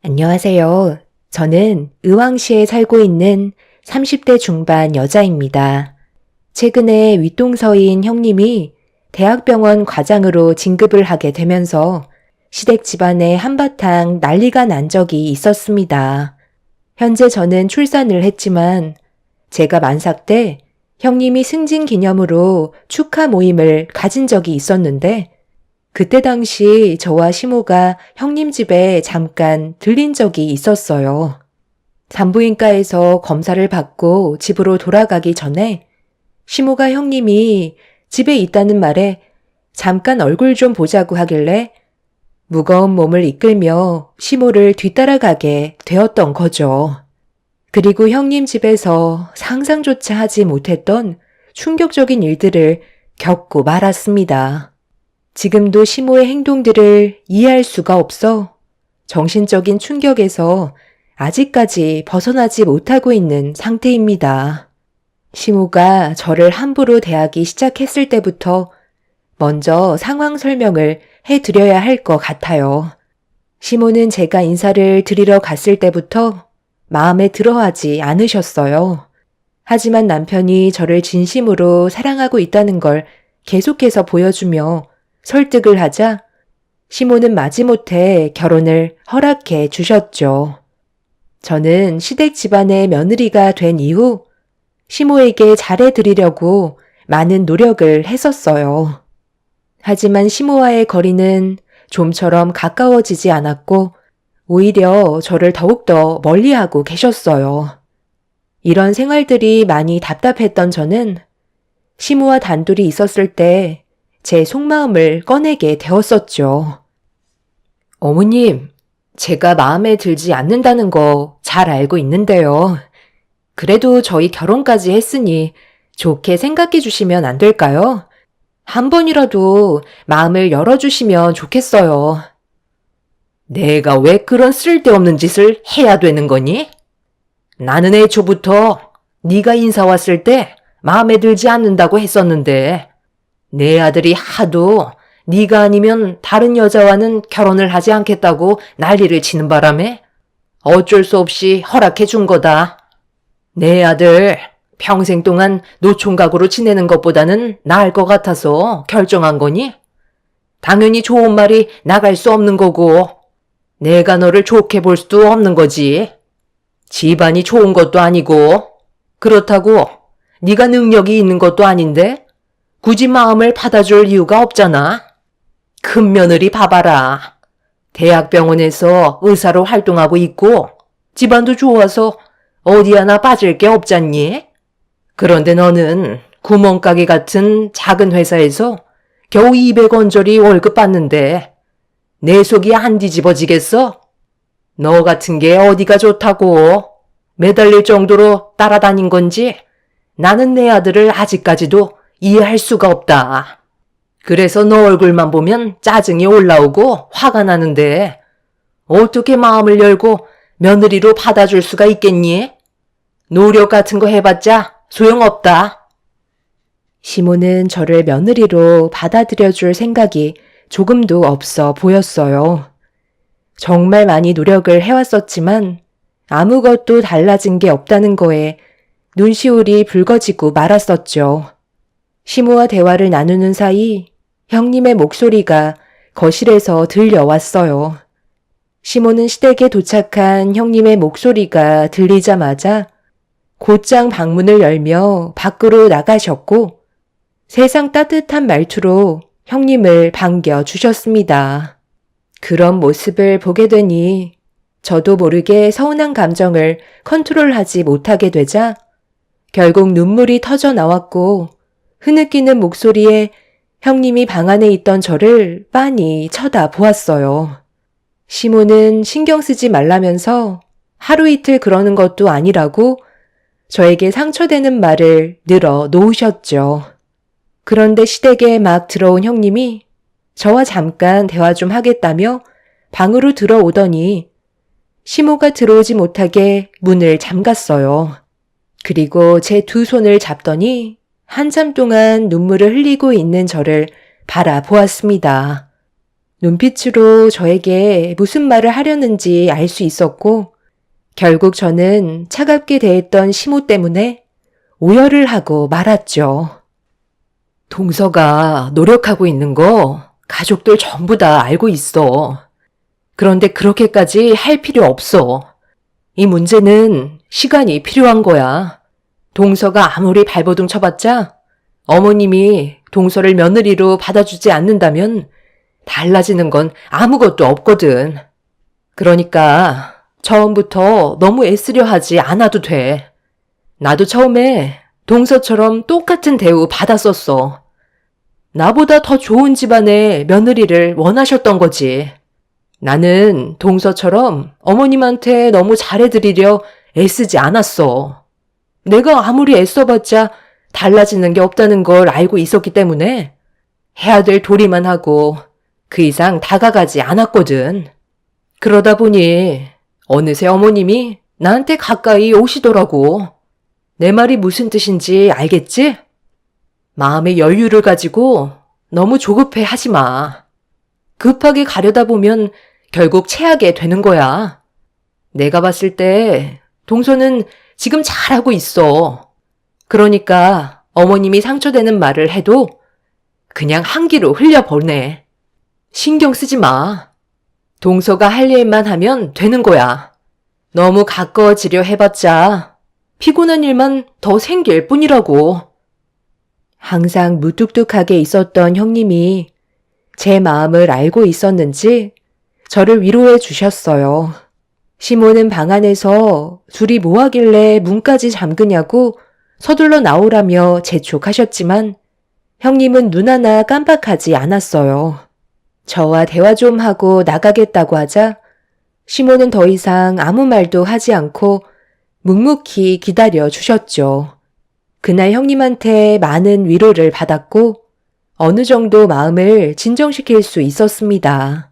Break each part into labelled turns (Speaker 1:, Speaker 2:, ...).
Speaker 1: 안녕하세요. 저는 의왕시에 살고 있는 30대 중반 여자입니다. 최근에 윗동서인 형님이 대학병원 과장으로 진급을 하게 되면서 시댁 집안에 한바탕 난리가 난 적이 있었습니다. 현재 저는 출산을 했지만 제가 만삭 때 형님이 승진 기념으로 축하 모임을 가진 적이 있었는데 그때 당시 저와 시모가 형님 집에 잠깐 들린 적이 있었어요. 산부인과에서 검사를 받고 집으로 돌아가기 전에 시모가 형님이 집에 있다는 말에 잠깐 얼굴 좀 보자고 하길래 무거운 몸을 이끌며 시모를 뒤따라가게 되었던 거죠. 그리고 형님 집에서 상상조차 하지 못했던 충격적인 일들을 겪고 말았습니다. 지금도 시모의 행동들을 이해할 수가 없어 정신적인 충격에서 아직까지 벗어나지 못하고 있는 상태입니다. 시모가 저를 함부로 대하기 시작했을 때부터 먼저 상황 설명을 해드려야 할 것 같아요. 시모는 제가 인사를 드리러 갔을 때부터 마음에 들어하지 않으셨어요. 하지만 남편이 저를 진심으로 사랑하고 있다는 걸 계속해서 보여주며 설득을 하자 시모는 마지못해 결혼을 허락해 주셨죠. 저는 시댁 집안의 며느리가 된 이후 시모에게 잘해드리려고 많은 노력을 했었어요. 하지만 시모와의 거리는 좀처럼 가까워지지 않았고 오히려 저를 더욱더 멀리하고 계셨어요. 이런 생활들이 많이 답답했던 저는 시모와 단둘이 있었을 때 제 속마음을 꺼내게 되었었죠. 어머님, 제가 마음에 들지 않는다는 거 잘 알고 있는데요. 그래도 저희 결혼까지 했으니 좋게 생각해 주시면 안 될까요? 한 번이라도 마음을 열어주시면 좋겠어요. 내가 왜 그런 쓸데없는 짓을 해야 되는 거니? 나는 애초부터 네가 인사 왔을 때 마음에 들지 않는다고 했었는데 내 아들이 하도 네가 아니면 다른 여자와는 결혼을 하지 않겠다고 난리를 치는 바람에 어쩔 수 없이 허락해 준 거다. 내 아들 평생 동안 노총각으로 지내는 것보다는 나을 것 같아서 결정한 거니? 당연히 좋은 말이 나갈 수 없는 거고 내가 너를 좋게 볼 수도 없는 거지. 집안이 좋은 것도 아니고 그렇다고 네가 능력이 있는 것도 아닌데 굳이 마음을 받아줄 이유가 없잖아. 큰 며느리 봐봐라. 대학병원에서 의사로 활동하고 있고 집안도 좋아서 어디 하나 빠질 게 없잖니? 그런데 너는 구멍가게 같은 작은 회사에서 겨우 200원짜리 월급 받는데 내 속이 안 뒤집어지겠어? 너 같은 게 어디가 좋다고 매달릴 정도로 따라다닌 건지 나는 내 아들을 아직까지도 이해할 수가 없다. 그래서 너 얼굴만 보면 짜증이 올라오고 화가 나는데 어떻게 마음을 열고 며느리로 받아줄 수가 있겠니? 노력 같은 거 해봤자 소용없다. 시모는 저를 며느리로 받아들여줄 생각이 조금도 없어 보였어요. 정말 많이 노력을 해왔었지만 아무것도 달라진 게 없다는 거에 눈시울이 붉어지고 말았었죠. 시모와 대화를 나누는 사이 형님의 목소리가 거실에서 들려왔어요. 시모는 시댁에 도착한 형님의 목소리가 들리자마자 곧장 방문을 열며 밖으로 나가셨고 세상 따뜻한 말투로 형님을 반겨주셨습니다. 그런 모습을 보게 되니 저도 모르게 서운한 감정을 컨트롤하지 못하게 되자 결국 눈물이 터져 나왔고 흐느끼는 목소리에 형님이 방 안에 있던 저를 빤히 쳐다보았어요. 시모는 신경 쓰지 말라면서 하루 이틀 그러는 것도 아니라고 저에게 상처되는 말을 늘어 놓으셨죠. 그런데 시댁에 막 들어온 형님이 저와 잠깐 대화 좀 하겠다며 방으로 들어오더니 시모가 들어오지 못하게 문을 잠갔어요. 그리고 제 두 손을 잡더니 한참 동안 눈물을 흘리고 있는 저를 바라보았습니다. 눈빛으로 저에게 무슨 말을 하려는지 알 수 있었고, 결국 저는 차갑게 대했던 시모 때문에 오열을 하고 말았죠. 동서가 노력하고 있는 거 가족들 전부 다 알고 있어. 그런데 그렇게까지 할 필요 없어. 이 문제는 시간이 필요한 거야. 동서가 아무리 발버둥 쳐봤자 어머님이 동서를 며느리로 받아주지 않는다면 달라지는 건 아무것도 없거든. 그러니까 처음부터 너무 애쓰려 하지 않아도 돼. 나도 처음에 동서처럼 똑같은 대우 받았었어. 나보다 더 좋은 집안의 며느리를 원하셨던 거지. 나는 동서처럼 어머님한테 너무 잘해드리려 애쓰지 않았어. 내가 아무리 애써봤자 달라지는 게 없다는 걸 알고 있었기 때문에 해야 될 도리만 하고 그 이상 다가가지 않았거든. 그러다 보니 어느새 어머님이 나한테 가까이 오시더라고. 내 말이 무슨 뜻인지 알겠지? 마음의 여유를 가지고 너무 조급해 하지 마. 급하게 가려다 보면 결국 체하게 되는 거야. 내가 봤을 때 동서는 지금 잘하고 있어. 그러니까 어머님이 상처되는 말을 해도 그냥 한기로 흘려보내. 신경 쓰지 마. 동서가 할 일만 하면 되는 거야. 너무 가까워지려 해봤자 피곤한 일만 더 생길 뿐이라고. 항상 무뚝뚝하게 있었던 형님이 제 마음을 알고 있었는지 저를 위로해 주셨어요. 시모는 방 안에서 둘이 뭐 하길래 문까지 잠그냐고 서둘러 나오라며 재촉하셨지만 형님은 눈 하나 깜빡하지 않았어요. 저와 대화 좀 하고 나가겠다고 하자 시모는 더 이상 아무 말도 하지 않고 묵묵히 기다려 주셨죠. 그날 형님한테 많은 위로를 받았고 어느 정도 마음을 진정시킬 수 있었습니다.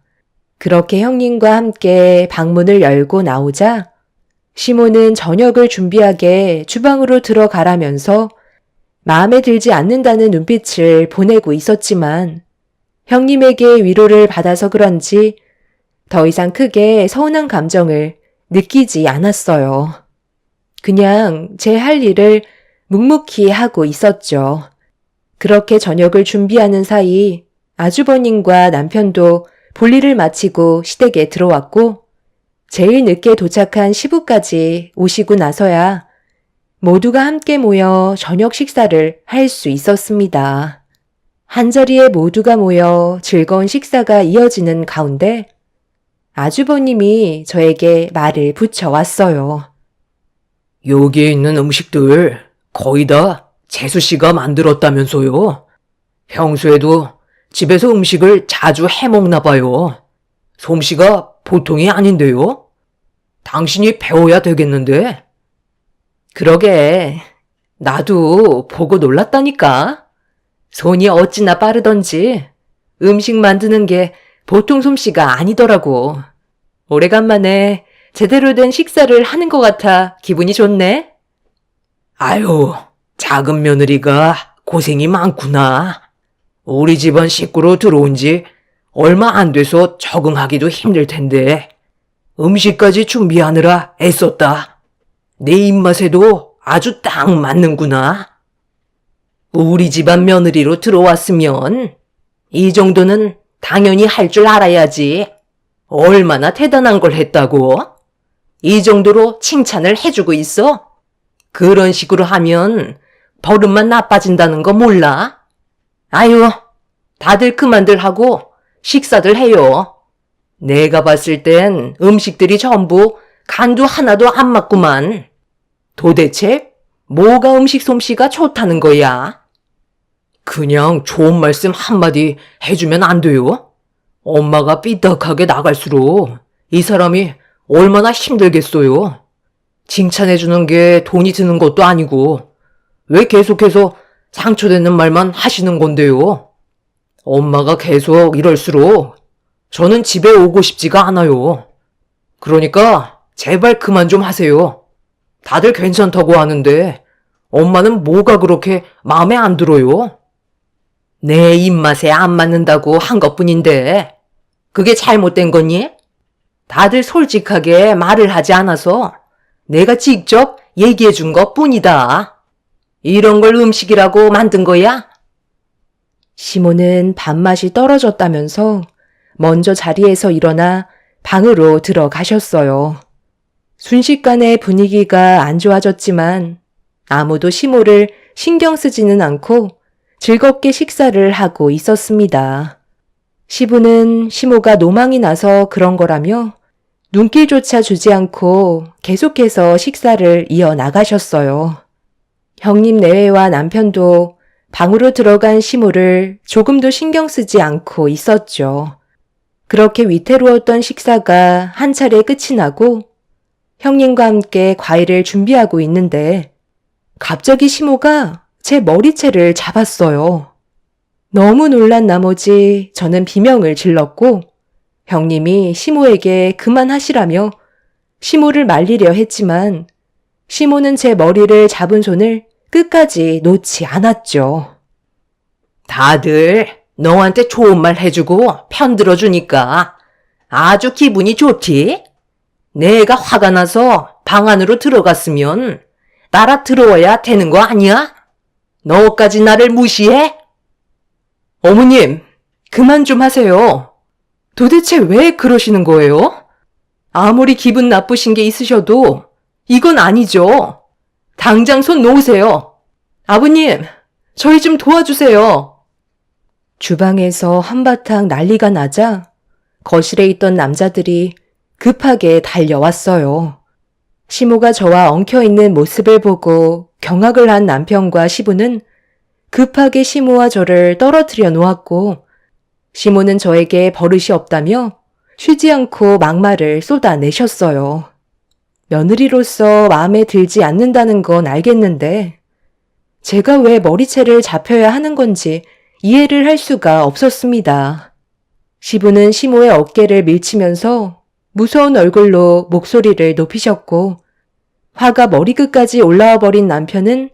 Speaker 1: 그렇게 형님과 함께 방문을 열고 나오자 시모는 저녁을 준비하게 주방으로 들어가라면서 마음에 들지 않는다는 눈빛을 보내고 있었지만 형님에게 위로를 받아서 그런지 더 이상 크게 서운한 감정을 느끼지 않았어요. 그냥 제 할 일을 묵묵히 하고 있었죠. 그렇게 저녁을 준비하는 사이 아주버님과 남편도 볼일을 마치고 시댁에 들어왔고 제일 늦게 도착한 시부까지 오시고 나서야 모두가 함께 모여 저녁 식사를 할 수 있었습니다. 한자리에 모두가 모여 즐거운 식사가 이어지는 가운데 아주버님이 저에게 말을 붙여왔어요.
Speaker 2: 여기에 있는 음식들 거의 다 재수 씨가 만들었다면서요? 평소에도 집에서 음식을 자주 해먹나 봐요. 솜씨가 보통이 아닌데요? 당신이 배워야 되겠는데?
Speaker 1: 그러게, 나도 보고 놀랐다니까. 손이 어찌나 빠르던지 음식 만드는 게 보통 솜씨가 아니더라고. 오래간만에 제대로 된 식사를 하는 것 같아 기분이 좋네.
Speaker 2: 아유, 작은 며느리가 고생이 많구나. 우리 집안 식구로 들어온 지 얼마 안 돼서 적응하기도 힘들 텐데 음식까지 준비하느라 애썼다. 내 입맛에도 아주 딱 맞는구나. 우리 집안 며느리로 들어왔으면 이 정도는 당연히 할 줄 알아야지. 얼마나 대단한 걸 했다고? 이 정도로 칭찬을 해주고 있어? 그런 식으로 하면 버릇만 나빠진다는 거 몰라? 아유, 다들 그만들 하고 식사들 해요. 내가 봤을 땐 음식들이 전부 간도 하나도 안 맞구만. 도대체 뭐가 음식 솜씨가 좋다는 거야? 그냥 좋은 말씀 한마디 해주면 안 돼요? 엄마가 삐딱하게 나갈수록 이 사람이 얼마나 힘들겠어요. 칭찬해주는 게 돈이 드는 것도 아니고 왜 계속해서 상처되는 말만 하시는 건데요. 엄마가 계속 이럴수록 저는 집에 오고 싶지가 않아요. 그러니까 제발 그만 좀 하세요. 다들 괜찮다고 하는데 엄마는 뭐가 그렇게 마음에 안 들어요?
Speaker 1: 내 입맛에 안 맞는다고 한 것뿐인데
Speaker 2: 그게 잘못된 거니? 다들 솔직하게 말을 하지 않아서 내가 직접 얘기해 준 것 뿐이다. 이런 걸 음식이라고 만든 거야?
Speaker 1: 시모는 밥맛이 떨어졌다면서 먼저 자리에서 일어나 방으로 들어가셨어요. 순식간에 분위기가 안 좋아졌지만 아무도 시모를 신경 쓰지는 않고 즐겁게 식사를 하고 있었습니다. 시부는 시모가 노망이 나서 그런 거라며 눈길조차 주지 않고 계속해서 식사를 이어나가셨어요. 형님 내외와 남편도 방으로 들어간 시모를 조금도 신경 쓰지 않고 있었죠. 그렇게 위태로웠던 식사가 한 차례 끝이 나고 형님과 함께 과일을 준비하고 있는데 갑자기 시모가 제 머리채를 잡았어요. 너무 놀란 나머지 저는 비명을 질렀고 형님이 시모에게 그만하시라며 시모를 말리려 했지만 시모는 제 머리를 잡은 손을 끝까지 놓지 않았죠.
Speaker 2: 다들 너한테 좋은 말 해주고 편들어주니까 아주 기분이 좋지? 내가 화가 나서 방 안으로 들어갔으면 따라 들어와야 되는 거 아니야? 너까지 나를 무시해?
Speaker 1: 어머님, 그만 좀 하세요. 도대체 왜 그러시는 거예요? 아무리 기분 나쁘신 게 있으셔도 이건 아니죠. 당장 손 놓으세요. 아버님, 저희 좀 도와주세요. 주방에서 한바탕 난리가 나자 거실에 있던 남자들이 급하게 달려왔어요. 시모가 저와 엉켜있는 모습을 보고 경악을 한 남편과 시부는 급하게 시모와 저를 떨어뜨려 놓았고 시모는 저에게 버릇이 없다며 쉬지 않고 막말을 쏟아내셨어요. 며느리로서 마음에 들지 않는다는 건 알겠는데 제가 왜 머리채를 잡혀야 하는 건지 이해를 할 수가 없었습니다. 시부는 시모의 어깨를 밀치면서 무서운 얼굴로 목소리를 높이셨고 화가 머리끝까지 올라와 버린 남편은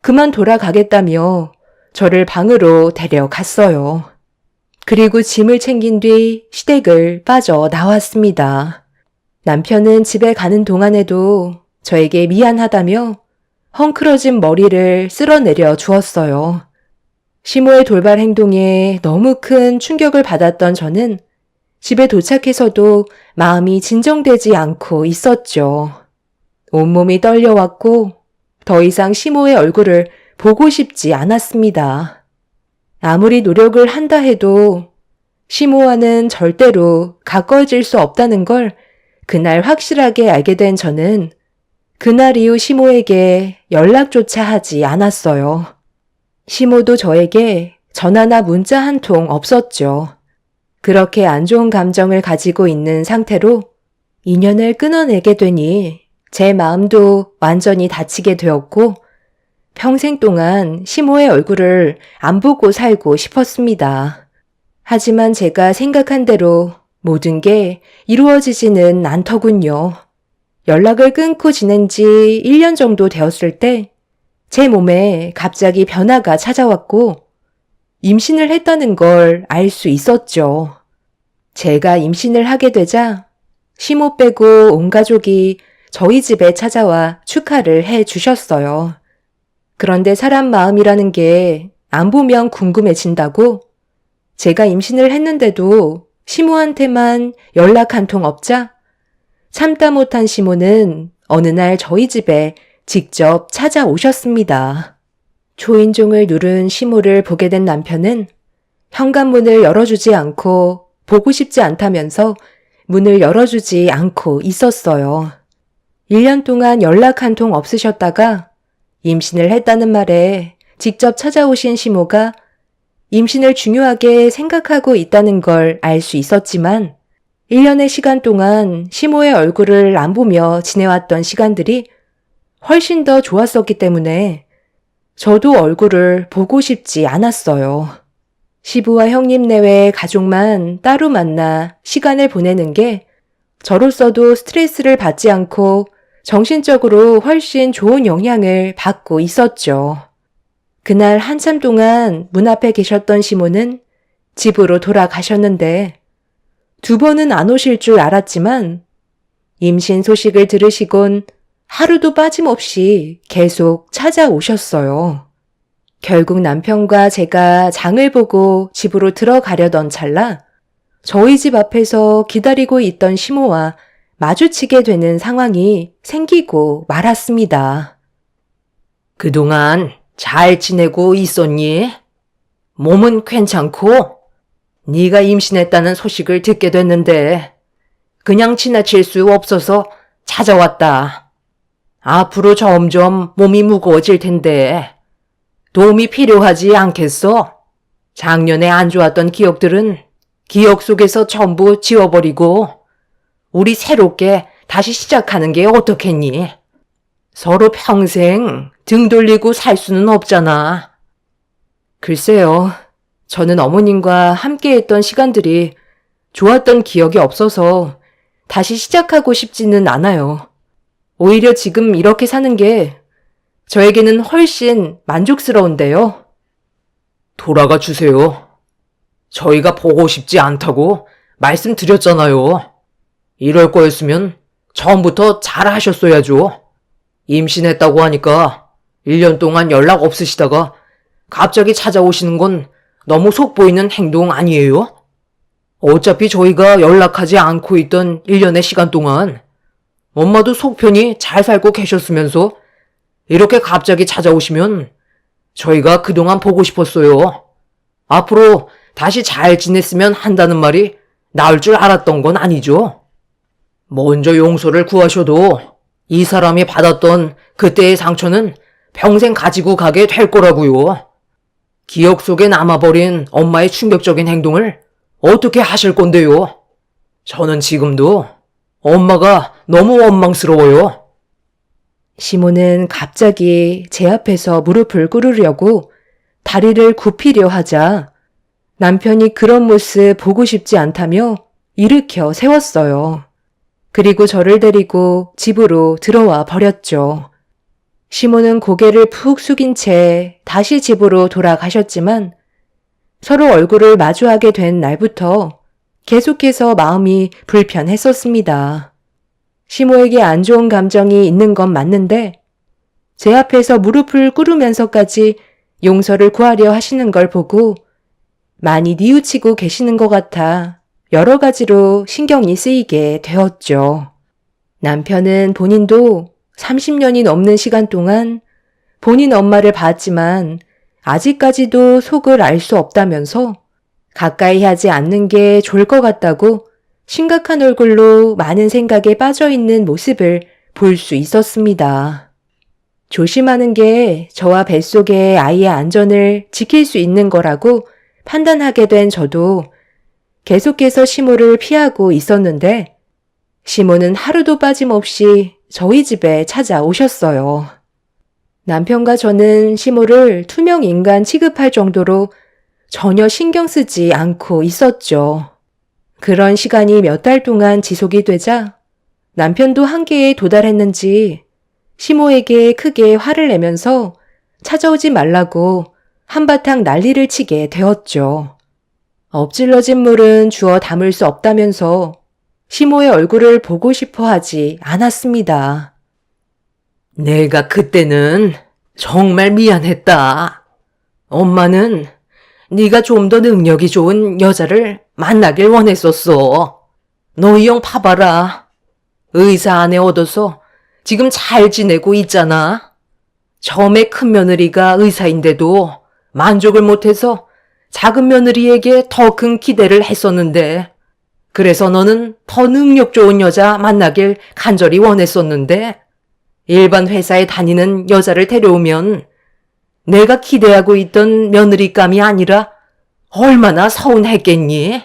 Speaker 1: 그만 돌아가겠다며 저를 방으로 데려갔어요. 그리고 짐을 챙긴 뒤 시댁을 빠져나왔습니다. 남편은 집에 가는 동안에도 저에게 미안하다며 헝클어진 머리를 쓸어내려 주었어요. 시모의 돌발 행동에 너무 큰 충격을 받았던 저는 집에 도착해서도 마음이 진정되지 않고 있었죠. 온몸이 떨려왔고 더 이상 시모의 얼굴을 보고 싶지 않았습니다. 아무리 노력을 한다 해도 시모와는 절대로 가까워질 수 없다는 걸 그날 확실하게 알게 된 저는 그날 이후 시모에게 연락조차 하지 않았어요. 시모도 저에게 전화나 문자 한 통 없었죠. 그렇게 안 좋은 감정을 가지고 있는 상태로 인연을 끊어내게 되니 제 마음도 완전히 다치게 되었고 평생 동안 시모의 얼굴을 안 보고 살고 싶었습니다. 하지만 제가 생각한 대로 모든 게 이루어지지는 않더군요. 연락을 끊고 지낸 지 1년 정도 되었을 때 제 몸에 갑자기 변화가 찾아왔고 임신을 했다는 걸 알 수 있었죠. 제가 임신을 하게 되자 시모 빼고 온 가족이 저희 집에 찾아와 축하를 해 주셨어요. 그런데 사람 마음이라는 게 안 보면 궁금해진다고 제가 임신을 했는데도 시모한테만 연락 한 통 없자 참다 못한 시모는 어느 날 저희 집에 직접 찾아오셨습니다. 초인종을 누른 시모를 보게 된 남편은 현관문을 열어주지 않고 보고 싶지 않다면서 문을 열어주지 않고 있었어요. 1년 동안 연락 한 통 없으셨다가 임신을 했다는 말에 직접 찾아오신 시모가 임신을 중요하게 생각하고 있다는 걸 알 수 있었지만 1년의 시간 동안 시모의 얼굴을 안 보며 지내왔던 시간들이 훨씬 더 좋았었기 때문에 저도 얼굴을 보고 싶지 않았어요. 시부와 형님 내외 가족만 따로 만나 시간을 보내는 게 저로서도 스트레스를 받지 않고 정신적으로 훨씬 좋은 영향을 받고 있었죠. 그날 한참 동안 문 앞에 계셨던 시모는 집으로 돌아가셨는데 2번은 안 오실 줄 알았지만 임신 소식을 들으시곤 하루도 빠짐없이 계속 찾아오셨어요. 결국 남편과 제가 장을 보고 집으로 들어가려던 찰나 저희 집 앞에서 기다리고 있던 시모와 마주치게 되는 상황이 생기고 말았습니다.
Speaker 2: 그동안 잘 지내고 있었니? 몸은 괜찮고? 네가 임신했다는 소식을 듣게 됐는데 그냥 지나칠 수 없어서 찾아왔다. 앞으로 점점 몸이 무거워질 텐데 도움이 필요하지 않겠어? 작년에 안 좋았던 기억들은 기억 속에서 전부 지워버리고 우리 새롭게 다시 시작하는 게 어떻겠니? 서로 평생 등 돌리고 살 수는 없잖아.
Speaker 1: 글쎄요. 저는 어머님과 함께했던 시간들이 좋았던 기억이 없어서 다시 시작하고 싶지는 않아요. 오히려 지금 이렇게 사는 게 저에게는 훨씬 만족스러운데요.
Speaker 2: 돌아가 주세요. 저희가 보고 싶지 않다고 말씀드렸잖아요. 이럴 거였으면 처음부터 잘 하셨어야죠. 임신했다고 하니까 1년 동안 연락 없으시다가 갑자기 찾아오시는 건 너무 속보이는 행동 아니에요? 어차피 저희가 연락하지 않고 있던 1년의 시간 동안 엄마도 속편히 잘 살고 계셨으면서 이렇게 갑자기 찾아오시면 저희가 그동안 보고 싶었어요. 앞으로 다시 잘 지냈으면 한다는 말이 나올 줄 알았던 건 아니죠. 먼저 용서를 구하셔도 이 사람이 받았던 그때의 상처는 평생 가지고 가게 될 거라고요. 기억 속에 남아버린 엄마의 충격적인 행동을 어떻게 하실 건데요? 저는 지금도 엄마가 너무 원망스러워요.
Speaker 1: 시모는 갑자기 제 앞에서 무릎을 꿇으려고 다리를 굽히려 하자 남편이 그런 모습 보고 싶지 않다며 일으켜 세웠어요. 그리고 저를 데리고 집으로 들어와 버렸죠. 시모는 고개를 푹 숙인 채 다시 집으로 돌아가셨지만 서로 얼굴을 마주하게 된 날부터 계속해서 마음이 불편했었습니다. 시모에게 안 좋은 감정이 있는 건 맞는데 제 앞에서 무릎을 꿇으면서까지 용서를 구하려 하시는 걸 보고 많이 뉘우치고 계시는 것 같아 여러 가지로 신경이 쓰이게 되었죠. 남편은 본인도 30년이 넘는 시간 동안 본인 엄마를 봤지만 아직까지도 속을 알 수 없다면서 가까이 하지 않는 게 좋을 것 같다고 심각한 얼굴로 많은 생각에 빠져있는 모습을 볼 수 있었습니다. 조심하는 게 저와 뱃속의 아이의 안전을 지킬 수 있는 거라고 판단하게 된 저도 계속해서 시모를 피하고 있었는데 시모는 하루도 빠짐없이 저희 집에 찾아오셨어요. 남편과 저는 시모를 투명 인간 취급할 정도로 전혀 신경 쓰지 않고 있었죠. 그런 시간이 몇 달 동안 지속이 되자 남편도 한계에 도달했는지 시모에게 크게 화를 내면서 찾아오지 말라고 한바탕 난리를 치게 되었죠. 엎질러진 물은 주워 담을 수 없다면서 시모의 얼굴을 보고 싶어 하지 않았습니다.
Speaker 2: 내가 그때는 정말 미안했다. 엄마는 네가 좀 더 능력이 좋은 여자를 만나길 원했었어. 너희 형 봐봐라. 의사 아내 얻어서 지금 잘 지내고 있잖아. 처음에 큰 며느리가 의사인데도 만족을 못해서 작은 며느리에게 더 큰 기대를 했었는데 그래서 너는 더 능력 좋은 여자 만나길 간절히 원했었는데 일반 회사에 다니는 여자를 데려오면 내가 기대하고 있던 며느리감이 아니라 얼마나 서운했겠니?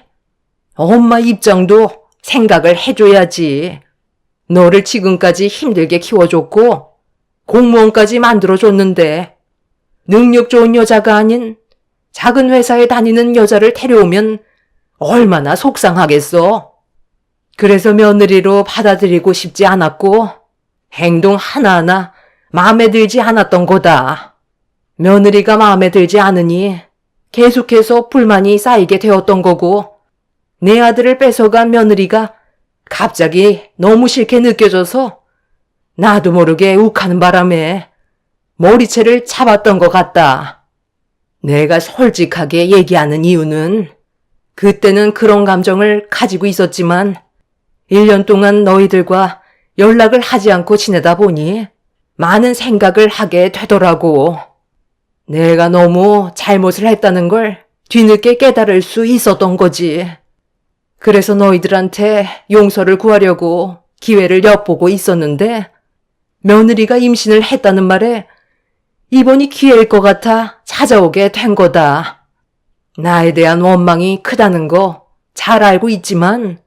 Speaker 2: 엄마 입장도 생각을 해줘야지. 너를 지금까지 힘들게 키워줬고 공무원까지 만들어줬는데 능력 좋은 여자가 아닌 작은 회사에 다니는 여자를 데려오면 얼마나 속상하겠어. 그래서 며느리로 받아들이고 싶지 않았고 행동 하나하나 마음에 들지 않았던 거다. 며느리가 마음에 들지 않으니 계속해서 불만이 쌓이게 되었던 거고
Speaker 1: 내 아들을 뺏어간 며느리가 갑자기 너무 싫게 느껴져서 나도 모르게 욱하는 바람에 머리채를 잡았던 것 같다. 내가 솔직하게 얘기하는 이유는 그때는 그런 감정을 가지고 있었지만 1년 동안 너희들과 연락을 하지 않고 지내다 보니 많은 생각을 하게 되더라고. 내가 너무 잘못을 했다는 걸 뒤늦게 깨달을 수 있었던 거지. 그래서 너희들한테 용서를 구하려고 기회를 엿보고 있었는데 며느리가 임신을 했다는 말에 이번이 기회일 것 같아 찾아오게 된 거다. 나에 대한 원망이 크다는 거 잘 알고 있지만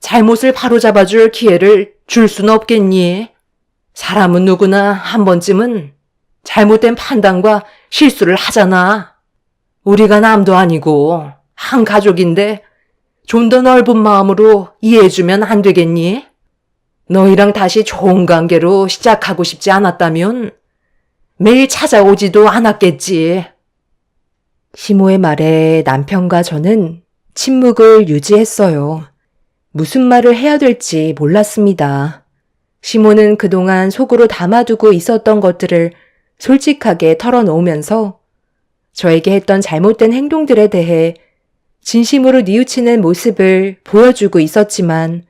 Speaker 1: 잘못을 바로잡아줄 기회를 줄 순 없겠니? 사람은 누구나 한 번쯤은 잘못된 판단과 실수를 하잖아. 우리가 남도 아니고 한 가족인데 좀 더 넓은 마음으로 이해해주면 안 되겠니? 너희랑 다시 좋은 관계로 시작하고 싶지 않았다면 매일 찾아오지도 않았겠지. 시모의 말에 남편과 저는 침묵을 유지했어요. 무슨 말을 해야 될지 몰랐습니다. 시모는 그동안 속으로 담아두고 있었던 것들을 솔직하게 털어놓으면서 저에게 했던 잘못된 행동들에 대해 진심으로 뉘우치는 모습을 보여주고 있었지만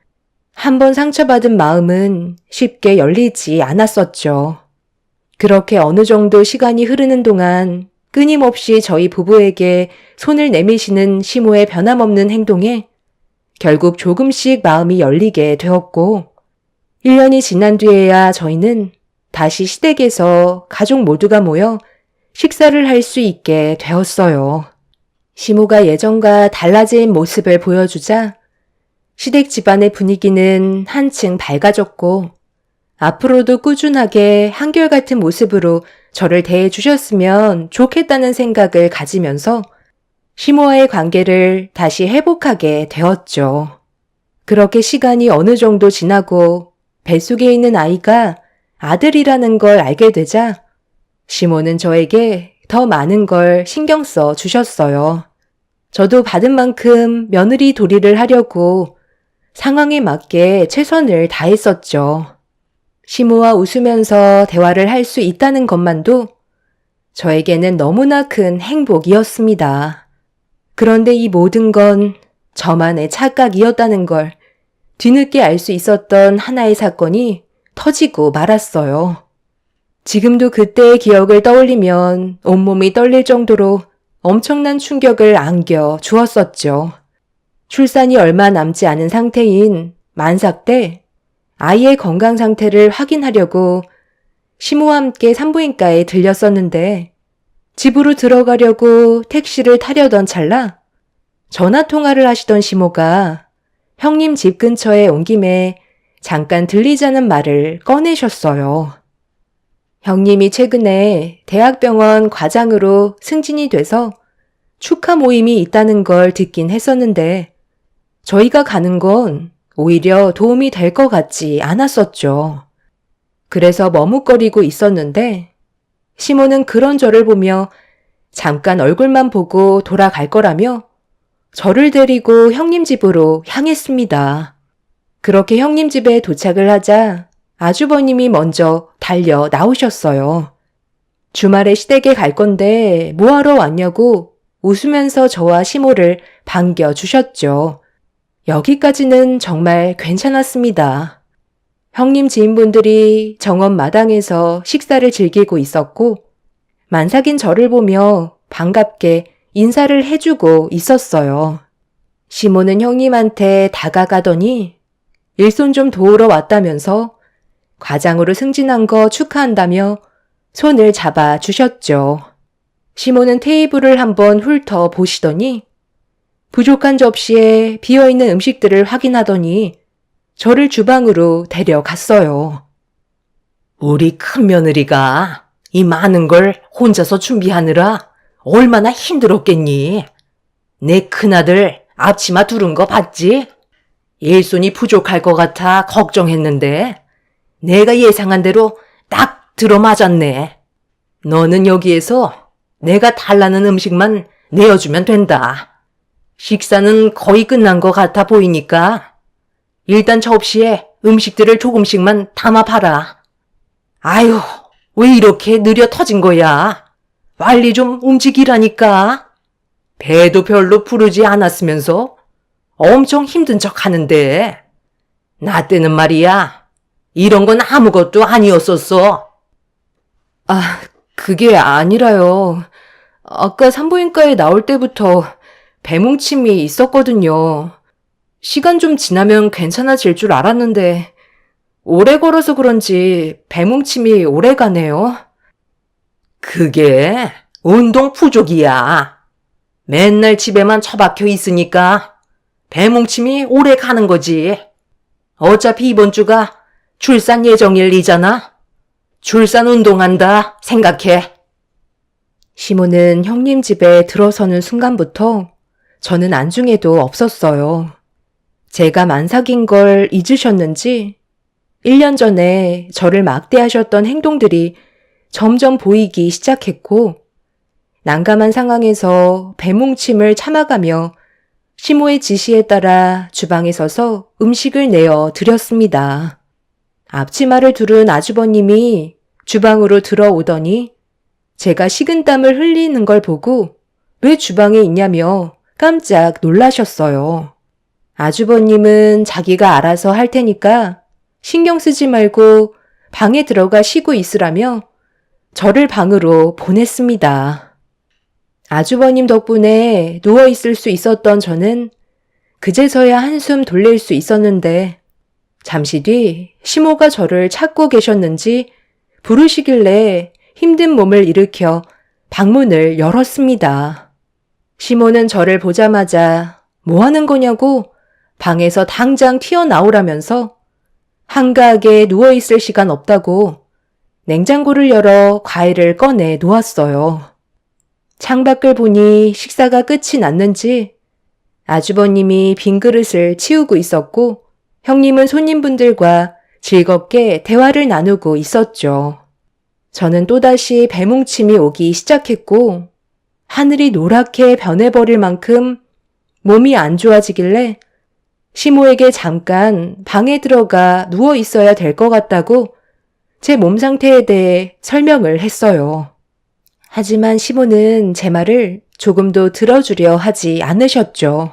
Speaker 1: 한 번 상처받은 마음은 쉽게 열리지 않았었죠. 그렇게 어느 정도 시간이 흐르는 동안 끊임없이 저희 부부에게 손을 내미시는 시모의 변함없는 행동에 결국 조금씩 마음이 열리게 되었고 1년이 지난 뒤에야 저희는 다시 시댁에서 가족 모두가 모여 식사를 할 수 있게 되었어요. 시모가 예전과 달라진 모습을 보여주자 시댁 집안의 분위기는 한층 밝아졌고 앞으로도 꾸준하게 한결같은 모습으로 저를 대해주셨으면 좋겠다는 생각을 가지면서 시모와의 관계를 다시 회복하게 되었죠. 그렇게 시간이 어느 정도 지나고 뱃속에 있는 아이가 아들이라는 걸 알게 되자 시모는 저에게 더 많은 걸 신경 써 주셨어요. 저도 받은 만큼 며느리 도리를 하려고 상황에 맞게 최선을 다했었죠. 시모와 웃으면서 대화를 할 수 있다는 것만도 저에게는 너무나 큰 행복이었습니다. 그런데 이 모든 건 저만의 착각이었다는 걸 뒤늦게 알 수 있었던 하나의 사건이 터지고 말았어요. 지금도 그때의 기억을 떠올리면 온몸이 떨릴 정도로 엄청난 충격을 안겨 주었었죠. 출산이 얼마 남지 않은 상태인 만삭 때 아이의 건강 상태를 확인하려고 시모와 함께 산부인과에 들렸었는데 집으로 들어가려고 택시를 타려던 찰나 전화 통화를 하시던 시모가 형님 집 근처에 온 김에 잠깐 들리자는 말을 꺼내셨어요. 형님이 최근에 대학병원 과장으로 승진이 돼서 축하 모임이 있다는 걸 듣긴 했었는데 저희가 가는 건 오히려 도움이 될 것 같지 않았었죠. 그래서 머뭇거리고 있었는데 시모는 그런 저를 보며 잠깐 얼굴만 보고 돌아갈 거라며 저를 데리고 형님 집으로 향했습니다. 그렇게 형님 집에 도착을 하자 아주버님이 먼저 달려 나오셨어요. 주말에 시댁에 갈 건데 뭐하러 왔냐고 웃으면서 저와 시모를 반겨주셨죠. 여기까지는 정말 괜찮았습니다. 형님 지인분들이 정원 마당에서 식사를 즐기고 있었고 만삭인 저를 보며 반갑게 인사를 해주고 있었어요. 시모는 형님한테 다가가더니 일손 좀 도우러 왔다면서 과장으로 승진한 거 축하한다며 손을 잡아 주셨죠. 시모는 테이블을 한번 훑어 보시더니 부족한 접시에 비어있는 음식들을 확인하더니 저를 주방으로 데려갔어요.
Speaker 2: 우리 큰며느리가 이 많은 걸 혼자서 준비하느라 얼마나 힘들었겠니? 내 큰아들 앞치마 두른 거 봤지? 일손이 부족할 것 같아 걱정했는데 내가 예상한 대로 딱 들어맞았네. 너는 여기에서 내가 달라는 음식만 내어주면 된다.
Speaker 1: 식사는 거의 끝난 것 같아 보이니까 일단 접시에 음식들을 조금씩만 담아봐라. 아유, 왜 이렇게 느려 터진 거야? 빨리 좀 움직이라니까. 배도 별로 부르지 않았으면서 엄청 힘든 척 하는데. 나 때는 말이야, 이런 건 아무것도 아니었었어. 아, 그게 아니라요. 아까 산부인과에 나올 때부터 배뭉침이 있었거든요. 시간 좀 지나면 괜찮아질 줄 알았는데 오래 걸어서 그런지 배뭉침이 오래 가네요. 그게 운동 부족이야. 맨날 집에만 처박혀 있으니까 배뭉침이 오래 가는 거지. 어차피 이번 주가 출산 예정일이잖아. 출산 운동한다 생각해. 시모는 형님 집에 들어서는 순간부터 저는 안중에도 없었어요. 제가 만삭인 걸 잊으셨는지 1년 전에 저를 막대하셨던 행동들이 점점 보이기 시작했고 난감한 상황에서 배뭉침을 참아가며 시모의 지시에 따라 주방에 서서 음식을 내어 드렸습니다. 앞치마를 두른 아주버님이 주방으로 들어오더니 제가 식은땀을 흘리는 걸 보고 왜 주방에 있냐며 깜짝 놀라셨어요. 아주버님은 자기가 알아서 할 테니까 신경 쓰지 말고 방에 들어가 쉬고 있으라며 저를 방으로 보냈습니다. 아주버님 덕분에 누워있을 수 있었던 저는 그제서야 한숨 돌릴 수 있었는데 잠시 뒤 시모가 저를 찾고 계셨는지 부르시길래 힘든 몸을 일으켜 방문을 열었습니다. 시모는 저를 보자마자 뭐 하는 거냐고 방에서 당장 튀어나오라면서 한가하게 누워있을 시간 없다고 냉장고를 열어 과일을 꺼내 놓았어요. 창밖을 보니 식사가 끝이 났는지 아주버님이 빈 그릇을 치우고 있었고 형님은 손님분들과 즐겁게 대화를 나누고 있었죠. 저는 또다시 배뭉침이 오기 시작했고 하늘이 노랗게 변해버릴 만큼 몸이 안 좋아지길래 시모에게 잠깐 방에 들어가 누워 있어야 될 것 같다고 제 몸 상태에 대해 설명을 했어요. 하지만 시모는 제 말을 조금도 들어주려 하지 않으셨죠.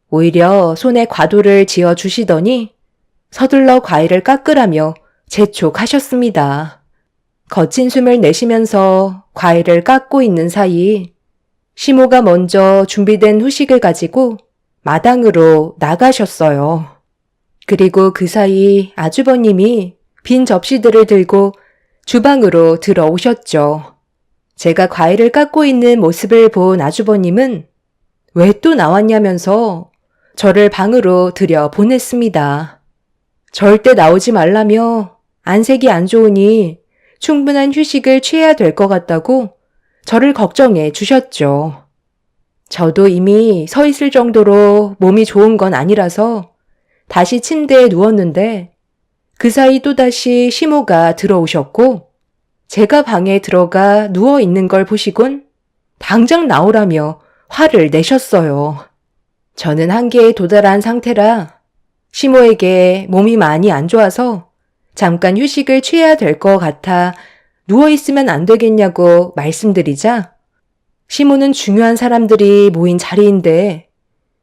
Speaker 1: 오히려 손에 과도를 지어 주시더니 서둘러 과일을 깎으라며 재촉하셨습니다. 거친 숨을 내쉬면서 과일을 깎고 있는 사이 시모가 먼저 준비된 후식을 가지고 마당으로 나가셨어요. 그리고 그 사이 아주버님이 빈 접시들을 들고 주방으로 들어오셨죠. 제가 과일을 깎고 있는 모습을 본 아주버님은 왜 또 나왔냐면서 저를 방으로 들여보냈습니다. 절대 나오지 말라며 안색이 안 좋으니 충분한 휴식을 취해야 될 것 같다고 저를 걱정해 주셨죠. 저도 이미 서 있을 정도로 몸이 좋은 건 아니라서 다시 침대에 누웠는데 그 사이 또다시 시모가 들어오셨고 제가 방에 들어가 누워 있는 걸 보시곤 당장 나오라며 화를 내셨어요. 저는 한계에 도달한 상태라 시모에게 몸이 많이 안 좋아서 잠깐 휴식을 취해야 될 것 같아 누워있으면 안 되겠냐고 말씀드리자 시모는 중요한 사람들이 모인 자리인데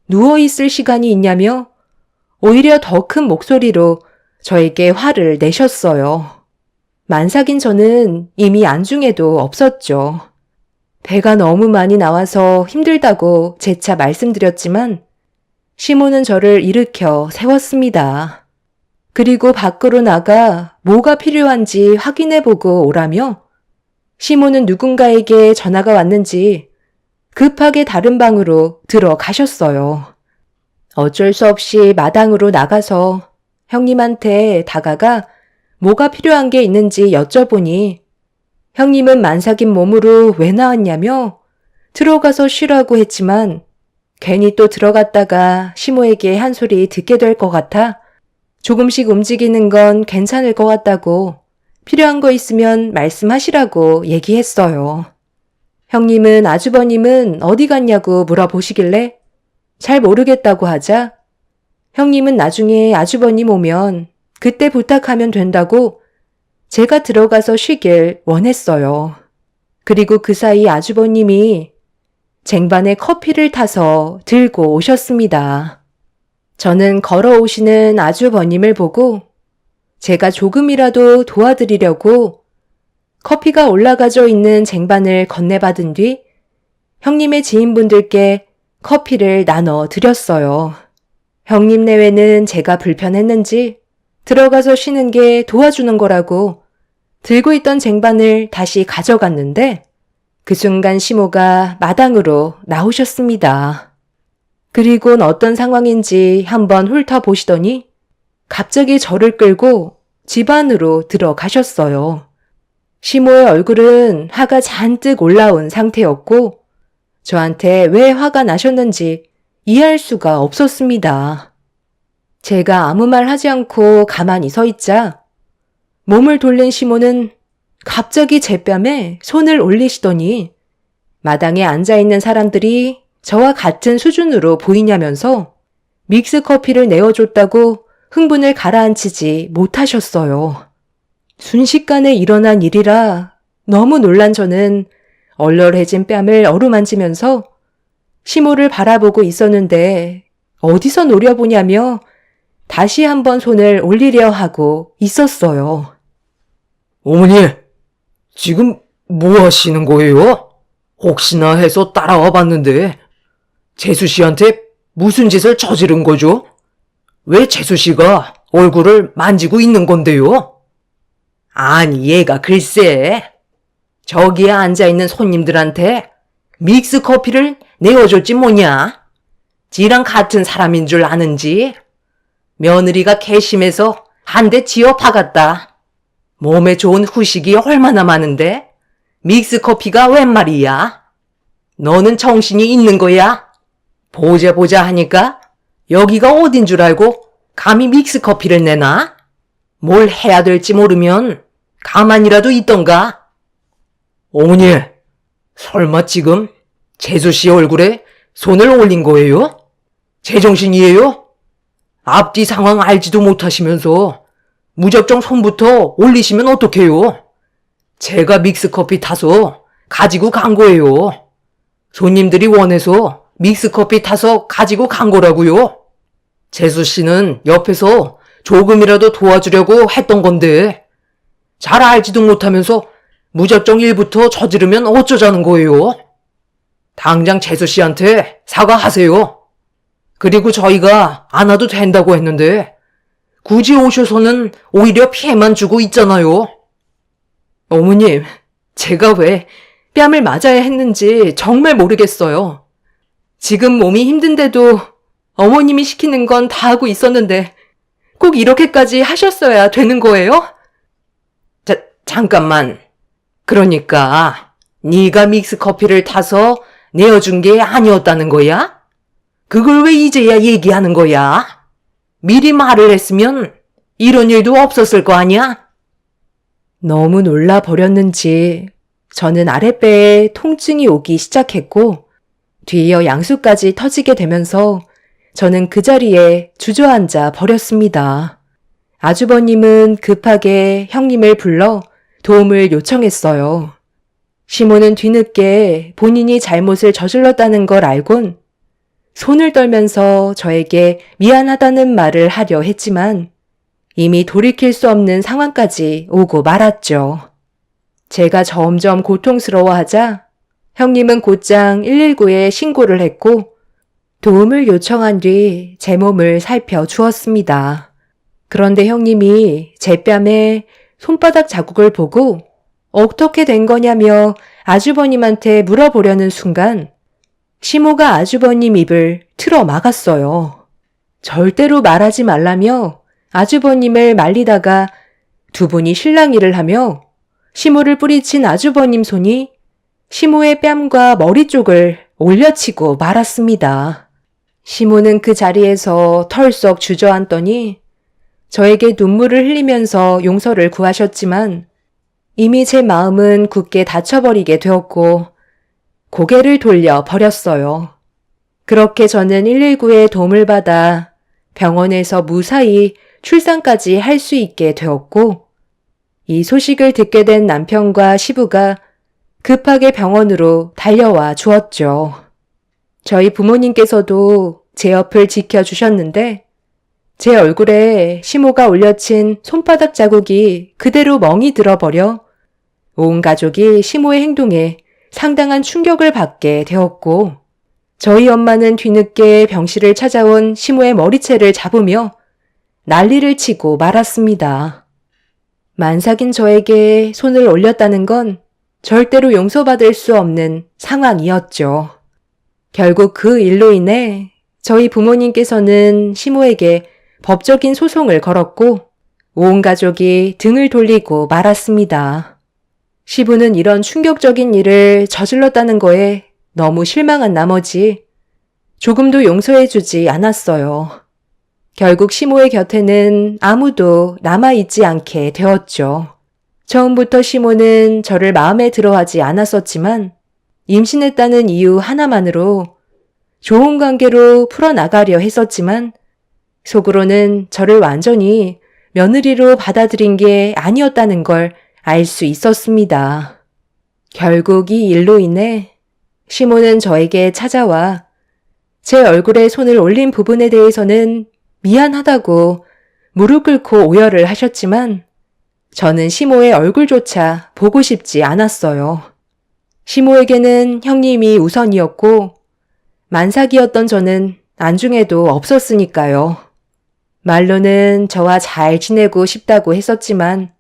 Speaker 1: 누워있을 시간이 있냐며 오히려 더 큰 목소리로 저에게 화를 내셨어요. 만삭인 저는 이미 안중에도 없었죠. 배가 너무 많이 나와서 힘들다고 재차 말씀드렸지만 시모는 저를 일으켜 세웠습니다. 그리고 밖으로 나가 뭐가 필요한지 확인해보고 오라며 시모는 누군가에게 전화가 왔는지 급하게 다른 방으로 들어가셨어요. 어쩔 수 없이 마당으로 나가서 형님한테 다가가 뭐가 필요한 게 있는지 여쭤보니 형님은 만삭인 몸으로 왜 나왔냐며 들어가서 쉬라고 했지만 괜히 또 들어갔다가 시모에게 한 소리 듣게 될 것 같아 조금씩 움직이는 건 괜찮을 것 같다고 필요한 거 있으면 말씀하시라고 얘기했어요. 형님은 아주버님은 어디 갔냐고 물어보시길래 잘 모르겠다고 하자 형님은 나중에 아주버님 오면 그때 부탁하면 된다고 제가 들어가서 쉬길 원했어요. 그리고 그 사이 아주버님이 쟁반에 커피를 타서 들고 오셨습니다. 저는 걸어오시는 아주버님을 보고 제가 조금이라도 도와드리려고 커피가 올라가져 있는 쟁반을 건네받은 뒤 형님의 지인분들께 커피를 나눠 드렸어요. 형님 내외는 제가 불편했는지 들어가서 쉬는 게 도와주는 거라고 들고 있던 쟁반을 다시 가져갔는데 그 순간 시모가 마당으로 나오셨습니다. 그리곤 어떤 상황인지 한번 훑어보시더니 갑자기 저를 끌고 집 안으로 들어가셨어요. 시모의 얼굴은 화가 잔뜩 올라온 상태였고 저한테 왜 화가 나셨는지 이해할 수가 없었습니다. 제가 아무 말 하지 않고 가만히 서 있자 몸을 돌린 시모는 갑자기 제 뺨에 손을 올리시더니 마당에 앉아있는 사람들이 저와 같은 수준으로 보이냐면서 믹스커피를 내어줬다고 흥분을 가라앉히지 못하셨어요. 순식간에 일어난 일이라 너무 놀란 저는 얼얼해진 뺨을 어루만지면서 시모를 바라보고 있었는데 어디서 노려보냐며 다시 한번 손을 올리려 하고 있었어요.
Speaker 2: 어머니, 지금 뭐 하시는 거예요? 혹시나 해서 따라와 봤는데 재수 씨한테 무슨 짓을 저지른 거죠? 왜 재수 씨가 얼굴을 만지고 있는 건데요? 아니, 얘가 글쎄 저기에 앉아있는 손님들한테 믹스 커피를 내어줬지 뭐냐? 지랑 같은 사람인 줄 아는지 며느리가 괘씸해서 한 대 지어 박았다. 몸에 좋은 후식이 얼마나 많은데 믹스 커피가 웬 말이야? 너는 정신이 있는 거야? 보자 하니까 여기가 어딘 줄 알고 감히 믹스 커피를 내놔? 뭘 해야 될지 모르면 가만히라도 있던가? 어머니, 설마 지금 재수 씨 얼굴에 손을 올린 거예요? 제정신이에요? 앞뒤 상황 알지도 못하시면서 무작정 손부터 올리시면 어떡해요? 제가 믹스커피 타서 가지고 간 거예요. 손님들이 원해서 믹스커피 타서 가지고 간 거라고요. 재수 씨는 옆에서 조금이라도 도와주려고 했던 건데 잘 알지도 못하면서 무작정 일부터 저지르면 어쩌자는 거예요? 당장 재수 씨한테 사과하세요. 그리고 저희가 안 와도 된다고 했는데 굳이 오셔서는 오히려 피해만 주고 있잖아요.
Speaker 1: 어머님, 제가 왜 뺨을 맞아야 했는지 정말 모르겠어요. 지금 몸이 힘든데도 어머님이 시키는 건 다 하고 있었는데 꼭 이렇게까지 하셨어야 되는 거예요?
Speaker 2: 잠깐만. 그러니까 네가 믹스커피를 타서 내어준 게 아니었다는 거야? 그걸 왜 이제야 얘기하는 거야? 미리 말을 했으면 이런 일도 없었을 거 아니야?
Speaker 1: 너무 놀라 버렸는지 저는 아랫배에 통증이 오기 시작했고 뒤이어 양수까지 터지게 되면서 저는 그 자리에 주저앉아 버렸습니다. 아주버님은 급하게 형님을 불러 도움을 요청했어요. 시모는 뒤늦게 본인이 잘못을 저질렀다는 걸 알곤 손을 떨면서 저에게 미안하다는 말을 하려 했지만 이미 돌이킬 수 없는 상황까지 오고 말았죠. 제가 점점 고통스러워하자 형님은 곧장 119에 신고를 했고 도움을 요청한 뒤 제 몸을 살펴주었습니다. 그런데 형님이 제 뺨에 손바닥 자국을 보고 어떻게 된 거냐며 아주버님한테 물어보려는 순간 시모가 아주버님 입을 틀어 막았어요. 절대로 말하지 말라며 아주버님을 말리다가 두 분이 실랑이를 하며 시모를 뿌리친 아주버님 손이 시모의 뺨과 머리 쪽을 올려치고 말았습니다. 시모는 그 자리에서 털썩 주저앉더니 저에게 눈물을 흘리면서 용서를 구하셨지만 이미 제 마음은 굳게 닫혀버리게 되었고 고개를 돌려 버렸어요. 그렇게 저는 119의 도움을 받아 병원에서 무사히 출산까지 할 수 있게 되었고, 이 소식을 듣게 된 남편과 시부가 급하게 병원으로 달려와 주었죠. 저희 부모님께서도 제 옆을 지켜주셨는데 제 얼굴에 시모가 올려친 손바닥 자국이 그대로 멍이 들어버려 온 가족이 시모의 행동에 상당한 충격을 받게 되었고, 저희 엄마는 뒤늦게 병실을 찾아온 시모의 머리채를 잡으며 난리를 치고 말았습니다. 만삭인 저에게 손을 올렸다는 건 절대로 용서받을 수 없는 상황이었죠. 결국 그 일로 인해 저희 부모님께서는 시모에게 법적인 소송을 걸었고 온 가족이 등을 돌리고 말았습니다. 시부는 이런 충격적인 일을 저질렀다는 거에 너무 실망한 나머지 조금도 용서해주지 않았어요. 결국 시모의 곁에는 아무도 남아있지 않게 되었죠. 처음부터 시모는 저를 마음에 들어하지 않았었지만 임신했다는 이유 하나만으로 좋은 관계로 풀어나가려 했었지만 속으로는 저를 완전히 며느리로 받아들인 게 아니었다는 걸 알 수 있었습니다. 결국 이 일로 인해 시모는 저에게 찾아와 제 얼굴에 손을 올린 부분에 대해서는 미안하다고 무릎 꿇고 오열을 하셨지만 저는 시모의 얼굴조차 보고 싶지 않았어요. 시모에게는 형님이 우선이었고 만삭이었던 저는 안중에도 없었으니까요. 말로는 저와 잘 지내고 싶다고 했었지만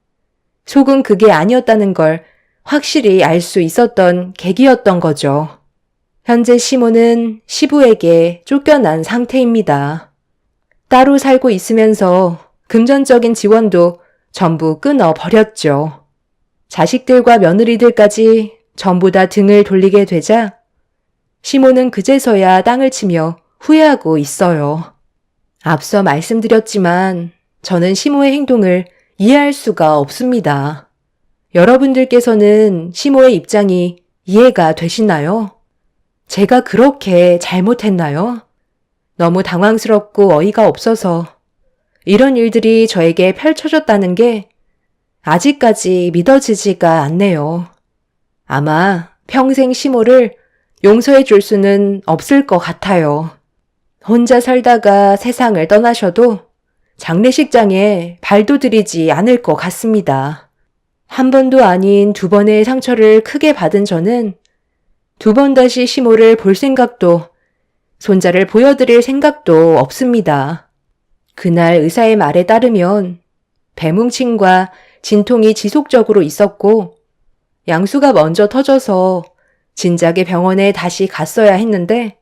Speaker 1: 속은 그게 아니었다는 걸 확실히 알 수 있었던 계기였던 거죠. 현재 시모는 시부에게 쫓겨난 상태입니다. 따로 살고 있으면서 금전적인 지원도 전부 끊어버렸죠. 자식들과 며느리들까지 전부 다 등을 돌리게 되자 시모는 그제서야 땅을 치며 후회하고 있어요. 앞서 말씀드렸지만 저는 시모의 행동을 이해할 수가 없습니다. 여러분들께서는 시모의 입장이 이해가 되시나요? 제가 그렇게 잘못했나요? 너무 당황스럽고 어이가 없어서 이런 일들이 저에게 펼쳐졌다는 게 아직까지 믿어지지가 않네요. 아마 평생 시모를 용서해 줄 수는 없을 것 같아요. 혼자 살다가 세상을 떠나셔도 장례식장에 발도 들이지 않을 것 같습니다. 한 번도 아닌 두 번의 상처를 크게 받은 저는 두 번 다시 시모를 볼 생각도 손자를 보여드릴 생각도 없습니다. 그날 의사의 말에 따르면 배뭉침과 진통이 지속적으로 있었고 양수가 먼저 터져서 진작에 병원에 다시 갔어야 했는데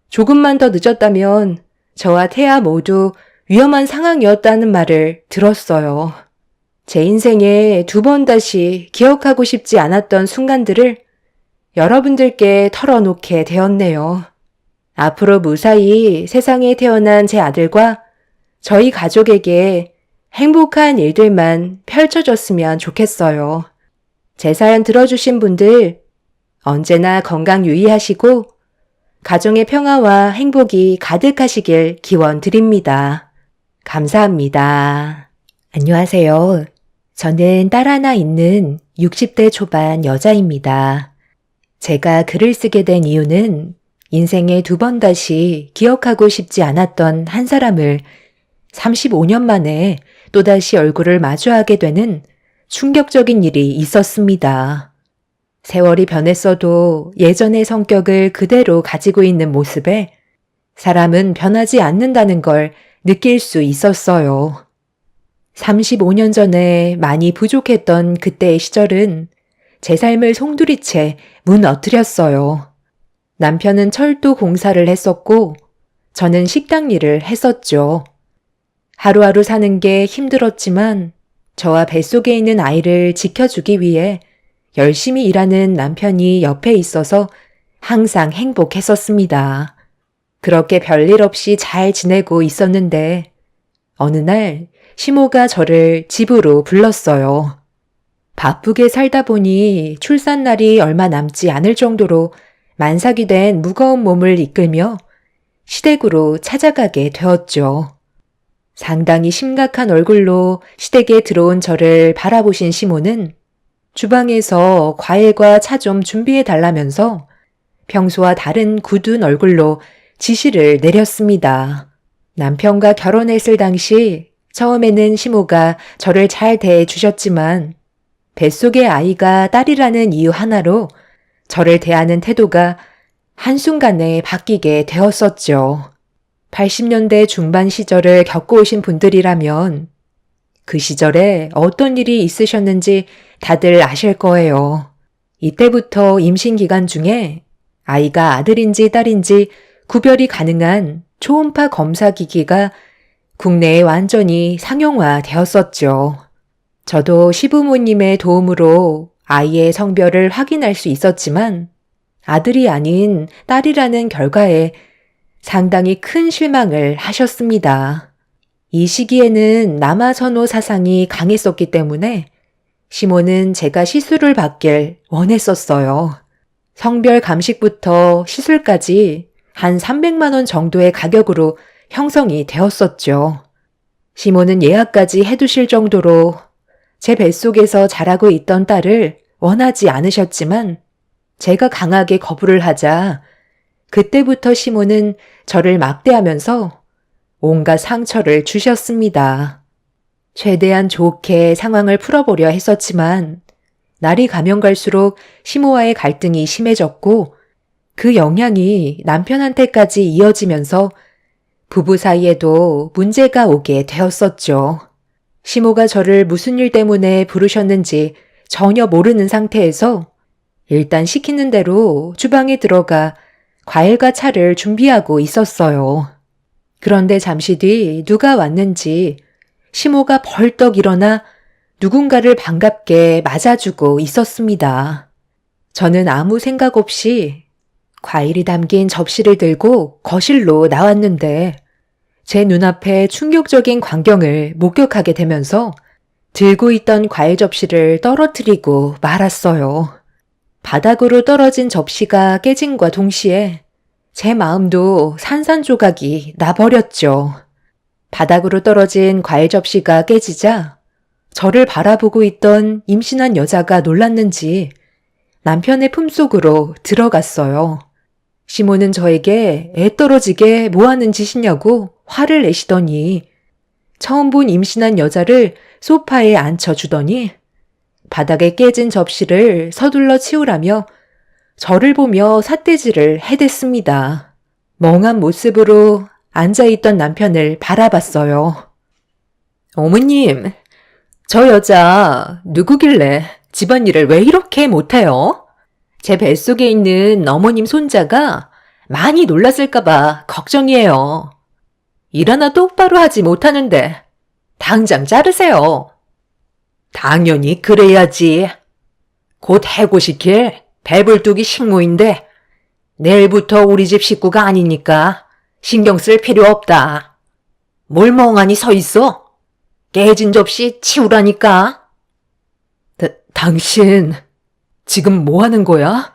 Speaker 1: 조금만 더 늦었다면 저와 태아 모두 위험한 상황이었다는 말을 들었어요. 제 인생에 두 번 다시 기억하고 싶지 않았던 순간들을 여러분들께 털어놓게 되었네요. 앞으로 무사히 세상에 태어난 제 아들과 저희 가족에게 행복한 일들만 펼쳐졌으면 좋겠어요. 제 사연 들어주신 분들 언제나 건강 유의하시고 가정의 평화와 행복이 가득하시길 기원드립니다. 감사합니다. 안녕하세요. 저는 딸 하나 있는 60대 초반 여자입니다. 제가 글을 쓰게 된 이유는 인생에 두 번 다시 기억하고 싶지 않았던 한 사람을 35년 만에 또다시 얼굴을 마주하게 되는 충격적인 일이 있었습니다. 세월이 변했어도 예전의 성격을 그대로 가지고 있는 모습에 사람은 변하지 않는다는 걸 느낄 수 있었어요. 35년 전에 많이 부족했던 그때의 시절은 제 삶을 송두리째 무너뜨렸어요. 남편은 철도 공사를 했었고 저는 식당 일을 했었죠. 하루하루 사는 게 힘들었지만 저와 뱃속에 있는 아이를 지켜주기 위해 열심히 일하는 남편이 옆에 있어서 항상 행복했었습니다. 그렇게 별일 없이 잘 지내고 있었는데 어느 날 시모가 저를 집으로 불렀어요. 바쁘게 살다 보니 출산날이 얼마 남지 않을 정도로 만삭이 된 무거운 몸을 이끌며
Speaker 3: 시댁으로 찾아가게 되었죠. 상당히 심각한 얼굴로 시댁에 들어온 저를 바라보신 시모는 주방에서 과일과 차 좀 준비해 달라면서 평소와 다른 굳은 얼굴로 지시를 내렸습니다. 남편과 결혼했을 당시 처음에는 시모가 저를 잘 대해 주셨지만 뱃속의 아이가 딸이라는 이유 하나로 저를 대하는 태도가 한순간에 바뀌게 되었었죠. 80년대 중반 시절을 겪어오신 분들이라면 그 시절에 어떤 일이 있으셨는지 다들 아실 거예요. 이때부터 임신 기간 중에 아이가 아들인지 딸인지 구별이 가능한 초음파 검사 기기가 국내에 완전히 상용화되었었죠. 저도 시부모님의 도움으로 아이의 성별을 확인할 수 있었지만 아들이 아닌 딸이라는 결과에 상당히 큰 실망을 하셨습니다. 이 시기에는 남아선호 사상이 강했었기 때문에 시모는 제가 시술을 받길 원했었어요. 성별 감식부터 시술까지 한 300만 원 정도의 가격으로 형성이 되었었죠. 시모는 예약까지 해두실 정도로 제 뱃속에서 자라고 있던 딸을 원하지 않으셨지만 제가 강하게 거부를 하자 그때부터 시모는 저를 막대하면서 온갖 상처를 주셨습니다. 최대한 좋게 상황을 풀어보려 했었지만 날이 가면 갈수록 시모와의 갈등이 심해졌고 그 영향이 남편한테까지 이어지면서 부부 사이에도 문제가 오게 되었었죠. 시모가 저를 무슨 일 때문에 부르셨는지 전혀 모르는 상태에서 일단 시키는 대로 주방에 들어가 과일과 차를 준비하고 있었어요. 그런데 잠시 뒤 누가 왔는지 시모가 벌떡 일어나 누군가를 반갑게 맞아주고 있었습니다. 저는 아무 생각 없이 과일이 담긴 접시를 들고 거실로 나왔는데 제 눈앞에 충격적인 광경을 목격하게 되면서 들고 있던 과일 접시를 떨어뜨리고 말았어요. 바닥으로 떨어진 접시가 깨짐과 동시에 제 마음도 산산조각이 나버렸죠. 바닥으로 떨어진 과일 접시가 깨지자 저를 바라보고 있던 임신한 여자가 놀랐는지 남편의 품속으로 들어갔어요. 시모는 저에게 애 떨어지게 뭐하는 짓이냐고 화를 내시더니 처음 본 임신한 여자를 소파에 앉혀주더니 바닥에 깨진 접시를 서둘러 치우라며 저를 보며 삿대질을 해댔습니다. 멍한 모습으로 앉아있던 남편을 바라봤어요. 어머님, 저 여자 누구길래 집안일을 왜 이렇게 못해요? 제 뱃속에 있는 어머님 손자가 많이 놀랐을까봐 걱정이에요. 일 하나 똑바로 하지 못하는데 당장 자르세요. 당연히 그래야지. 곧 해고시킬 배불뚝이 식모인데 내일부터 우리 집 식구가 아니니까 신경 쓸 필요 없다. 뭘 멍하니 서 있어? 깨진 접시 치우라니까. 당신 지금 뭐 하는 거야?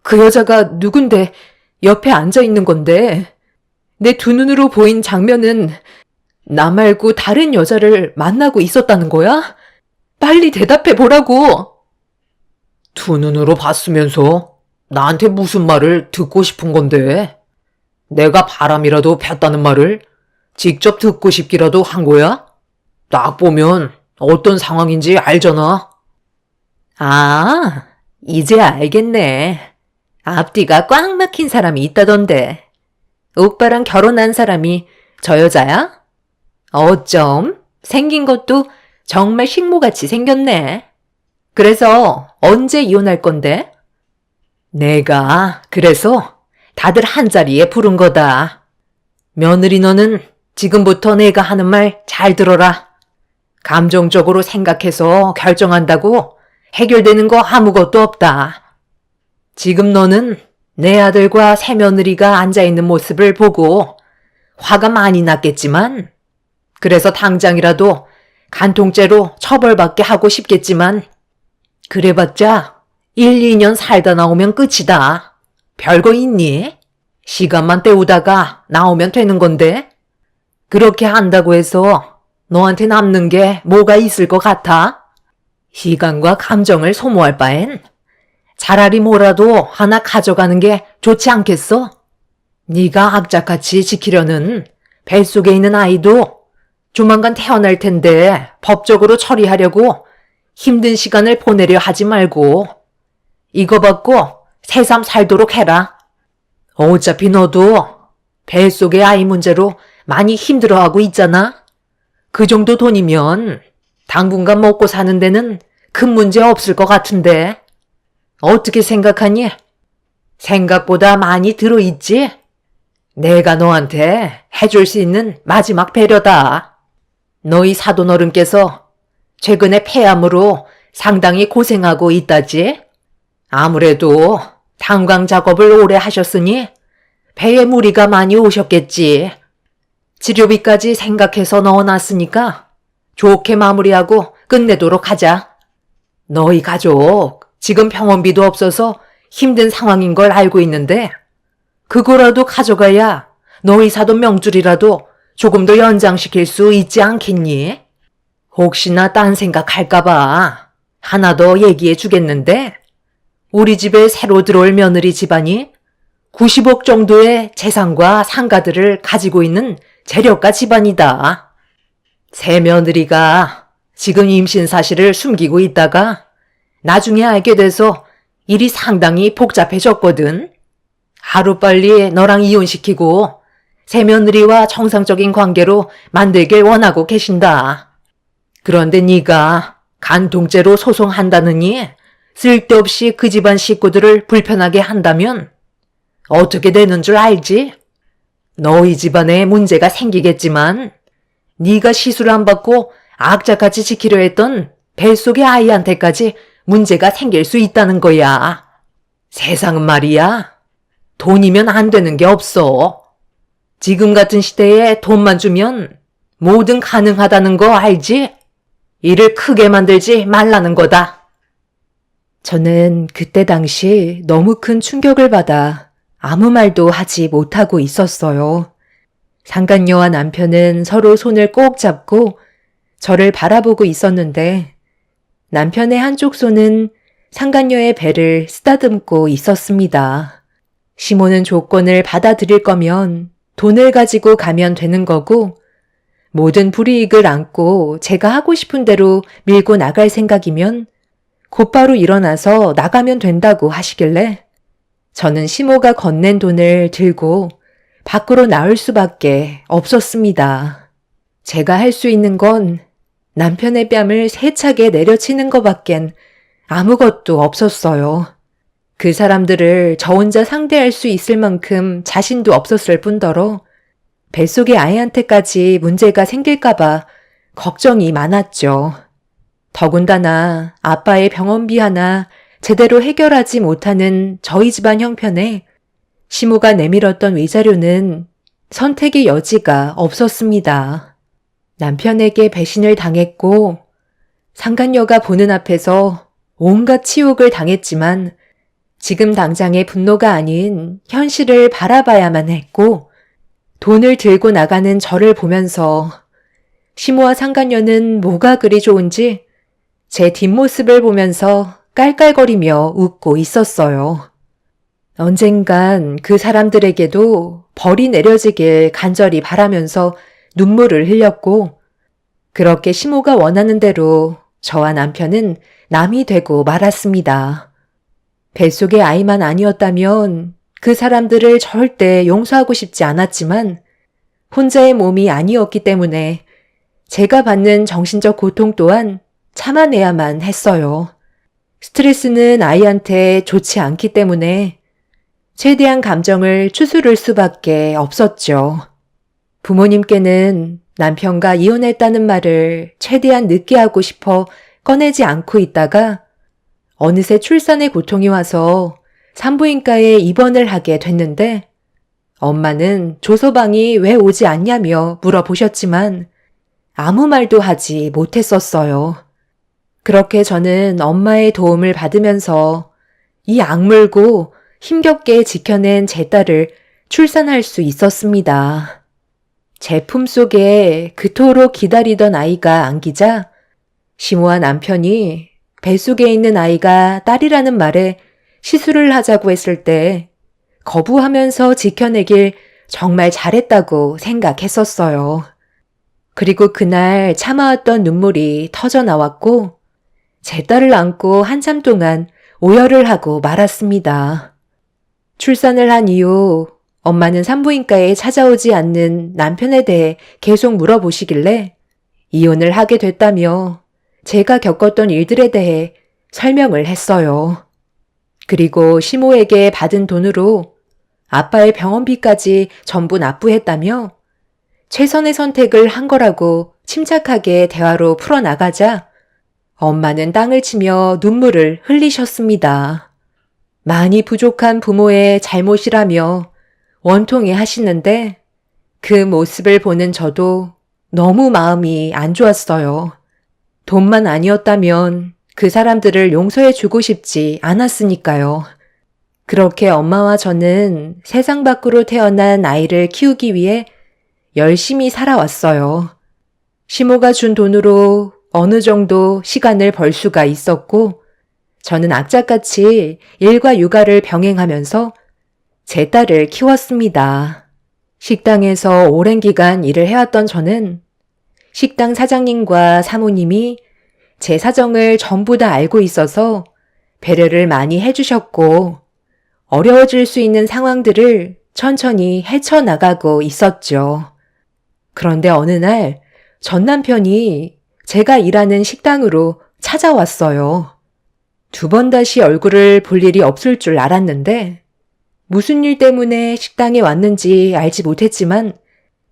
Speaker 3: 그 여자가 누군데 옆에 앉아 있는 건데 내 두 눈으로 보인 장면은 나 말고 다른 여자를 만나고 있었다는 거야? 빨리 대답해 보라고. 두 눈으로 봤으면서 나한테 무슨 말을 듣고 싶은 건데? 내가 바람이라도 폈다는 말을 직접 듣고 싶기라도 한 거야? 딱 보면 어떤 상황인지 알잖아. 아, 이제 알겠네. 앞뒤가 꽉 막힌 사람이 있다던데. 오빠랑 결혼한 사람이 저 여자야? 어쩜 생긴 것도 정말 식모같이 생겼네. 그래서 언제 이혼할 건데? 내가 그래서 다들 한자리에 부른 거다. 며느리 너는 지금부터 내가 하는 말 잘 들어라. 감정적으로 생각해서 결정한다고 해결되는 거 아무것도 없다. 지금 너는 내 아들과 새며느리가 앉아있는 모습을 보고 화가 많이 났겠지만 그래서 당장이라도 간통죄로 처벌받게 하고 싶겠지만 그래봤자 1, 2년 살다 나오면 끝이다. 별거 있니?
Speaker 2: 시간만 때우다가 나오면 되는 건데? 그렇게 한다고 해서 너한테 남는 게 뭐가 있을 것 같아? 시간과 감정을 소모할 바엔 차라리 뭐라도 하나 가져가는 게 좋지 않겠어? 네가 악착같이 지키려는 뱃속에 있는 아이도 조만간 태어날 텐데 법적으로 처리하려고 힘든 시간을 보내려 하지 말고 이거 받고 새삼 살도록 해라. 어차피 너도 뱃속의 아이 문제로 많이 힘들어하고 있잖아. 그 정도 돈이면 당분간 먹고 사는 데는 큰 문제 없을 것 같은데. 어떻게 생각하니? 생각보다 많이 들어있지? 내가 너한테 해줄 수 있는 마지막 배려다. 너희 사돈어른께서 최근에 폐암으로 상당히 고생하고 있다지? 아무래도 탄광 작업을 오래 하셨으니 배에 무리가 많이 오셨겠지. 치료비까지 생각해서 넣어놨으니까 좋게 마무리하고 끝내도록 하자. 너희 가족 지금 병원비도 없어서 힘든 상황인 걸 알고 있는데 그거라도 가져가야 너희 사돈 명줄이라도 조금 더 연장시킬 수 있지 않겠니? 혹시나 딴 생각할까봐 하나 더 얘기해 주겠는데 우리 집에 새로 들어올 며느리 집안이 90억 정도의 재산과 상가들을 가지고 있는 재력가 집안이다. 새 며느리가 지금 임신 사실을 숨기고 있다가 나중에 알게 돼서 일이 상당히 복잡해졌거든. 하루빨리 너랑 이혼시키고 새 며느리와 정상적인 관계로 만들길 원하고 계신다. 그런데 네가 간통죄로 소송한다느니 쓸데없이 그 집안 식구들을 불편하게 한다면 어떻게 되는 줄 알지? 너희 집안에 문제가 생기겠지만 네가 시술 안 받고 악착같이 지키려 했던 뱃속의 아이한테까지 문제가 생길 수 있다는 거야. 세상은 말이야. 돈이면 안 되는 게 없어. 지금 같은 시대에 돈만 주면 뭐든 가능하다는 거 알지? 일을 크게 만들지 말라는 거다.
Speaker 3: 저는 그때 당시 너무 큰 충격을 받아 아무 말도 하지 못하고 있었어요. 상간녀와 남편은 서로 손을 꼭 잡고 저를 바라보고 있었는데 남편의 한쪽 손은 상간녀의 배를 쓰다듬고 있었습니다. 시모는 조건을 받아들일 거면 돈을 가지고 가면 되는 거고 모든 불이익을 안고 제가 하고 싶은 대로 밀고 나갈 생각이면 곧바로 일어나서 나가면 된다고 하시길래 저는 시모가 건넨 돈을 들고 밖으로 나올 수밖에 없었습니다. 제가 할 수 있는 건 남편의 뺨을 세차게 내려치는 것밖엔 아무것도 없었어요. 그 사람들을 저 혼자 상대할 수 있을 만큼 자신도 없었을 뿐더러 뱃속의 아이한테까지 문제가 생길까봐 걱정이 많았죠. 더군다나 아빠의 병원비 하나 제대로 해결하지 못하는 저희 집안 형편에 시모가 내밀었던 위자료는 선택의 여지가 없었습니다. 남편에게 배신을 당했고 상간녀가 보는 앞에서 온갖 치욕을 당했지만 지금 당장의 분노가 아닌 현실을 바라봐야만 했고 돈을 들고 나가는 저를 보면서 시모와 상간녀는 뭐가 그리 좋은지 제 뒷모습을 보면서 깔깔거리며 웃고 있었어요. 언젠간 그 사람들에게도 벌이 내려지길 간절히 바라면서 눈물을 흘렸고 그렇게 시모가 원하는 대로 저와 남편은 남이 되고 말았습니다. 뱃속의 아이만 아니었다면 그 사람들을 절대 용서하고 싶지 않았지만 혼자의 몸이 아니었기 때문에 제가 받는 정신적 고통 또한 참아내야만 했어요. 스트레스는 아이한테 좋지 않기 때문에 최대한 감정을 추스를 수밖에 없었죠. 부모님께는 남편과 이혼했다는 말을 최대한 늦게 하고 싶어 꺼내지 않고 있다가 어느새 출산의 고통이 와서 산부인과에 입원을 하게 됐는데 엄마는 조서방이 왜 오지 않냐며 물어보셨지만 아무 말도 하지 못했었어요. 그렇게 저는 엄마의 도움을 받으면서 이 악물고 힘겹게 지켜낸 제 딸을 출산할 수 있었습니다. 제 품속에 그토록 기다리던 아이가 안기자 시모와 남편이 뱃속에 있는 아이가 딸이라는 말에 시술을 하자고 했을 때 거부하면서 지켜내길 정말 잘했다고 생각했었어요. 그리고 그날 참아왔던 눈물이 터져 나왔고 제 딸을 안고 한참 동안 오열을 하고 말았습니다. 출산을 한 이후 엄마는 산부인과에 찾아오지 않는 남편에 대해 계속 물어보시길래 이혼을 하게 됐다며 제가 겪었던 일들에 대해 설명을 했어요. 그리고 시모에게 받은 돈으로 아빠의 병원비까지 전부 납부했다며 최선의 선택을 한 거라고 침착하게 대화로 풀어나가자 엄마는 땅을 치며 눈물을 흘리셨습니다. 많이 부족한 부모의 잘못이라며 원통해 하시는데 그 모습을 보는 저도 너무 마음이 안 좋았어요. 돈만 아니었다면 그 사람들을 용서해 주고 싶지 않았으니까요. 그렇게 엄마와 저는 세상 밖으로 태어난 아이를 키우기 위해 열심히 살아왔어요. 시모가 준 돈으로 어느 정도 시간을 벌 수가 있었고 저는 악착같이 일과 육아를 병행하면서 제 딸을 키웠습니다. 식당에서 오랜 기간 일을 해왔던 저는 식당 사장님과 사모님이 제 사정을 전부 다 알고 있어서 배려를 많이 해주셨고 어려워질 수 있는 상황들을 천천히 헤쳐나가고 있었죠. 그런데 어느 날 전 남편이 제가 일하는 식당으로 찾아왔어요. 2번 다시 얼굴을 볼 일이 없을 줄 알았는데 무슨 일 때문에 식당에 왔는지 알지 못했지만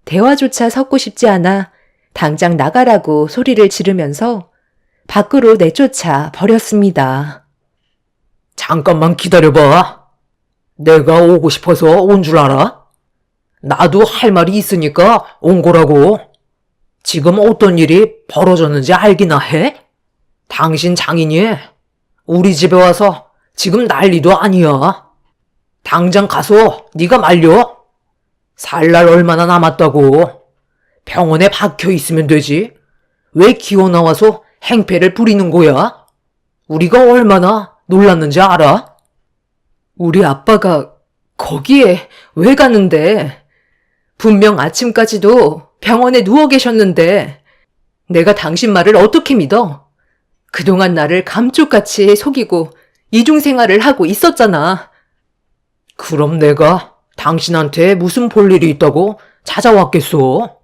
Speaker 3: 대화조차 섞고 싶지 않아 당장 나가라고 소리를 지르면서 밖으로 내쫓아 버렸습니다.
Speaker 2: 잠깐만 기다려봐. 내가 오고 싶어서 온 줄 알아? 나도 할 말이 있으니까 온 거라고. 지금 어떤 일이 벌어졌는지 알기나 해? 당신 장인이 우리 집에 와서 지금 난리도 아니야. 당장 가서 네가 말려. 살 날 얼마나 남았다고. 병원에 박혀 있으면 되지. 왜 기어 나와서 행패를 부리는 거야? 우리가 얼마나 놀랐는지 알아?
Speaker 3: 우리 아빠가 거기에 왜 가는데? 분명 아침까지도 병원에 누워 계셨는데 내가 당신 말을 어떻게 믿어? 그동안 나를 감쪽같이 속이고 이중생활을 하고 있었잖아.
Speaker 2: 그럼 내가 당신한테 무슨 볼 일이 있다고 찾아왔겠소?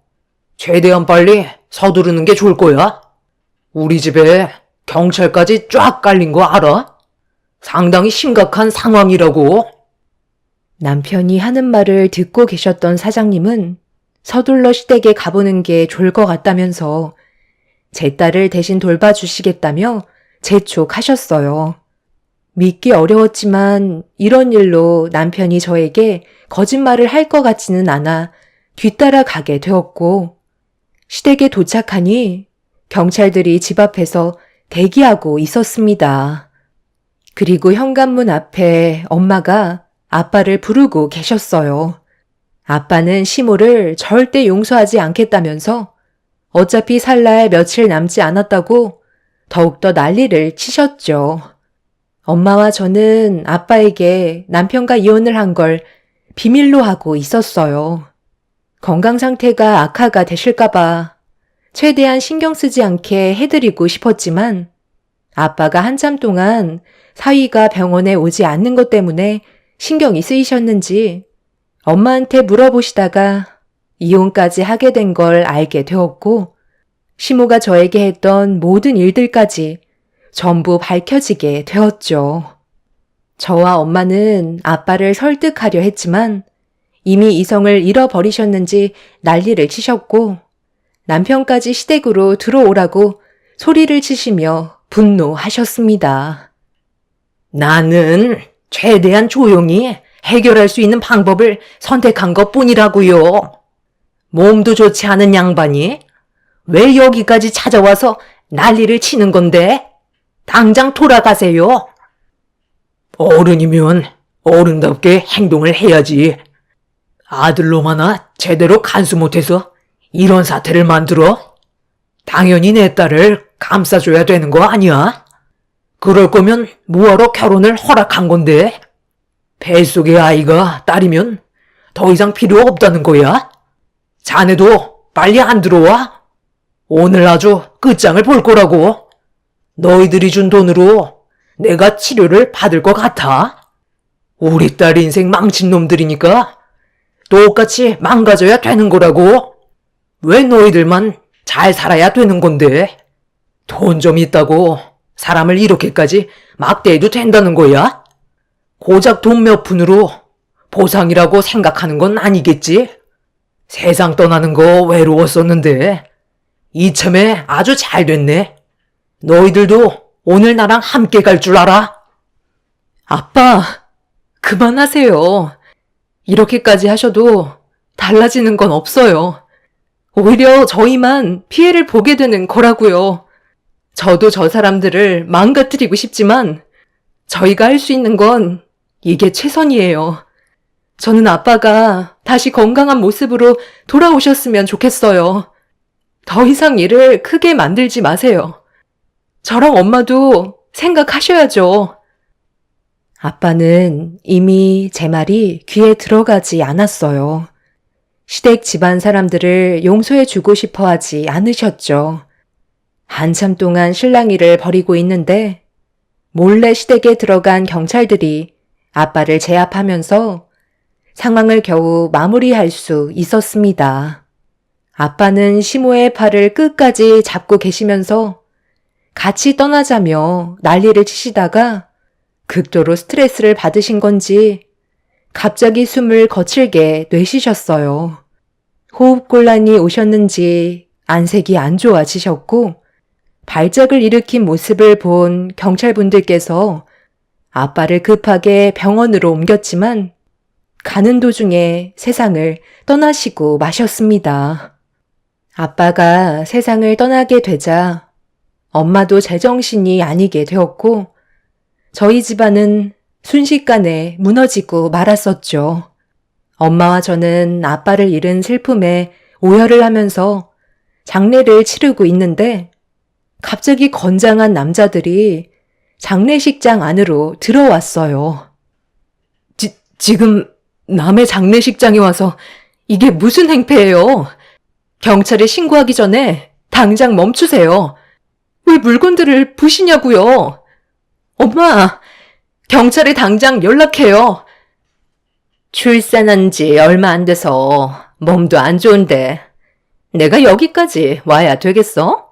Speaker 2: 최대한 빨리 서두르는 게 좋을 거야. 우리 집에 경찰까지 쫙 깔린 거 알아? 상당히 심각한 상황이라고.
Speaker 3: 남편이 하는 말을 듣고 계셨던 사장님은 서둘러 시댁에 가보는 게 좋을 것 같다면서 제 딸을 대신 돌봐주시겠다며 재촉하셨어요. 믿기 어려웠지만 이런 일로 남편이 저에게 거짓말을 할 것 같지는 않아 뒤따라 가게 되었고 시댁에 도착하니 경찰들이 집 앞에서 대기하고 있었습니다. 그리고 현관문 앞에 엄마가 아빠를 부르고 계셨어요. 아빠는 시모를 절대 용서하지 않겠다면서 어차피 살 날 며칠 남지 않았다고 더욱더 난리를 치셨죠. 엄마와 저는 아빠에게 남편과 이혼을 한 걸 비밀로 하고 있었어요. 건강 상태가 악화가 되실까봐 최대한 신경 쓰지 않게 해드리고 싶었지만 아빠가 한참 동안 사위가 병원에 오지 않는 것 때문에 신경이 쓰이셨는지 엄마한테 물어보시다가 이혼까지 하게 된 걸 알게 되었고 시모가 저에게 했던 모든 일들까지 전부 밝혀지게 되었죠. 저와 엄마는 아빠를 설득하려 했지만 이미 이성을 잃어버리셨는지 난리를 치셨고 남편까지 시댁으로 들어오라고 소리를 치시며 분노하셨습니다.
Speaker 2: 나는 최대한 조용히 해결할 수 있는 방법을 선택한 것뿐이라고요. 몸도 좋지 않은 양반이 왜 여기까지 찾아와서 난리를 치는 건데? 당장 돌아가세요. 어른이면 어른답게 행동을 해야지. 아들놈 하나 제대로 간수 못해서 이런 사태를 만들어? 당연히 내 딸을 감싸줘야 되는 거 아니야? 그럴 거면 뭐하러 결혼을 허락한 건데? 뱃속의 아이가 딸이면 더 이상 필요 없다는 거야? 자네도 빨리 안 들어와? 오늘 아주 끝장을 볼 거라고. 너희들이 준 돈으로 내가 치료를 받을 것 같아? 우리 딸 인생 망친 놈들이니까 똑같이 망가져야 되는 거라고. 왜 너희들만 잘 살아야 되는 건데? 돈 좀 있다고 사람을 이렇게까지 막대해도 된다는 거야? 고작 돈 몇 푼으로 보상이라고 생각하는 건 아니겠지? 세상 떠나는 거 외로웠었는데 이참에 아주 잘 됐네. 너희들도 오늘 나랑 함께 갈 줄 알아?
Speaker 3: 아빠, 그만하세요. 이렇게까지 하셔도 달라지는 건 없어요. 오히려 저희만 피해를 보게 되는 거라고요. 저도 저 사람들을 망가뜨리고 싶지만 저희가 할 수 있는 건 이게 최선이에요. 저는 아빠가 다시 건강한 모습으로 돌아오셨으면 좋겠어요. 더 이상 일을 크게 만들지 마세요. 저랑 엄마도 생각하셔야죠. 아빠는 이미 제 말이 귀에 들어가지 않았어요. 시댁 집안 사람들을 용서해주고 싶어 하지 않으셨죠. 한참 동안 실랑이를 벌이고 있는데 몰래 시댁에 들어간 경찰들이 아빠를 제압하면서 상황을 겨우 마무리할 수 있었습니다. 아빠는 시모의 팔을 끝까지 잡고 계시면서 같이 떠나자며 난리를 치시다가 극도로 스트레스를 받으신 건지 갑자기 숨을 거칠게 내쉬셨어요. 호흡곤란이 오셨는지 안색이 안 좋아지셨고 발작을 일으킨 모습을 본 경찰분들께서 아빠를 급하게 병원으로 옮겼지만 가는 도중에 세상을 떠나시고 마셨습니다. 아빠가 세상을 떠나게 되자 엄마도 제정신이 아니게 되었고 저희 집안은 순식간에 무너지고 말았었죠. 엄마와 저는 아빠를 잃은 슬픔에 오열을 하면서 장례를 치르고 있는데 갑자기 건장한 남자들이 장례식장 안으로 들어왔어요. 지금 남의 장례식장에 와서 이게 무슨 행패예요? 경찰에 신고하기 전에 당장 멈추세요. 왜 물건들을 부시냐고요? 엄마, 경찰에 당장 연락해요. 출산한 지 얼마 안 돼서 몸도 안 좋은데 내가 여기까지 와야 되겠어?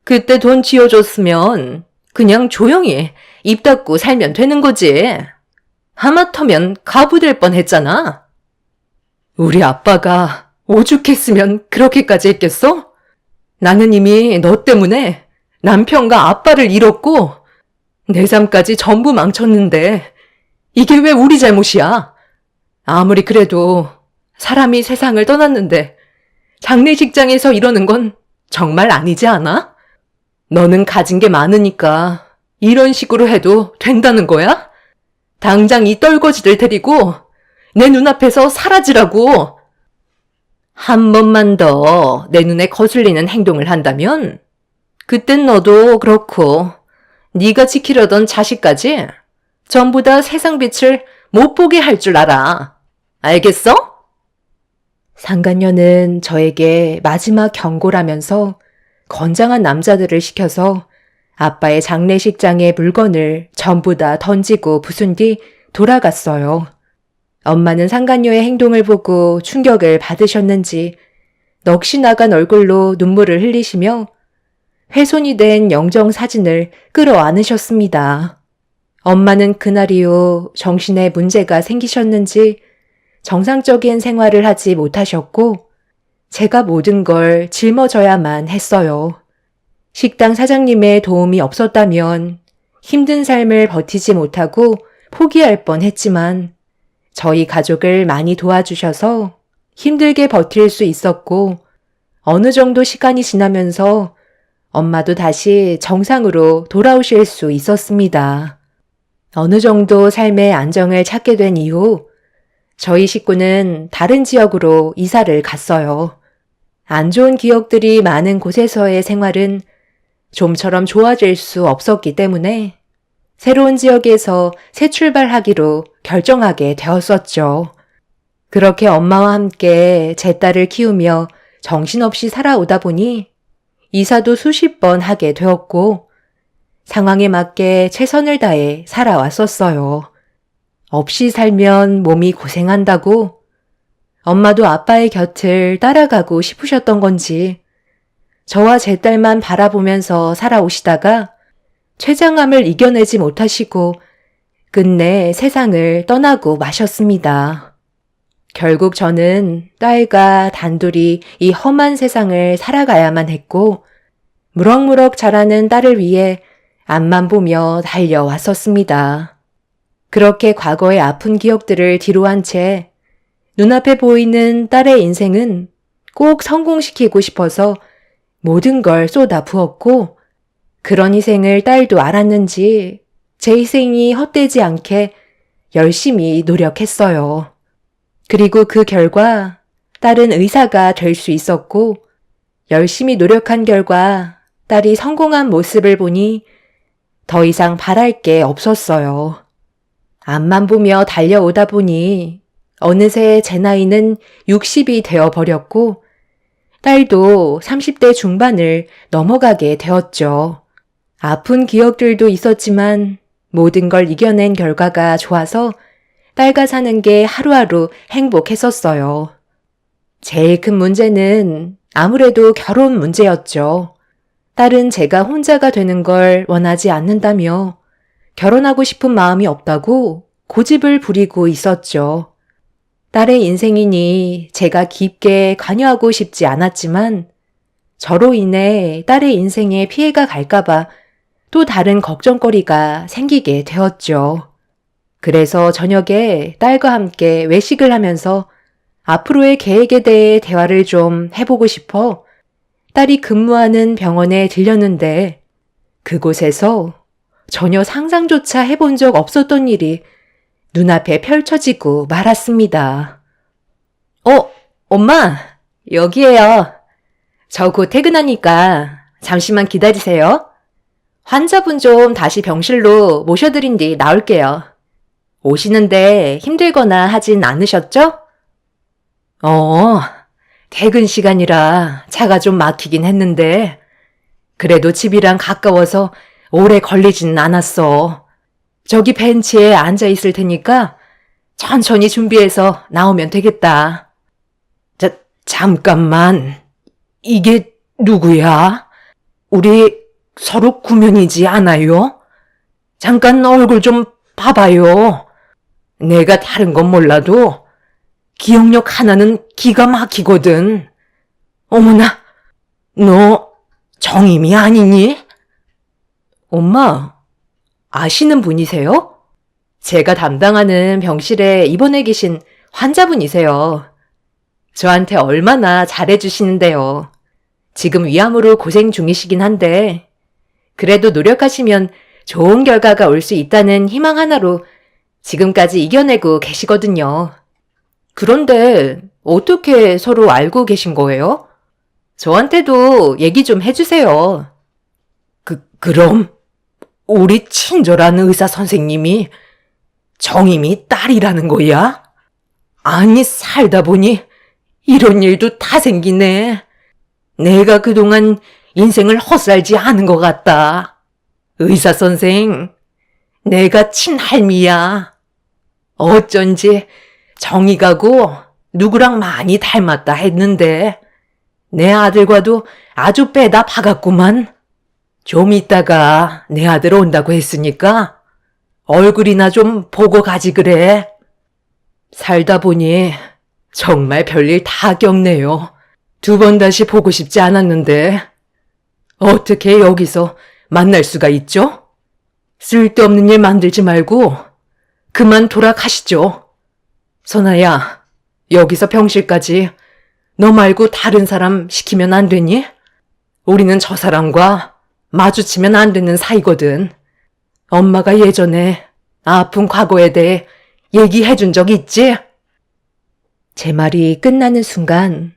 Speaker 3: 그때 돈 쥐어줬으면 그냥 조용히 입 닫고 살면 되는 거지. 하마터면 가부될 뻔했잖아. 우리 아빠가 오죽했으면 그렇게까지 했겠어? 나는 이미 너 때문에 남편과 아빠를 잃었고 내 삶까지 전부 망쳤는데 이게 왜 우리 잘못이야? 아무리 그래도 사람이 세상을 떠났는데 장례식장에서 이러는 건 정말 아니지 않아? 너는 가진 게 많으니까 이런 식으로 해도 된다는 거야? 당장 이 떨거지들 데리고 내 눈앞에서 사라지라고. 한 번만 더 내 눈에 거슬리는 행동을 한다면 그땐 너도 그렇고 네가 지키려던 자식까지 전부 다 세상 빛을 못 보게 할 줄 알아. 알겠어? 상간녀는 저에게 마지막 경고라면서 건장한 남자들을 시켜서 아빠의 장례식장의 물건을 전부 다 던지고 부순 뒤 돌아갔어요. 엄마는 상간녀의 행동을 보고 충격을 받으셨는지 넋이 나간 얼굴로 눈물을 흘리시며 훼손이 된 영정 사진을 끌어안으셨습니다. 엄마는 그날 이후 정신에 문제가 생기셨는지 정상적인 생활을 하지 못하셨고 제가 모든 걸 짊어져야만 했어요. 식당 사장님의 도움이 없었다면 힘든 삶을 버티지 못하고 포기할 뻔했지만 저희 가족을 많이 도와주셔서 힘들게 버틸 수 있었고 어느 정도 시간이 지나면서 엄마도 다시 정상으로 돌아오실 수 있었습니다. 어느 정도 삶의 안정을 찾게 된 이후 저희 식구는 다른 지역으로 이사를 갔어요. 안 좋은 기억들이 많은 곳에서의 생활은 좀처럼 좋아질 수 없었기 때문에 새로운 지역에서 새 출발하기로 결정하게 되었었죠. 그렇게 엄마와 함께 제 딸을 키우며 정신없이 살아오다 보니 이사도 수십 번 하게 되었고 상황에 맞게 최선을 다해 살아왔었어요. 없이 살면 몸이 고생한다고 엄마도 아빠의 곁을 따라가고 싶으셨던 건지 저와 제 딸만 바라보면서 살아오시다가 췌장암을 이겨내지 못하시고 끝내 세상을 떠나고 마셨습니다. 결국 저는 딸과 단둘이 이 험한 세상을 살아가야만 했고 무럭무럭 자라는 딸을 위해 앞만 보며 달려왔었습니다. 그렇게 과거의 아픈 기억들을 뒤로한 채 눈앞에 보이는 딸의 인생은 꼭 성공시키고 싶어서 모든 걸 쏟아 부었고 그런 희생을 딸도 알았는지 제 희생이 헛되지 않게 열심히 노력했어요. 그리고 그 결과 딸은 의사가 될 수 있었고 열심히 노력한 결과 딸이 성공한 모습을 보니 더 이상 바랄 게 없었어요. 앞만 보며 달려오다 보니 어느새 제 나이는 60이 되어버렸고 딸도 30대 중반을 넘어가게 되었죠. 아픈 기억들도 있었지만 모든 걸 이겨낸 결과가 좋아서 딸과 사는 게 하루하루 행복했었어요. 제일 큰 문제는 아무래도 결혼 문제였죠. 딸은 제가 혼자가 되는 걸 원하지 않는다며 결혼하고 싶은 마음이 없다고 고집을 부리고 있었죠. 딸의 인생이니 제가 깊게 관여하고 싶지 않았지만 저로 인해 딸의 인생에 피해가 갈까봐 또 다른 걱정거리가 생기게 되었죠. 그래서 저녁에 딸과 함께 외식을 하면서 앞으로의 계획에 대해 대화를 좀 해보고 싶어 딸이 근무하는 병원에 들렸는데 그곳에서 전혀 상상조차 해본 적 없었던 일이 눈앞에 펼쳐지고 말았습니다. 엄마, 여기에요. 저 곧 퇴근하니까 잠시만 기다리세요. 환자분 좀 다시 병실로 모셔드린 뒤 나올게요. 오시는데 힘들거나 하진 않으셨죠? 퇴근 시간이라 차가 좀 막히긴 했는데 그래도 집이랑 가까워서 오래 걸리진 않았어. 저기 벤치에 앉아 있을 테니까 천천히 준비해서 나오면 되겠다. 잠깐만. 이게 누구야? 우리 서로 구면이지 않아요? 잠깐 얼굴 좀 봐봐요. 내가 다른 건 몰라도 기억력 하나는 기가 막히거든. 어머나, 너 정임이 아니니? 엄마, 아시는 분이세요? 제가 담당하는 병실에 입원해 계신 환자분이세요. 저한테 얼마나 잘해주시는데요. 지금 위암으로 고생 중이시긴 한데 그래도 노력하시면 좋은 결과가 올 수 있다는 희망 하나로 지금까지 이겨내고 계시거든요. 그런데 어떻게 서로 알고 계신 거예요? 저한테도 얘기 좀 해주세요. 그럼 우리 친절한 의사 선생님이 정임이 딸이라는 거야? 아니, 살다 보니 이런 일도 다 생기네. 내가 그동안 인생을 헛살지 않은 것 같다. 의사 선생, 내가 친할미야. 어쩐지 정의가고 누구랑 많이 닮았다 했는데 내 아들과도 아주 빼다 박았구만. 좀 있다가 내 아들 온다고 했으니까 얼굴이나 좀 보고 가지 그래. 살다 보니 정말 별일 다 겪네요. 2번 다시 보고 싶지 않았는데 어떻게 여기서 만날 수가 있죠? 쓸데없는 일 만들지 말고 그만 돌아가시죠. 선아야, 여기서 병실까지 너 말고 다른 사람 시키면 안 되니? 우리는 저 사람과 마주치면 안 되는 사이거든. 엄마가 예전에 아픈 과거에 대해 얘기해 준 적 있지? 제 말이 끝나는 순간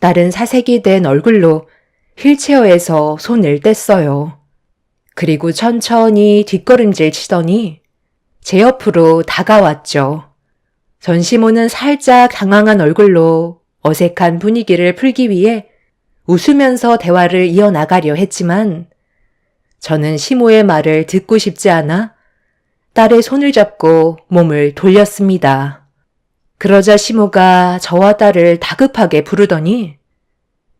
Speaker 3: 딸은 사색이 된 얼굴로 휠체어에서 손을 뗐어요. 그리고 천천히 뒷걸음질 치더니 제 옆으로 다가왔죠. 전시모는 살짝 당황한 얼굴로 어색한 분위기를 풀기 위해 웃으면서 대화를 이어나가려 했지만 저는 시모의 말을 듣고 싶지 않아 딸의 손을 잡고 몸을 돌렸습니다. 그러자 시모가 저와 딸을 다급하게 부르더니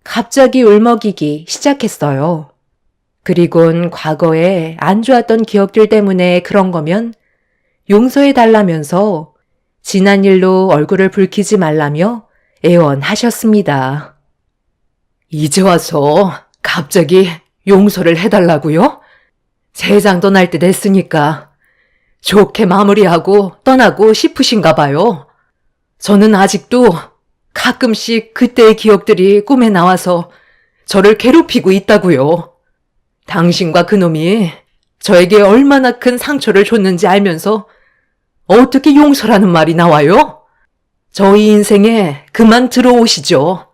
Speaker 3: 갑자기 울먹이기 시작했어요. 그리곤 과거에 안 좋았던 기억들 때문에 그런 거면 용서해달라면서 지난 일로 얼굴을 붉히지 말라며 애원하셨습니다.
Speaker 1: 이제 와서 갑자기 용서를 해달라고요? 세상 떠날 때 됐으니까 좋게 마무리하고 떠나고 싶으신가 봐요. 저는 아직도 가끔씩 그때의 기억들이 꿈에 나와서 저를 괴롭히고 있다고요. 당신과 그놈이 저에게 얼마나 큰 상처를 줬는지 알면서 어떻게 용서라는 말이 나와요? 저희 인생에 그만 들어오시죠.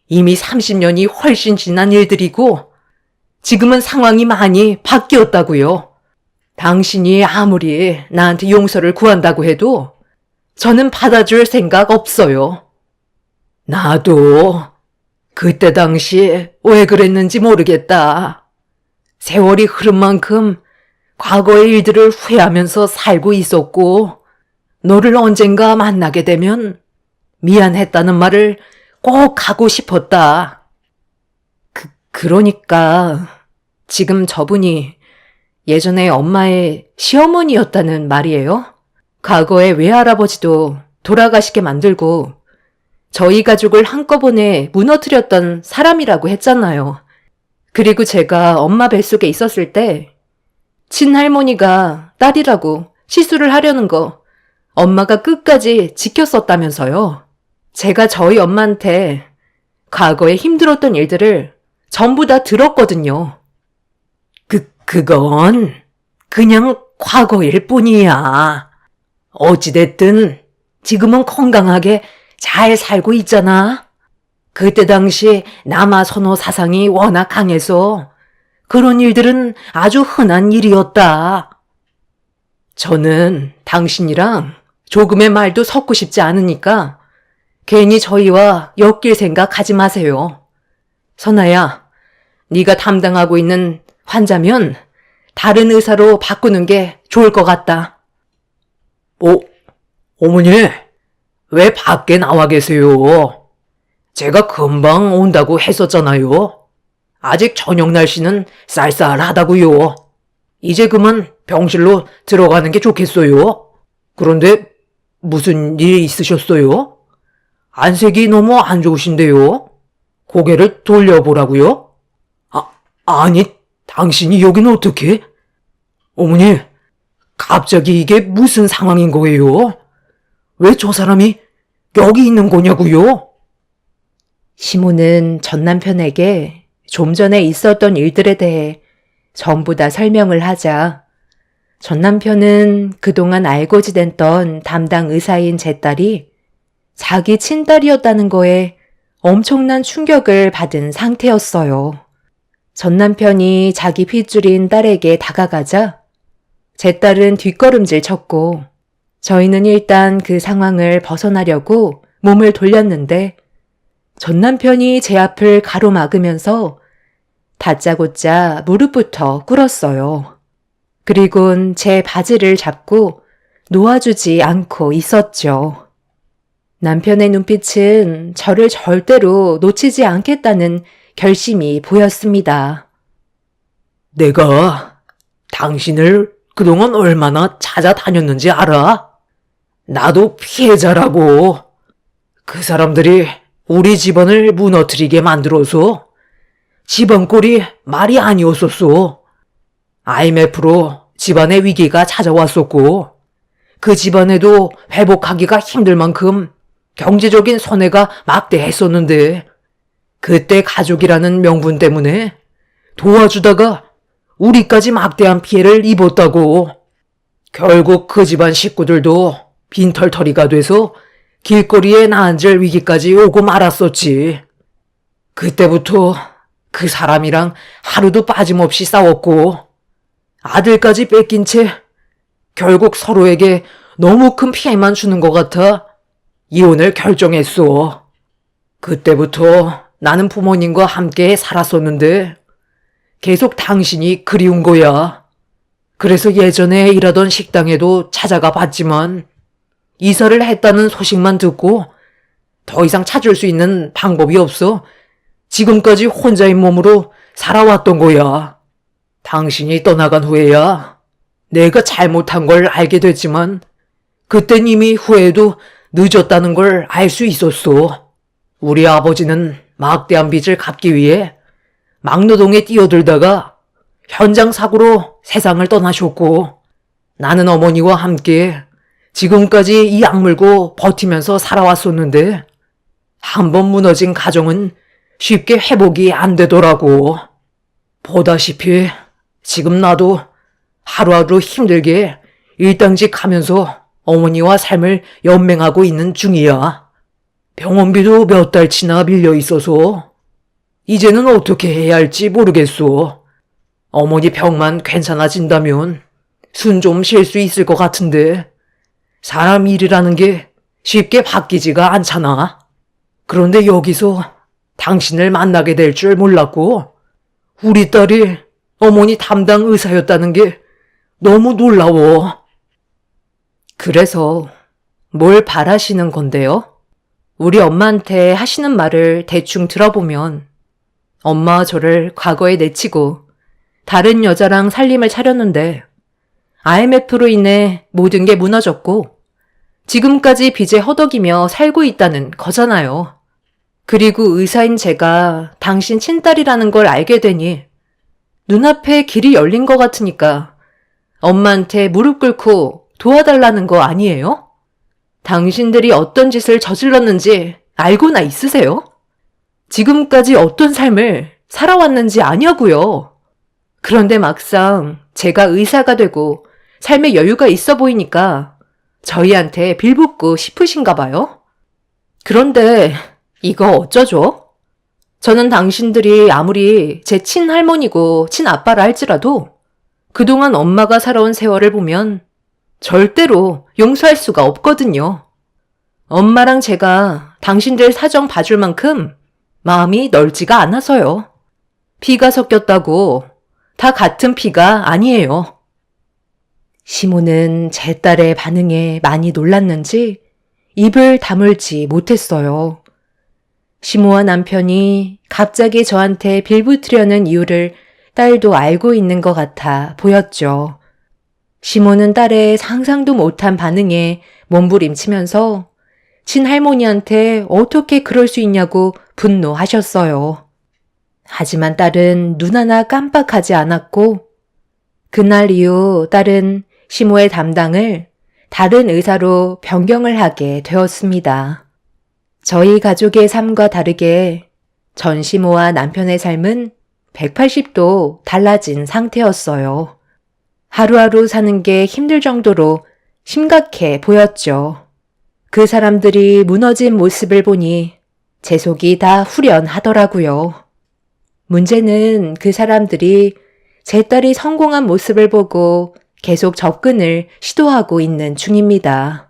Speaker 1: 이미 30년이 훨씬 지난 일들이고 지금은 상황이 많이 바뀌었다고요. 당신이 아무리 나한테 용서를 구한다고 해도 저는 받아줄 생각 없어요. 나도 그때 당시 왜 그랬는지 모르겠다. 세월이 흐른 만큼 과거의 일들을 후회하면서 살고 있었고 너를 언젠가 만나게 되면 미안했다는 말을 꼭 하고 싶었다.
Speaker 3: 그러니까 지금 저분이 예전에 엄마의 시어머니였다는 말이에요? 과거에 외할아버지도 돌아가시게 만들고 저희 가족을 한꺼번에 무너뜨렸던 사람이라고 했잖아요. 그리고 제가 엄마 뱃속에 있었을 때 친할머니가 딸이라고 시술을 하려는 거 엄마가 끝까지 지켰었다면서요. 제가 저희 엄마한테 과거에 힘들었던 일들을 전부 다 들었거든요.
Speaker 2: 그건 그냥 과거일 뿐이야. 어찌됐든 지금은 건강하게 잘 살고 있잖아. 그때 당시 남아 선호 사상이 워낙 강해서 그런 일들은 아주 흔한 일이었다.
Speaker 1: 저는 당신이랑 조금의 말도 섞고 싶지 않으니까 괜히 저희와 엮일 생각 하지 마세요. 선아야, 네가 담당하고 있는 환자면 다른 의사로 바꾸는 게 좋을 것 같다.
Speaker 2: 어머니, 왜 밖에 나와 계세요? 제가 금방 온다고 했었잖아요. 아직 저녁 날씨는 쌀쌀하다고요. 이제 그만 병실로 들어가는 게 좋겠어요. 그런데 무슨 일 있으셨어요? 안색이 너무 안 좋으신데요. 고개를 돌려보라고요? 아니, 당신이 여긴 어떻게? 어머니, 갑자기 이게 무슨 상황인 거예요? 왜 저 사람이 여기 있는 거냐고요?
Speaker 3: 시모는 전 남편에게 좀 전에 있었던 일들에 대해 전부 다 설명을 하자 전 남편은 그동안 알고 지냈던 담당 의사인 제 딸이 자기 친딸이었다는 거에 엄청난 충격을 받은 상태였어요. 전 남편이 자기 핏줄인 딸에게 다가가자 제 딸은 뒷걸음질 쳤고 저희는 일단 그 상황을 벗어나려고 몸을 돌렸는데 전 남편이 제 앞을 가로막으면서 다짜고짜 무릎부터 꿇었어요. 그리곤 제 바지를 잡고 놓아주지 않고 있었죠. 남편의 눈빛은 저를 절대로 놓치지 않겠다는 결심이 보였습니다.
Speaker 2: 내가 당신을 그동안 얼마나 찾아다녔는지 알아? 나도 피해자라고. 그 사람들이 우리 집안을 무너뜨리게 만들어서 집안 꼴이 말이 아니었었어. IMF로 집안의 위기가 찾아왔었고 그 집안에도 회복하기가 힘들 만큼 경제적인 손해가 막대했었는데 그때 가족이라는 명분 때문에 도와주다가 우리까지 막대한 피해를 입었다고. 결국 그 집안 식구들도 빈털터리가 돼서 길거리에 나앉을 위기까지 오고 말았었지. 그때부터 그 사람이랑 하루도 빠짐없이 싸웠고 아들까지 뺏긴 채 결국 서로에게 너무 큰 피해만 주는 것 같아 이혼을 결정했어. 그때부터 나는 부모님과 함께 살았었는데 계속 당신이 그리운 거야. 그래서 예전에 일하던 식당에도 찾아가 봤지만 이사를 했다는 소식만 듣고 더 이상 찾을 수 있는 방법이 없어 지금까지 혼자인 몸으로 살아왔던 거야. 당신이 떠나간 후에야 내가 잘못한 걸 알게 됐지만 그땐 이미 후회도 늦었다는 걸 알 수 있었어. 우리 아버지는 막대한 빚을 갚기 위해 막노동에 뛰어들다가 현장 사고로 세상을 떠나셨고 나는 어머니와 함께 지금까지 이 악물고 버티면서 살아왔었는데 한번 무너진 가정은 쉽게 회복이 안 되더라고. 보다시피 지금 나도 하루하루 힘들게 일당직 하면서 어머니와 삶을 연맹하고 있는 중이야. 병원비도 몇 달치나 밀려 있어서 이제는 어떻게 해야 할지 모르겠어. 어머니 병만 괜찮아진다면 숨 좀 쉴 수 있을 것 같은데 사람 일이라는 게 쉽게 바뀌지가 않잖아. 그런데 여기서 당신을 만나게 될 줄 몰랐고 우리 딸이 어머니 담당 의사였다는 게 너무 놀라워.
Speaker 3: 그래서 뭘 바라시는 건데요? 우리 엄마한테 하시는 말을 대충 들어보면 엄마와 저를 과거에 내치고 다른 여자랑 살림을 차렸는데 IMF로 인해 모든 게 무너졌고 지금까지 빚에 허덕이며 살고 있다는 거잖아요. 그리고 의사인 제가 당신 친딸이라는 걸 알게 되니 눈앞에 길이 열린 것 같으니까 엄마한테 무릎 꿇고 도와달라는 거 아니에요? 당신들이 어떤 짓을 저질렀는지 알고나 있으세요? 지금까지 어떤 삶을 살아왔는지 아냐고요. 그런데 막상 제가 의사가 되고 삶의 여유가 있어 보이니까 저희한테 빌붙고 싶으신가 봐요. 그런데 이거 어쩌죠? 저는 당신들이 아무리 제 친할머니고 친아빠라 할지라도 그동안 엄마가 살아온 세월을 보면 절대로 용서할 수가 없거든요. 엄마랑 제가 당신들 사정 봐줄 만큼 마음이 넓지가 않아서요. 피가 섞였다고 다 같은 피가 아니에요. 시모는 제 딸의 반응에 많이 놀랐는지 입을 다물지 못했어요. 시모와 남편이 갑자기 저한테 빌붙으려는 이유를 딸도 알고 있는 것 같아 보였죠. 시모는 딸의 상상도 못한 반응에 몸부림치면서 친할머니한테 어떻게 그럴 수 있냐고 분노하셨어요. 하지만 딸은 눈 하나 깜빡하지 않았고 그날 이후 딸은 시모의 담당을 다른 의사로 변경을 하게 되었습니다. 저희 가족의 삶과 다르게 전 시모와 남편의 삶은 180도 달라진 상태였어요. 하루하루 사는 게 힘들 정도로 심각해 보였죠. 그 사람들이 무너진 모습을 보니 제 속이 다 후련하더라고요. 문제는 그 사람들이 제 딸이 성공한 모습을 보고 계속 접근을 시도하고 있는 중입니다.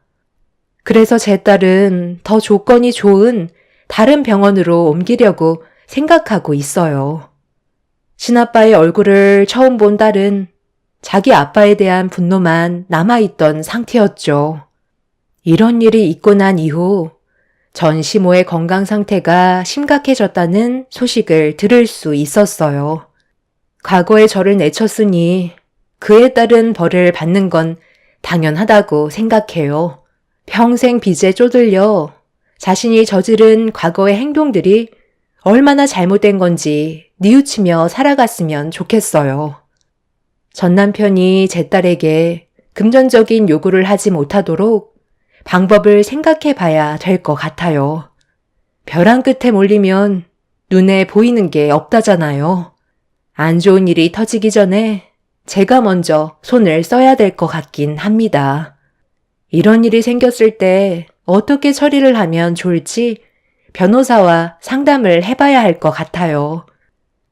Speaker 3: 그래서 제 딸은 더 조건이 좋은 다른 병원으로 옮기려고 생각하고 있어요. 친아빠의 얼굴을 처음 본 딸은 자기 아빠에 대한 분노만 남아있던 상태였죠. 이런 일이 있고 난 이후 전 시모의 건강 상태가 심각해졌다는 소식을 들을 수 있었어요. 과거에 저를 내쳤으니 그에 따른 벌을 받는 건 당연하다고 생각해요. 평생 빚에 쪼들려 자신이 저지른 과거의 행동들이 얼마나 잘못된 건지 뉘우치며 살아갔으면 좋겠어요. 전 남편이 제 딸에게 금전적인 요구를 하지 못하도록 방법을 생각해 봐야 될 것 같아요. 벼랑 끝에 몰리면 눈에 보이는 게 없다잖아요. 안 좋은 일이 터지기 전에 제가 먼저 손을 써야 될 것 같긴 합니다. 이런 일이 생겼을 때 어떻게 처리를 하면 좋을지 변호사와 상담을 해봐야 할 것 같아요.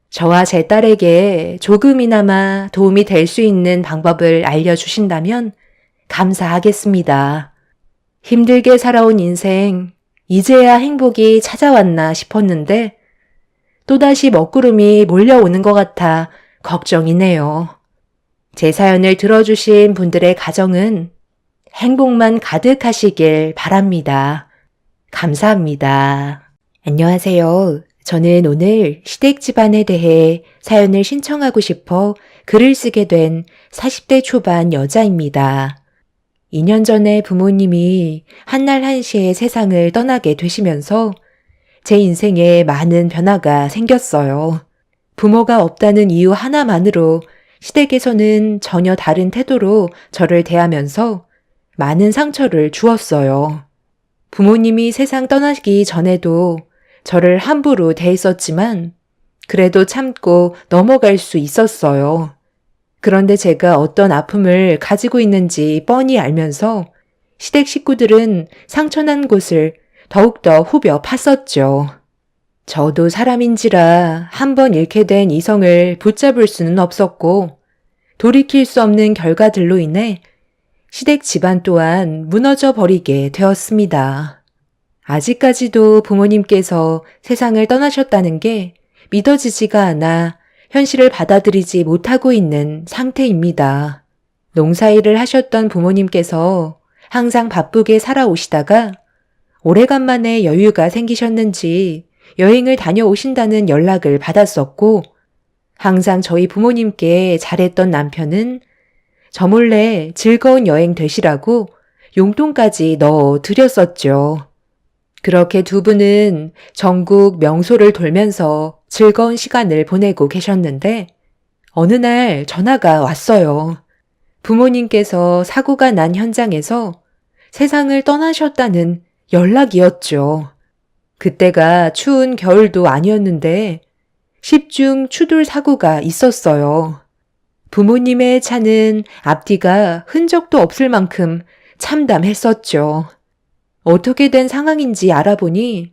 Speaker 3: 저와 제 딸에게 조금이나마 도움이 될 수 있는 방법을 알려주신다면 감사하겠습니다. 힘들게 살아온 인생, 이제야 행복이 찾아왔나 싶었는데 또다시 먹구름이 몰려오는 것 같아 걱정이네요. 제 사연을 들어주신 분들의 가정은 행복만 가득하시길 바랍니다. 감사합니다. 안녕하세요. 저는 오늘 시댁 집안에 대해 사연을 신청하고 싶어 글을 쓰게 된 40대 초반 여자입니다. 2년 전에 부모님이 한날 한시에 세상을 떠나게 되시면서 제 인생에 많은 변화가 생겼어요. 부모가 없다는 이유 하나만으로 시댁에서는 전혀 다른 태도로 저를 대하면서 많은 상처를 주었어요. 부모님이 세상 떠나기 전에도 저를 함부로 대했었지만 그래도 참고 넘어갈 수 있었어요. 그런데 제가 어떤 아픔을 가지고 있는지 뻔히 알면서 시댁 식구들은 상처난 곳을 더욱더 후벼 팠었죠. 저도 사람인지라 한번 잃게 된 이성을 붙잡을 수는 없었고 돌이킬 수 없는 결과들로 인해 시댁 집안 또한 무너져 버리게 되었습니다. 아직까지도 부모님께서 세상을 떠나셨다는 게 믿어지지가 않아 현실을 받아들이지 못하고 있는 상태입니다. 농사일을 하셨던 부모님께서 항상 바쁘게 살아오시다가 오래간만에 여유가 생기셨는지 여행을 다녀오신다는 연락을 받았었고 항상 저희 부모님께 잘했던 남편은 저 몰래 즐거운 여행 되시라고 용돈까지 넣어 드렸었죠. 그렇게 두 분은 전국 명소를 돌면서 즐거운 시간을 보내고 계셨는데 어느 날 전화가 왔어요. 부모님께서 사고가 난 현장에서 세상을 떠나셨다는 연락이었죠. 그때가 추운 겨울도 아니었는데 10중 추돌 사고가 있었어요. 부모님의 차는 앞뒤가 흔적도 없을 만큼 참담했었죠. 어떻게 된 상황인지 알아보니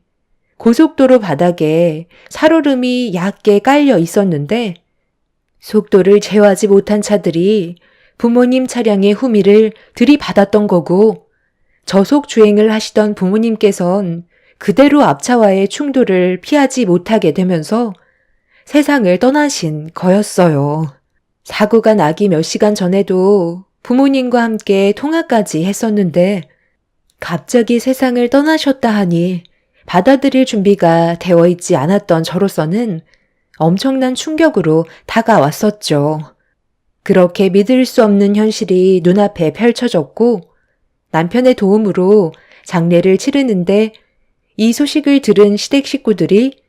Speaker 3: 고속도로 바닥에 살얼음이 얕게 깔려 있었는데 속도를 제어하지 못한 차들이 부모님 차량의 후미를 들이받았던 거고 저속 주행을 하시던 부모님께선 그대로 앞차와의 충돌을 피하지 못하게 되면서 세상을 떠나신 거였어요. 사고가 나기 몇 시간 전에도 부모님과 함께 통화까지 했었는데 갑자기 세상을 떠나셨다 하니 받아들일 준비가 되어 있지 않았던 저로서는 엄청난 충격으로 다가왔었죠. 그렇게 믿을 수 없는 현실이 눈앞에 펼쳐졌고 남편의 도움으로 장례를 치르는데 이 소식을 들은 시댁 식구들이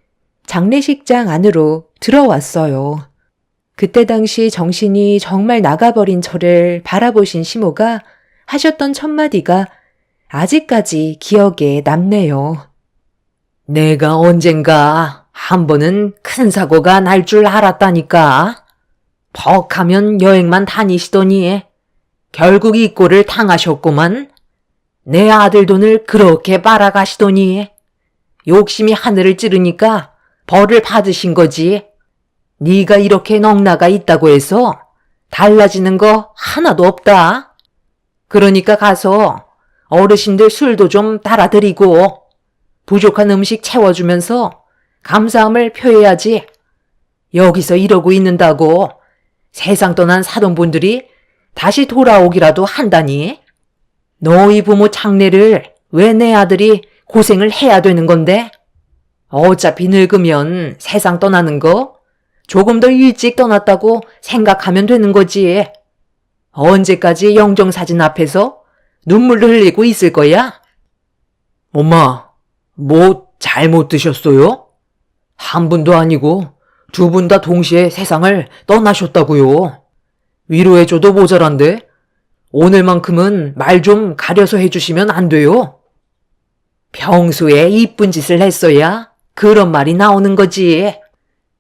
Speaker 3: 장례식장 안으로 들어왔어요. 그때 당시 정신이 정말 나가버린 저를 바라보신 시모가 하셨던 첫마디가 아직까지 기억에 남네요.
Speaker 2: 내가 언젠가 한 번은 큰 사고가 날 줄 알았다니까. 퍽하면 여행만 다니시더니 결국 이 꼴을 당하셨구만. 내 아들 돈을 그렇게 빨아가시더니 욕심이 하늘을 찌르니까 벌을 받으신 거지. 네가 이렇게 넉나가 있다고 해서 달라지는 거 하나도 없다. 그러니까 가서 어르신들 술도 좀 따라드리고 부족한 음식 채워주면서 감사함을 표해야지. 여기서 이러고 있는다고 세상 떠난 사돈분들이 다시 돌아오기라도 한다니. 너희 부모 장례를 왜 내 아들이 고생을 해야 되는 건데? 어차피 늙으면 세상 떠나는 거 조금 더 일찍 떠났다고 생각하면 되는 거지. 언제까지 영정사진 앞에서 눈물을 흘리고 있을 거야? 엄마, 뭐 잘못 드셨어요? 한 분도 아니고 두 분 다 동시에 세상을 떠나셨다고요. 위로해줘도 모자란데 오늘만큼은 말 좀 가려서 해주시면 안 돼요? 평소에 이쁜 짓을 했어야 그런 말이 나오는 거지.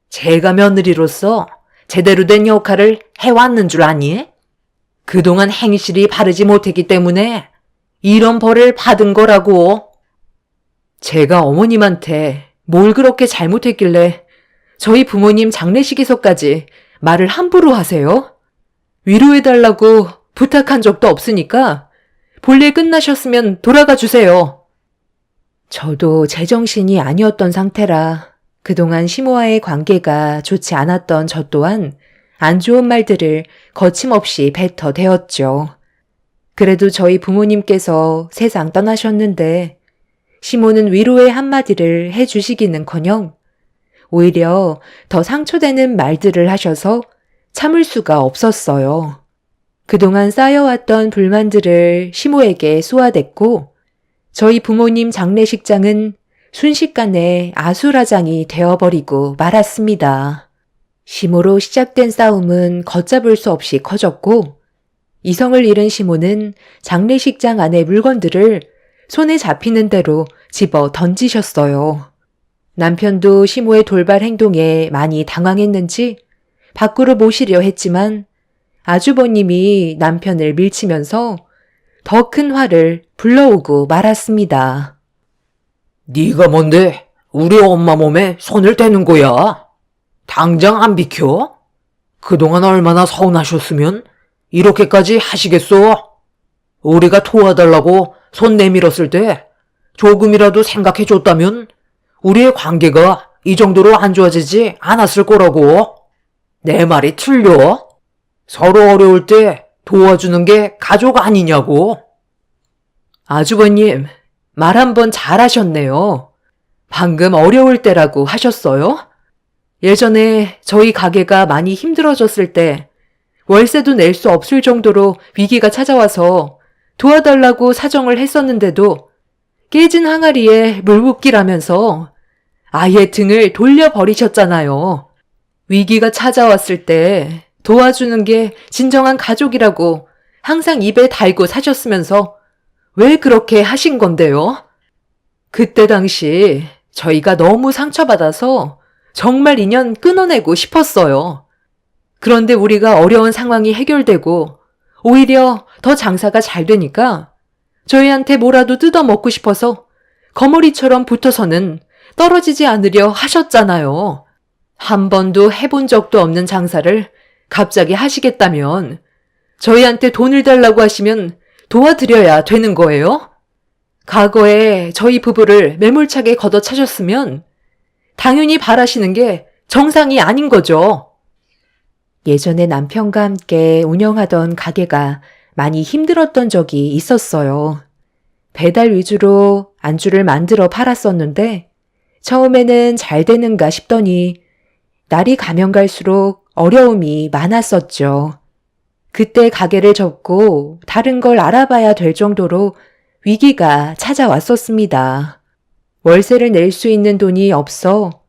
Speaker 2: 제가 며느리로서 제대로 된 역할을 해왔는 줄 아니? 그동안 행실이 바르지 못했기 때문에
Speaker 1: 이런 벌을 받은 거라고.
Speaker 3: 제가 어머님한테 뭘 그렇게 잘못했길래 저희 부모님 장례식에서까지 말을 함부로 하세요? 위로해달라고 부탁한 적도 없으니까 볼일 끝나셨으면 돌아가 주세요. 저도 제정신이 아니었던 상태라 그동안 시모와의 관계가 좋지 않았던 저 또한 안 좋은 말들을 거침없이 뱉어대었죠. 그래도 저희 부모님께서 세상 떠나셨는데 시모는 위로의 한마디를 해주시기는커녕 오히려 더 상처되는 말들을 하셔서 참을 수가 없었어요. 그동안 쌓여왔던 불만들을 시모에게 쏘아댔고 저희 부모님 장례식장은 순식간에 아수라장이 되어버리고 말았습니다. 시모로 시작된 싸움은 걷잡을 수 없이 커졌고 이성을 잃은 시모는 장례식장 안의 물건들을 손에 잡히는 대로 집어 던지셨어요. 남편도 시모의 돌발 행동에 많이 당황했는지 밖으로 모시려 했지만 아주버님이 남편을 밀치면서 더 큰 화를 불러오고 말았습니다.
Speaker 2: 네가 뭔데 우리 엄마 몸에 손을 대는 거야? 당장 안 비켜? 그동안 얼마나 서운하셨으면 이렇게까지 하시겠어? 우리가 도와달라고 손 내밀었을 때 조금이라도 생각해줬다면 우리의 관계가 이 정도로 안 좋아지지 않았을 거라고. 내 말이 틀려? 서로 어려울 때 도와주는 게 가족 아니냐고.
Speaker 3: 아주버님, 말 한번 잘하셨네요. 방금 어려울 때라고 하셨어요? 예전에 저희 가게가 많이 힘들어졌을 때 월세도 낼 수 없을 정도로 위기가 찾아와서 도와달라고 사정을 했었는데도 깨진 항아리에 물 붓기라면서 아예 등을 돌려버리셨잖아요. 위기가 찾아왔을 때 도와주는 게 진정한 가족이라고 항상 입에 달고 사셨으면서 왜 그렇게 하신 건데요? 그때 당시 저희가 너무 상처받아서 정말 인연 끊어내고 싶었어요. 그런데 우리가 어려운 상황이 해결되고 오히려 더 장사가 잘 되니까 저희한테 뭐라도 뜯어먹고 싶어서 거머리처럼 붙어서는 떨어지지 않으려 하셨잖아요. 한 번도 해본 적도 없는 장사를 갑자기 하시겠다면 저희한테 돈을 달라고 하시면 도와드려야 되는 거예요? 과거에 저희 부부를 매몰차게 걷어차셨으면 당연히 바라시는 게 정상이 아닌 거죠. 예전에 남편과 함께 운영하던 가게가 많이 힘들었던 적이 있었어요. 배달 위주로 안주를 만들어 팔았었는데 처음에는 잘 되는가 싶더니 날이 가면 갈수록 어려움이 많았었죠. 그때 가게를 접고 다른 걸 알아봐야 될 정도로 위기가 찾아왔었습니다. 월세를 낼 수 있는 돈이 없어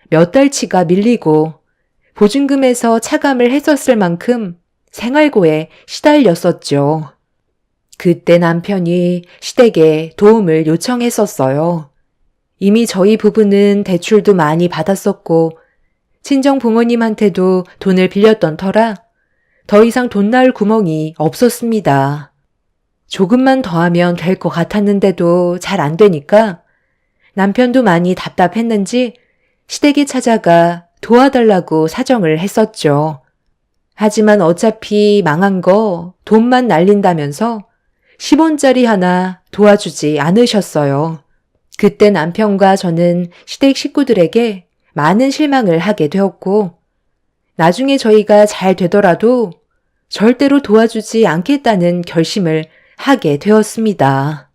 Speaker 3: 몇 달치가 밀리고 보증금에서 차감을 했었을 만큼 생활고에 시달렸었죠. 그때 남편이 시댁에 도움을 요청했었어요. 이미 저희 부부는 대출도 많이 받았었고 친정 부모님한테도 돈을 빌렸던 터라 더 이상 돈 나올 구멍이 없었습니다. 조금만 더 하면 될 것 같았는데도 잘 안 되니까 남편도 많이 답답했는지 시댁에 찾아가 도와달라고 사정을 했었죠. 하지만 어차피 망한 거 돈만 날린다면서 10원짜리 하나 도와주지 않으셨어요. 그때 남편과 저는 시댁 식구들에게 많은 실망을 하게 되었고 나중에 저희가 잘 되더라도 절대로 도와주지 않겠다는 결심을 하게 되었습니다.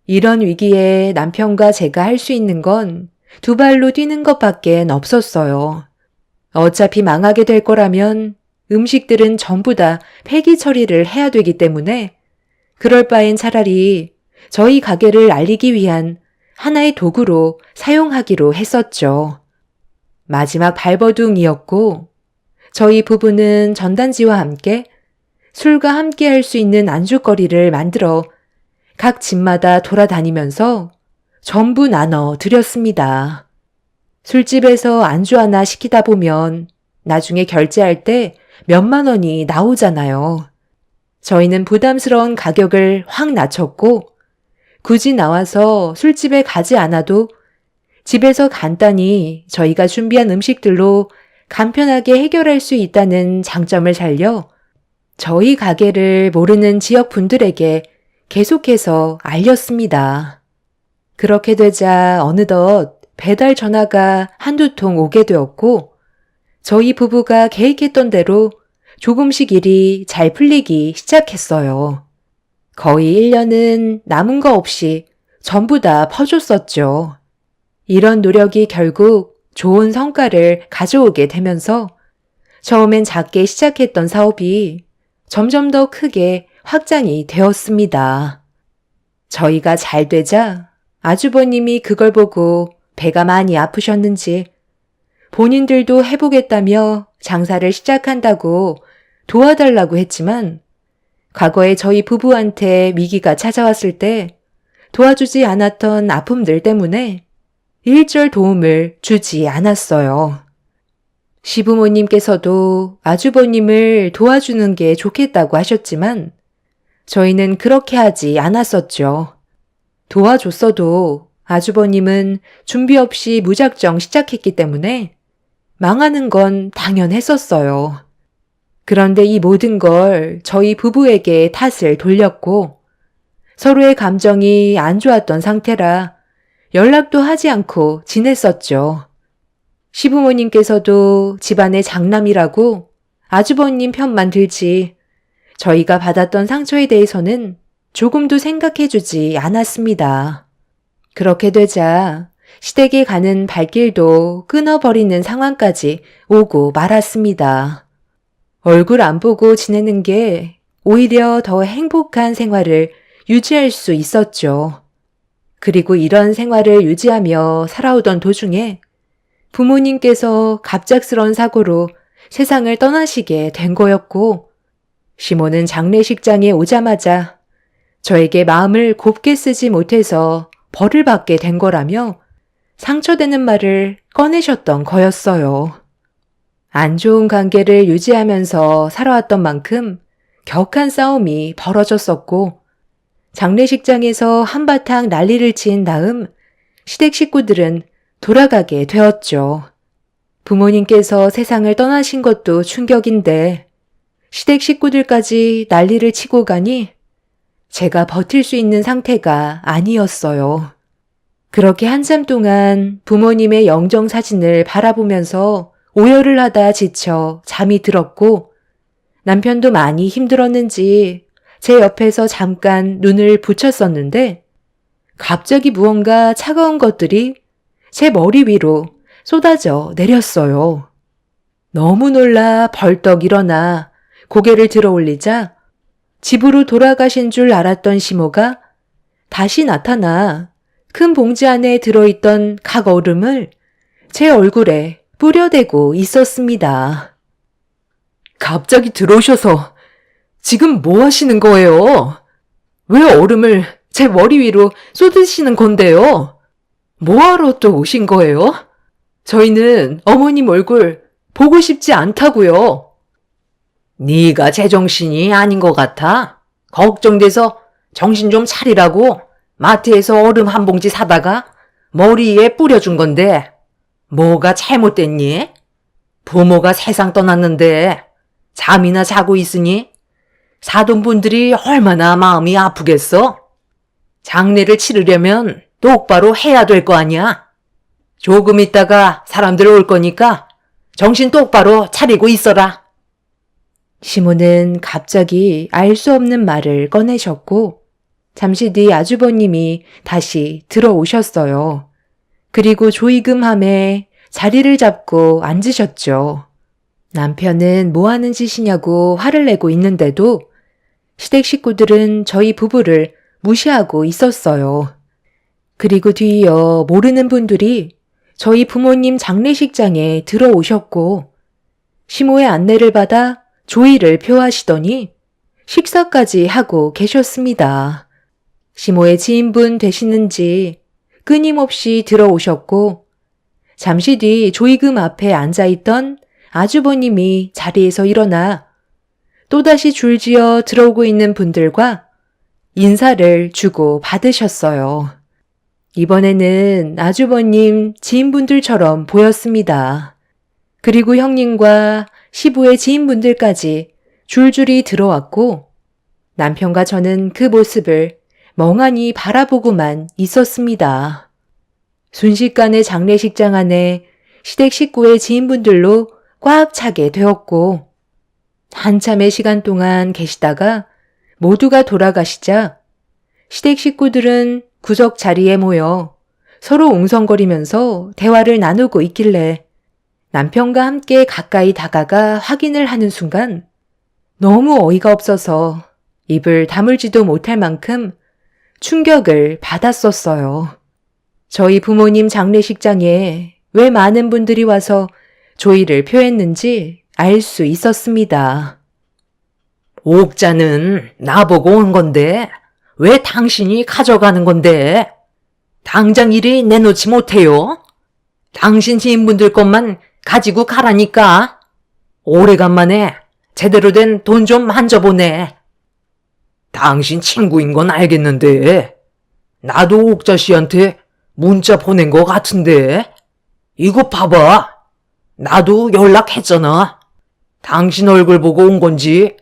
Speaker 3: 이런 위기에 남편과 제가 할 수 있는 건 두 발로 뛰는 것밖엔 없었어요. 어차피 망하게 될 거라면 음식들은 전부 다 폐기 처리를 해야 되기 때문에 그럴 바엔 차라리 저희 가게를 알리기 위한 하나의 도구로 사용하기로 했었죠. 마지막 발버둥이었고 저희 부부는 전단지와 함께 술과 함께 할 수 있는 안주거리를 만들어 각 집마다 돌아다니면서 전부 나눠 드렸습니다. 술집에서 안주 하나 시키다 보면 나중에 결제할 때 몇만 원이 나오잖아요. 저희는 부담스러운 가격을 확 낮췄고 굳이 나와서 술집에 가지 않아도 집에서 간단히 저희가 준비한 음식들로 간편하게 해결할 수 있다는 장점을 살려 저희 가게를 모르는 지역 분들에게 계속해서 알렸습니다. 그렇게 되자 어느덧 배달 전화가 한두 통 오게 되었고 저희 부부가 계획했던 대로 조금씩 일이 잘 풀리기 시작했어요. 거의 1년은 남은 거 없이 전부 다 퍼줬었죠. 이런 노력이 결국 좋은 성과를 가져오게 되면서 처음엔 작게 시작했던 사업이 점점 더 크게 확장이 되었습니다. 저희가 잘 되자 아주버님이 그걸 보고 배가 많이 아프셨는지 본인들도 해보겠다며 장사를 시작한다고 도와달라고 했지만 과거에 저희 부부한테 위기가 찾아왔을 때 도와주지 않았던 아픔들 때문에 일절 도움을 주지 않았어요. 시부모님께서도 아주버님을 도와주는 게 좋겠다고 하셨지만 저희는 그렇게 하지 않았었죠. 도와줬어도 아주버님은 준비 없이 무작정 시작했기 때문에 망하는 건 당연했었어요. 그런데 이 모든 걸 저희 부부에게 탓을 돌렸고 서로의 감정이 안 좋았던 상태라 연락도 하지 않고 지냈었죠. 시부모님께서도 집안의 장남이라고 아주버님 편만 들지 저희가 받았던 상처에 대해서는 조금도 생각해주지 않았습니다. 그렇게 되자 시댁에 가는 발길도 끊어버리는 상황까지 오고 말았습니다. 얼굴 안 보고 지내는 게 오히려 더 행복한 생활을 유지할 수 있었죠. 그리고 이런 생활을 유지하며 살아오던 도중에 부모님께서 갑작스런 사고로 세상을 떠나시게 된 거였고 시모는 장례식장에 오자마자 저에게 마음을 곱게 쓰지 못해서 벌을 받게 된 거라며 상처되는 말을 꺼내셨던 거였어요. 안 좋은 관계를 유지하면서 살아왔던 만큼 격한 싸움이 벌어졌었고 장례식장에서 한바탕 난리를 친 다음 시댁 식구들은 돌아가게 되었죠. 부모님께서 세상을 떠나신 것도 충격인데 시댁 식구들까지 난리를 치고 가니 제가 버틸 수 있는 상태가 아니었어요. 그렇게 한참 동안 부모님의 영정 사진을 바라보면서 오열을 하다 지쳐 잠이 들었고 남편도 많이 힘들었는지 제 옆에서 잠깐 눈을 붙였었는데 갑자기 무언가 차가운 것들이 제 머리 위로 쏟아져 내렸어요. 너무 놀라 벌떡 일어나 고개를 들어 올리자 집으로 돌아가신 줄 알았던 시모가 다시 나타나 큰 봉지 안에 들어있던 각 얼음을 제 얼굴에 뿌려대고 있었습니다.
Speaker 1: 갑자기 들어오셔서 지금 뭐 하시는 거예요? 왜 얼음을 제 머리 위로 쏟으시는 건데요? 뭐하러 또 오신 거예요? 저희는 어머님 얼굴 보고 싶지 않다고요.
Speaker 2: 네가 제정신이 아닌 것 같아. 걱정돼서 정신 좀 차리라고 마트에서 얼음 한 봉지 사다가 머리에 뿌려준 건데 뭐가 잘못됐니? 부모가 세상 떠났는데 잠이나 자고 있으니 사돈 분들이 얼마나 마음이 아프겠어? 장례를 치르려면 똑바로 해야 될 거 아니야? 조금 있다가 사람들 올 거니까 정신 똑바로 차리고 있어라.
Speaker 3: 시모는 갑자기 알 수 없는 말을 꺼내셨고 잠시 뒤 아주버님이 다시 들어오셨어요. 그리고 조이금함에 자리를 잡고 앉으셨죠. 남편은 뭐 하는 짓이냐고 화를 내고 있는데도 시댁 식구들은 저희 부부를 무시하고 있었어요. 그리고 뒤이어 모르는 분들이 저희 부모님 장례식장에 들어오셨고 시모의 안내를 받아 조의를 표하시더니 식사까지 하고 계셨습니다. 시모의 지인분 되시는지 끊임없이 들어오셨고 잠시 뒤 조의금 앞에 앉아있던 아주버님이 자리에서 일어나 또다시 줄지어 들어오고 있는 분들과 인사를 주고 받으셨어요. 이번에는 아주버님 지인분들처럼 보였습니다. 그리고 형님과 시부의 지인분들까지 줄줄이 들어왔고 남편과 저는 그 모습을 멍하니 바라보고만 있었습니다. 순식간에 장례식장 안에 시댁 식구의 지인분들로 꽉 차게 되었고 한참의 시간 동안 계시다가 모두가 돌아가시자 시댁 식구들은 구석 자리에 모여 서로 웅성거리면서 대화를 나누고 있길래 남편과 함께 가까이 다가가 확인을 하는 순간 너무 어이가 없어서 입을 다물지도 못할 만큼 충격을 받았었어요. 저희 부모님 장례식장에 왜 많은 분들이 와서 조의를 표했는지 알 수 있었습니다.
Speaker 2: 옥자는 나보고 온 건데 왜 당신이 가져가는 건데? 당장 이리 내놓지 못해요? 당신 지인분들 것만 가지고 가라니까. 오래간만에 제대로 된 돈 좀 만져보네. 당신 친구인 건 알겠는데 나도 옥자 씨한테 문자 보낸 거 같은데 이거 봐봐. 나도 연락했잖아. 당신 얼굴 보고 온 건지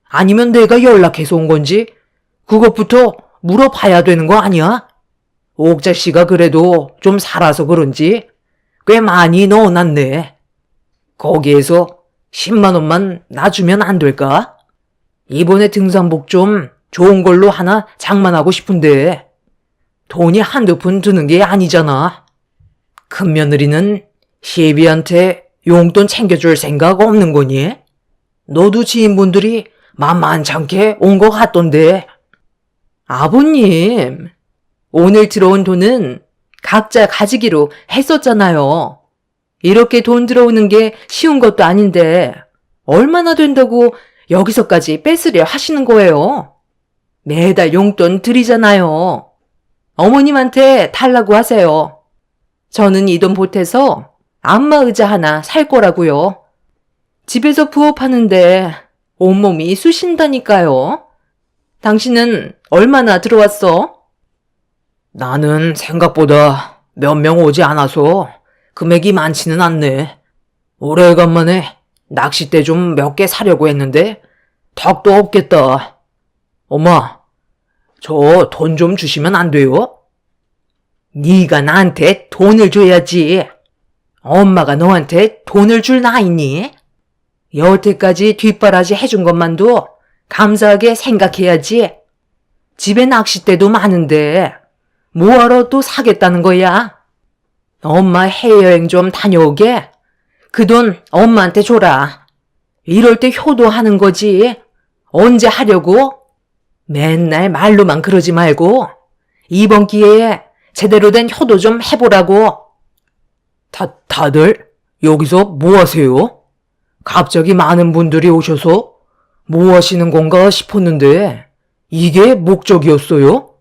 Speaker 2: 아니면 내가 연락해서 온 건지 그것부터 물어봐야 되는 거 아니야? 옥자 씨가 그래도 좀 살아서 그런지 꽤 많이 넣어놨네. 거기에서 10만 원만 놔주면 안 될까? 이번에 등산복 좀 좋은 걸로 하나 장만하고 싶은데 돈이 한두 푼 드는 게 아니잖아. 큰며느리는 시애비한테 용돈 챙겨줄 생각 없는 거니? 너도 지인분들이 만만찮게 온 것 같던데.
Speaker 3: 아버님, 오늘 들어온 돈은 각자 가지기로 했었잖아요. 이렇게 돈 들어오는 게 쉬운 것도 아닌데 얼마나 된다고 여기서까지 뺏으려 하시는 거예요? 매달 용돈 드리잖아요. 어머님한테 달라고 하세요. 저는 이 돈 보태서 안마 의자 하나 살 거라고요. 집에서 부업하는데 온몸이 쑤신다니까요. 당신은 얼마나 들어왔어?
Speaker 2: 나는 생각보다 몇 명 오지 않아서 금액이 많지는 않네. 오래간만에 낚싯대 좀 몇 개 사려고 했는데 덕도 없겠다. 엄마, 저 돈 좀 주시면 안 돼요? 네가 나한테 돈을 줘야지. 엄마가 너한테 돈을 줄 나이니? 여태까지 뒷바라지 해준 것만도 감사하게 생각해야지. 집에 낚싯대도 많은데 뭐하러 또 사겠다는 거야? 엄마 해외여행 좀 다녀오게. 그 돈 엄마한테 줘라. 이럴 때 효도하는 거지. 언제 하려고? 맨날 말로만 그러지 말고 이번 기회에 제대로 된 효도 좀 해보라고. 다들 여기서 뭐 하세요? 갑자기 많은 분들이 오셔서 뭐 하시는 건가 싶었는데 이게 목적이었어요?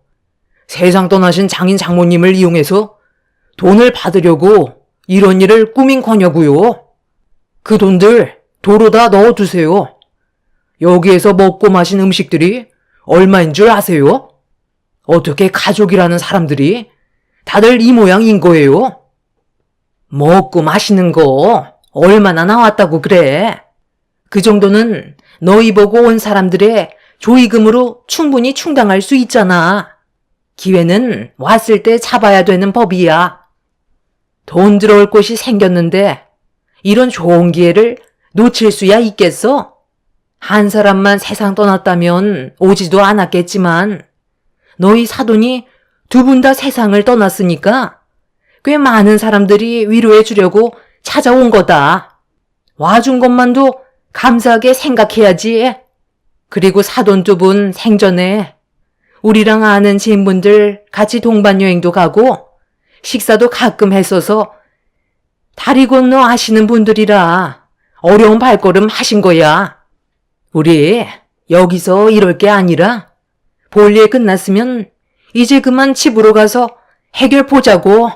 Speaker 2: 세상 떠나신 장인 장모님을 이용해서 돈을 받으려고 이런 일을 꾸민 거냐고요? 그 돈들 도로다 넣어두세요. 여기에서 먹고 마신 음식들이 얼마인 줄 아세요? 어떻게 가족이라는 사람들이 다들 이 모양인 거예요? 먹고 마시는 거 얼마나 나왔다고 그래? 그 정도는 너희 보고 온 사람들의 조의금으로 충분히 충당할 수 있잖아. 기회는 왔을 때 잡아야 되는 법이야. 돈 들어올 곳이 생겼는데 이런 좋은 기회를 놓칠 수야 있겠어? 한 사람만 세상 떠났다면 오지도 않았겠지만 너희 사돈이 두 분 다 세상을 떠났으니까 꽤 많은 사람들이 위로해 주려고 찾아온 거다. 와준 것만도 감사하게 생각해야지. 그리고 사돈 두 분 생전에 우리랑 아는 지인분들 같이 동반여행도 가고 식사도 가끔 했어서 다리 건너 아시는 분들이라 어려운 발걸음 하신 거야. 우리 여기서 이럴 게 아니라 볼일 끝났으면 이제 그만 집으로 가서 해결 보자고.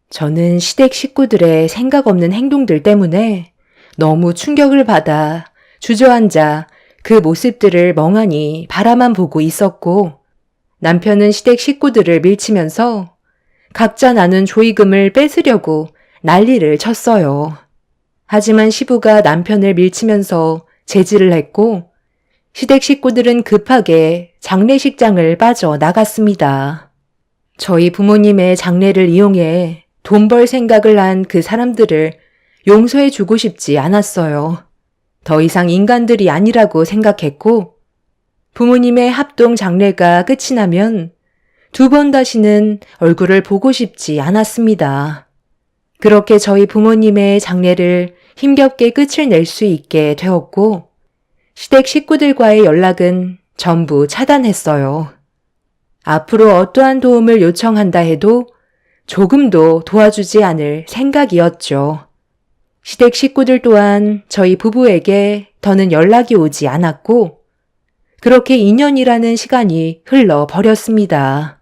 Speaker 2: 저는 시댁 식구들의 생각 없는 행동들 때문에 너무 충격을 받아
Speaker 1: 주저앉아 그 모습들을 멍하니 바라만 보고 있었고, 남편은 시댁 식구들을 밀치면서 각자 나눈 조의금을 뺏으려고 난리를 쳤어요. 하지만 시부가 남편을 밀치면서 제지를 했고, 시댁 식구들은 급하게 장례식장을 빠져나갔습니다. 저희 부모님의 장례를 이용해 돈 벌 생각을 한 그 사람들을 용서해 주고 싶지 않았어요. 더 이상 인간들이 아니라고 생각했고, 부모님의 합동 장례가 끝이 나면 2번 다시는 얼굴을 보고 싶지 않았습니다. 그렇게 저희 부모님의 장례를 힘겹게 끝을 낼 수 있게 되었고, 시댁 식구들과의 연락은 전부 차단했어요. 앞으로 어떠한 도움을 요청한다 해도 조금도 도와주지 않을 생각이었죠. 시댁 식구들 또한 저희 부부에게 더는 연락이 오지 않았고, 그렇게 2년이라는 시간이 흘러버렸습니다.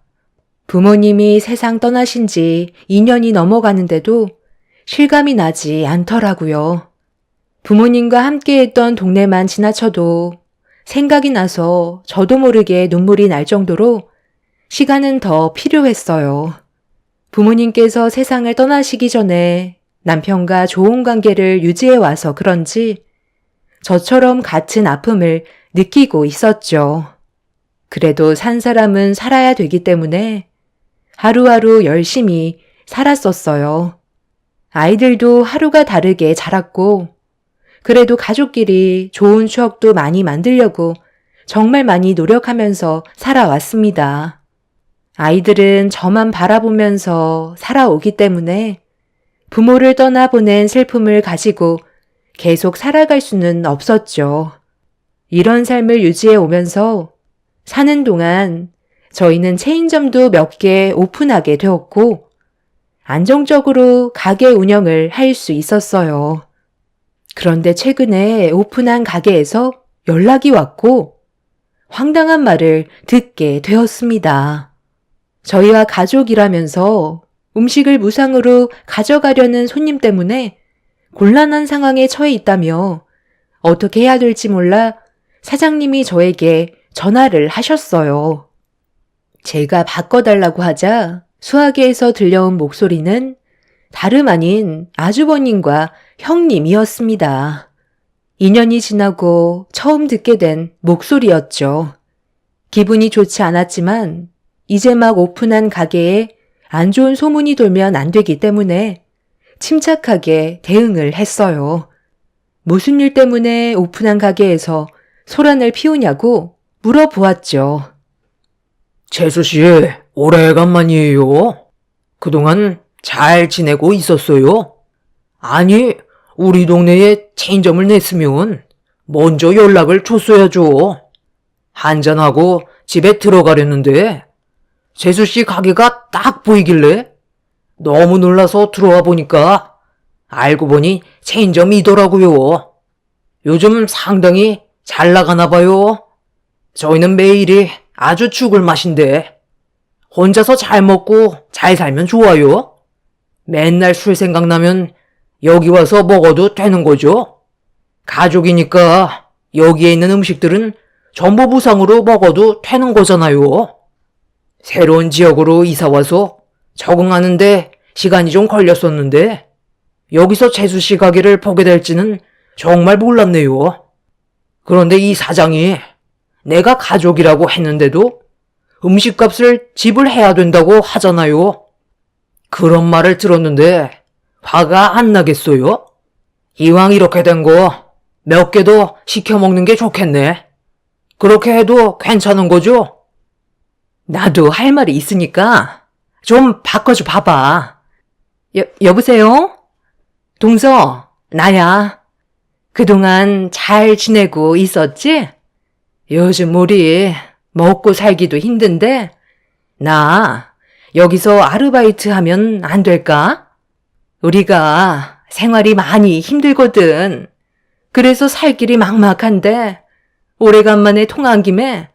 Speaker 1: 부모님이 세상 떠나신 지 2년이 넘어가는데도 실감이 나지 않더라고요. 부모님과 함께했던 동네만 지나쳐도 생각이 나서 저도 모르게 눈물이 날 정도로 시간은 더 필요했어요. 부모님께서 세상을 떠나시기 전에 남편과 좋은 관계를 유지해 와서 그런지 저처럼 같은 아픔을 느끼고 있었죠. 그래도 산 사람은 살아야 되기 때문에 하루하루 열심히 살았었어요. 아이들도 하루가 다르게 자랐고, 그래도 가족끼리 좋은 추억도 많이 만들려고 정말 많이 노력하면서 살아왔습니다. 아이들은 저만 바라보면서 살아오기 때문에 부모를 떠나보낸 슬픔을 가지고 계속 살아갈 수는 없었죠. 이런 삶을 유지해 오면서 사는 동안 저희는 체인점도 몇 개 오픈하게 되었고, 안정적으로 가게 운영을 할 수 있었어요. 그런데 최근에 오픈한 가게에서 연락이 왔고 황당한 말을 듣게 되었습니다. 저희와 가족이라면서 음식을 무상으로 가져가려는 손님 때문에 곤란한 상황에 처해 있다며 어떻게 해야 될지 몰라 사장님이 저에게 전화를 하셨어요. 제가 바꿔달라고 하자 수화기에서 들려온 목소리는 다름 아닌 아주버님과 형님이었습니다. 2년이 지나고 처음 듣게 된 목소리였죠. 기분이 좋지 않았지만 이제 막 오픈한 가게에 안 좋은 소문이 돌면 안 되기 때문에 침착하게 대응을 했어요. 무슨 일 때문에 오픈한 가게에서 소란을 피우냐고 물어보았죠.
Speaker 2: 재수씨, 오래간만이에요. 그동안 잘 지내고 있었어요? 아니, 우리 동네에 체인점을 냈으면 먼저 연락을 줬어야죠. 한잔하고 집에 들어가려는데 재수씨 가게가 딱 보이길래 너무 놀라서 들어와 보니까 알고 보니 체인점이더라고요. 요즘 상당히 잘 나가나 봐요. 저희는 매일이 아주 죽을 맛인데 혼자서 잘 먹고 잘 살면 좋아요. 맨날 술 생각나면 여기 와서 먹어도 되는 거죠. 가족이니까 여기에 있는 음식들은 전부 무상으로 먹어도 되는 거잖아요. 새로운 지역으로 이사와서 적응하는데 시간이 좀 걸렸었는데 여기서 재수씨 가게를 보게 될지는 정말 몰랐네요. 그런데 이 사장이 내가 가족이라고 했는데도 음식값을 지불해야 된다고 하잖아요. 그런 말을 들었는데 화가 안 나겠어요? 이왕 이렇게 된 거 몇 개 더 시켜 먹는 게 좋겠네. 그렇게 해도 괜찮은 거죠?
Speaker 1: 나도 할 말이 있으니까 좀 바꿔줘 봐봐. 여보세요? 동서, 나야. 그동안 잘 지내고 있었지? 요즘 우리 먹고 살기도 힘든데 나 여기서 아르바이트 하면 안 될까? 우리가 생활이 많이 힘들거든. 그래서 살 길이 막막한데 오래간만에 통화한 김에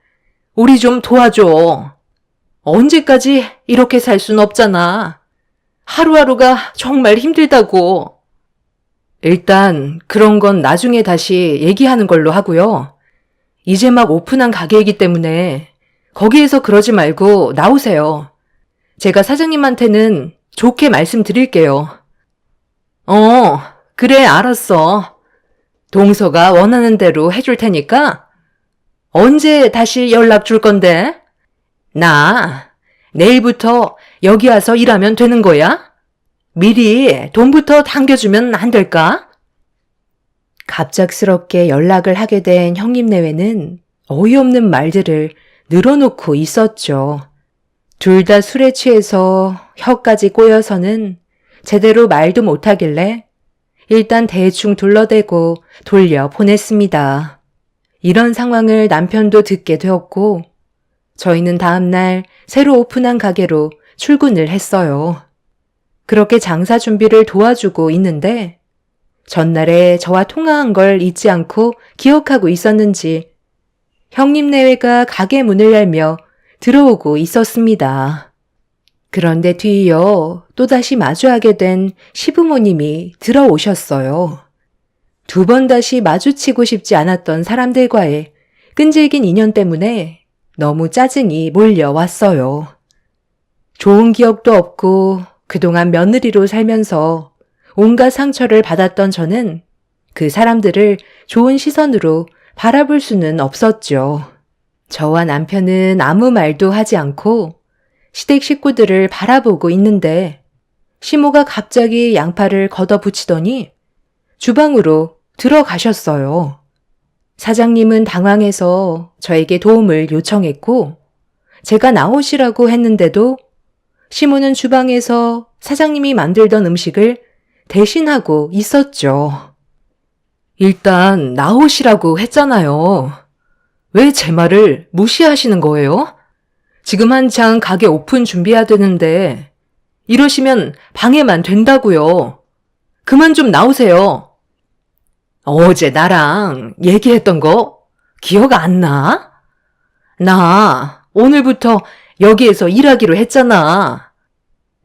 Speaker 1: 우리 좀 도와줘. 언제까지 이렇게 살 순 없잖아. 하루하루가 정말 힘들다고.
Speaker 3: 일단 그런 건 나중에 다시 얘기하는 걸로 하고요. 이제 막 오픈한 가게이기 때문에 거기에서 그러지 말고 나오세요. 제가 사장님한테는 좋게 말씀드릴게요. 그래, 알았어. 동서가 원하는 대로 해줄 테니까 언제 다시 연락 줄 건데? 나 내일부터 여기 와서 일하면 되는 거야? 미리 돈부터 당겨주면 안 될까? 갑작스럽게 연락을 하게 된 형님 내외는 어이없는 말들을 늘어놓고 있었죠. 둘 다 술에 취해서 혀까지 꼬여서는 제대로 말도 못하길래 일단 대충 둘러대고 돌려 보냈습니다. 이런 상황을 남편도 듣게 되었고 저희는 다음날 새로 오픈한 가게로 출근을 했어요. 그렇게 장사 준비를 도와주고 있는데 전날에 저와 통화한 걸 잊지 않고 기억하고 있었는지 형님 내외가 가게 문을 열며 들어오고 있었습니다. 그런데 뒤이어 또다시 마주하게 된 시부모님이 들어오셨어요. 두 번 다시 마주치고 싶지 않았던 사람들과의 끈질긴 인연 때문에 너무 짜증이 몰려왔어요. 좋은 기억도 없고 그동안 며느리로 살면서 온갖 상처를 받았던 저는 그 사람들을 좋은 시선으로 바라볼 수는 없었죠. 저와 남편은 아무 말도 하지 않고 시댁 식구들을 바라보고 있는데 시모가 갑자기 양팔을 걷어붙이더니 주방으로 들어가셨어요. 사장님은 당황해서 저에게 도움을 요청했고 제가 나오시라고 했는데도 시모는 주방에서 사장님이 만들던 음식을 대신하고 있었죠. 일단 나오시라고 했잖아요. 왜 제 말을 무시하시는 거예요? 지금 한창 가게 오픈 준비해야 되는데 이러시면 방해만 된다고요. 그만 좀 나오세요. 어제 나랑 얘기했던 거 기억 안 나? 나 오늘부터 여기에서 일하기로 했잖아.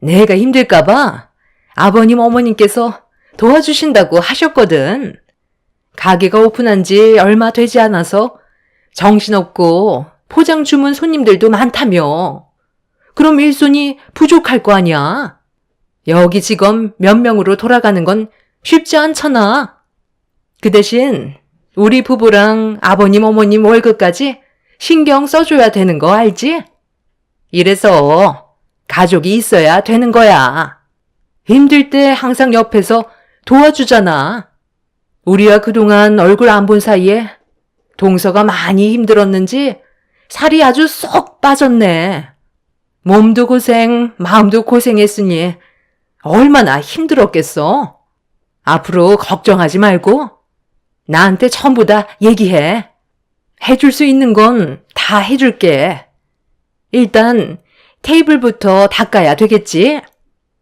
Speaker 3: 내가 힘들까봐 아버님 어머님께서 도와주신다고 하셨거든. 가게가 오픈한 지 얼마 되지 않아서 정신없고 포장 주문 손님들도 많다며. 그럼 일손이 부족할 거 아니야. 여기 직원 몇 명으로 돌아가는 건 쉽지 않잖아. 그 대신 우리 부부랑 아버님 어머님 월급까지 신경 써줘야 되는 거 알지? 이래서 가족이 있어야 되는 거야. 힘들 때 항상 옆에서 도와주잖아. 우리와 그동안 얼굴 안 본 사이에 동서가 많이 힘들었는지 살이 아주 쏙 빠졌네. 몸도 고생, 마음도 고생했으니 얼마나 힘들었겠어. 앞으로 걱정하지 말고 나한테 전부 다 얘기해. 해줄 수 있는 건 다 해줄게. 일단 테이블부터 닦아야 되겠지?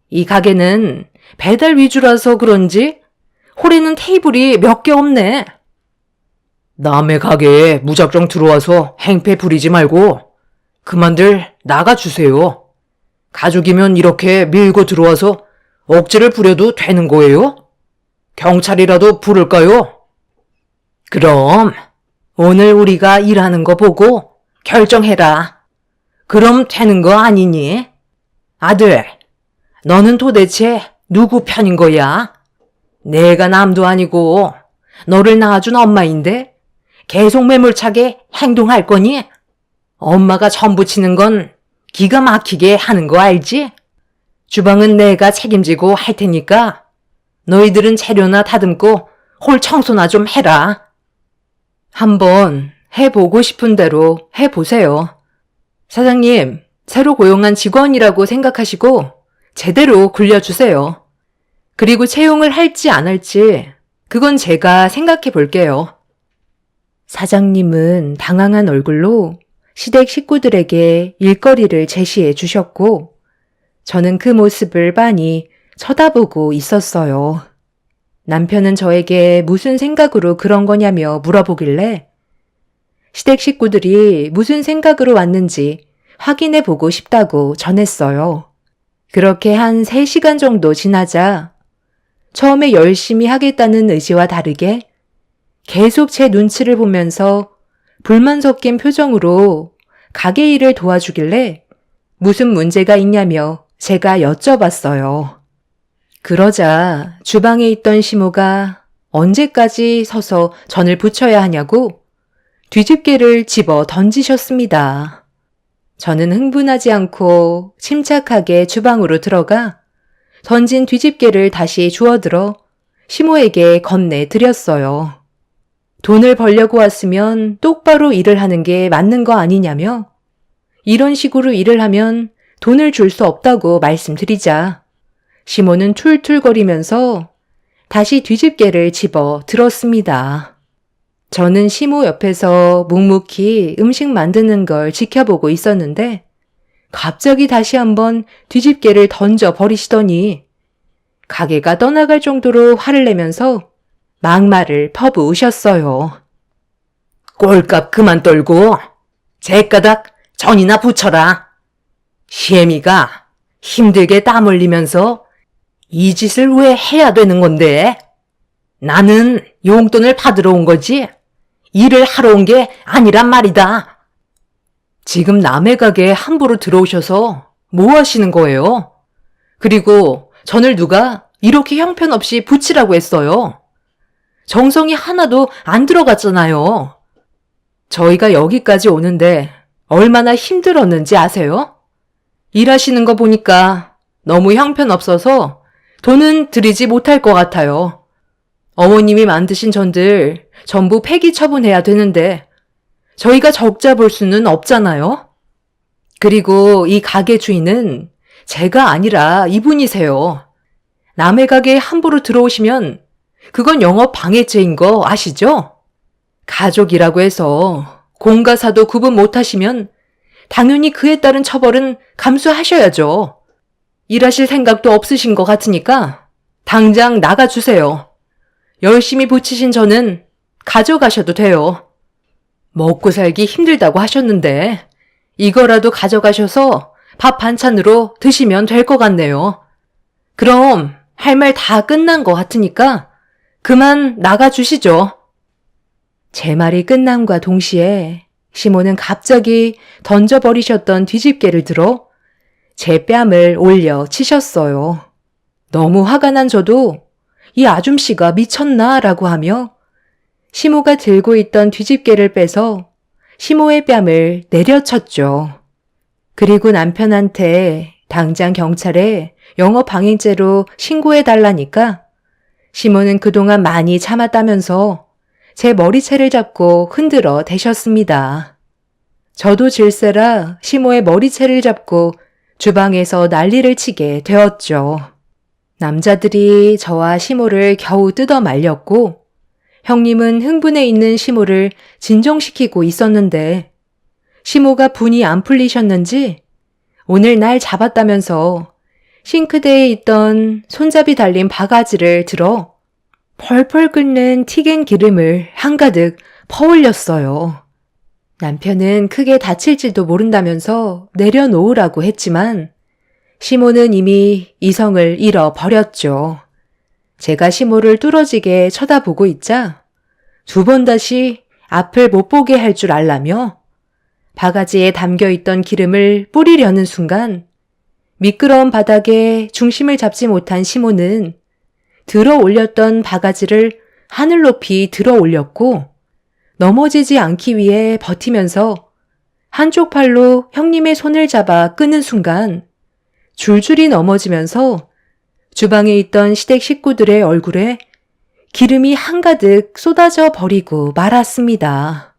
Speaker 3: 이 가게는 배달 위주라서 그런지 홀에는 테이블이 몇 개 없네. 남의 가게에 무작정 들어와서 행패 부리지 말고 그만들 나가주세요. 가족이면 이렇게 밀고 들어와서 억지를 부려도 되는 거예요? 경찰이라도 부를까요? 그럼 오늘 우리가 일하는 거 보고 결정해라. 그럼 되는 거 아니니? 아들, 너는 도대체 누구 편인 거야? 내가 남도 아니고 너를 낳아준 엄마인데 계속 매몰차게 행동할 거니? 엄마가 전부치는 건 기가 막히게 하는 거 알지? 주방은 내가 책임지고 할 테니까 너희들은 재료나 다듬고 홀 청소나 좀 해라. 한번 해보고 싶은 대로 해보세요. 사장님, 새로 고용한 직원이라고 생각하시고 제대로 굴려주세요. 그리고 채용을 할지 안 할지 그건 제가 생각해 볼게요. 사장님은 당황한 얼굴로 시댁 식구들에게 일거리를 제시해 주셨고 저는 그 모습을 빤히 쳐다보고 있었어요. 남편은 저에게 무슨 생각으로 그런 거냐며 물어보길래 시댁 식구들이 무슨 생각으로 왔는지 확인해 보고 싶다고 전했어요. 그렇게 한 3시간 정도 지나자
Speaker 1: 처음에 열심히 하겠다는 의지와 다르게 계속 제 눈치를 보면서 불만 섞인 표정으로 가게 일을 도와주길래 무슨 문제가 있냐며 제가 여쭤봤어요. 그러자 주방에 있던 시모가 언제까지 서서 전을 부쳐야 하냐고 뒤집개를 집어 던지셨습니다. 저는 흥분하지 않고 침착하게 주방으로 들어가 던진 뒤집개를 다시 주워들어 시모에게 건네드렸어요. 돈을 벌려고 왔으면 똑바로 일을 하는 게 맞는 거 아니냐며 이런 식으로 일을 하면 돈을 줄 수 없다고 말씀드리자 시모는 툴툴거리면서 다시 뒤집개를 집어 들었습니다. 저는 시모 옆에서 묵묵히 음식 만드는 걸 지켜보고 있었는데 갑자기 다시 한번 뒤집개를 던져 버리시더니 가게가 떠나갈 정도로 화를 내면서 막말을 퍼부으셨어요.
Speaker 2: 꼴값 그만 떨고 제가닥 전이나 붙여라. 시애미가 힘들게 땀 흘리면서 이 짓을 왜 해야 되는 건데? 나는 용돈을 받으러 온 거지 일을 하러 온 게 아니란 말이다.
Speaker 1: 지금 남의 가게에 함부로 들어오셔서 뭐 하시는 거예요? 그리고 전을 누가 이렇게 형편없이 붙이라고 했어요. 정성이 하나도 안 들어갔잖아요. 저희가 여기까지 오는데 얼마나 힘들었는지 아세요? 일하시는 거 보니까 너무 형편없어서 돈은 드리지 못할 것 같아요. 어머님이 만드신 전들 전부 폐기 처분해야 되는데 저희가 적자 볼 수는 없잖아요. 그리고 이 가게 주인은 제가 아니라 이분이세요. 남의 가게에 함부로 들어오시면 그건 영업 방해죄인 거 아시죠? 가족이라고 해서 공과 사도 구분 못하시면 당연히 그에 따른 처벌은 감수하셔야죠. 일하실 생각도 없으신 것 같으니까 당장 나가주세요. 열심히 붙이신 저는 가져가셔도 돼요. 먹고 살기 힘들다고 하셨는데 이거라도 가져가셔서 밥 반찬으로 드시면 될 것 같네요. 그럼 할 말 다 끝난 것 같으니까 그만 나가주시죠. 제 말이 끝남과 동시에 시모는 갑자기 던져버리셨던 뒤집개를 들어 제 뺨을 올려 치셨어요. 너무 화가 난 저도 이 아줌씨가 미쳤나 라고 하며 시모가 들고 있던 뒤집개를 빼서 시모의 뺨을 내려쳤죠. 그리고 남편한테 당장 경찰에 영업방해죄로 신고해달라니까 시모는 그동안 많이 참았다면서 제 머리채를 잡고 흔들어 대셨습니다. 저도 질세라 시모의 머리채를 잡고 주방에서 난리를 치게 되었죠. 남자들이 저와 시모를 겨우 뜯어 말렸고 형님은 흥분해 있는 시모를 진정시키고 있었는데 시모가 분이 안 풀리셨는지 오늘 날 잡았다면서 싱크대에 있던 손잡이 달린 바가지를 들어 펄펄 끓는 튀긴 기름을 한가득 퍼올렸어요. 남편은 크게 다칠지도 모른다면서 내려놓으라고 했지만 시모는 이미 이성을 잃어버렸죠. 제가 시모를 뚫어지게 쳐다보고 있자 두 번 다시 앞을 못 보게 할 줄 알라며 바가지에 담겨있던 기름을 뿌리려는 순간 미끄러운 바닥에 중심을 잡지 못한 시모는 들어 올렸던 바가지를 하늘 높이 들어 올렸고 넘어지지 않기 위해 버티면서 한쪽 팔로 형님의 손을 잡아 끄는 순간 줄줄이 넘어지면서 주방에 있던 시댁 식구들의 얼굴에 기름이 한가득 쏟아져 버리고 말았습니다.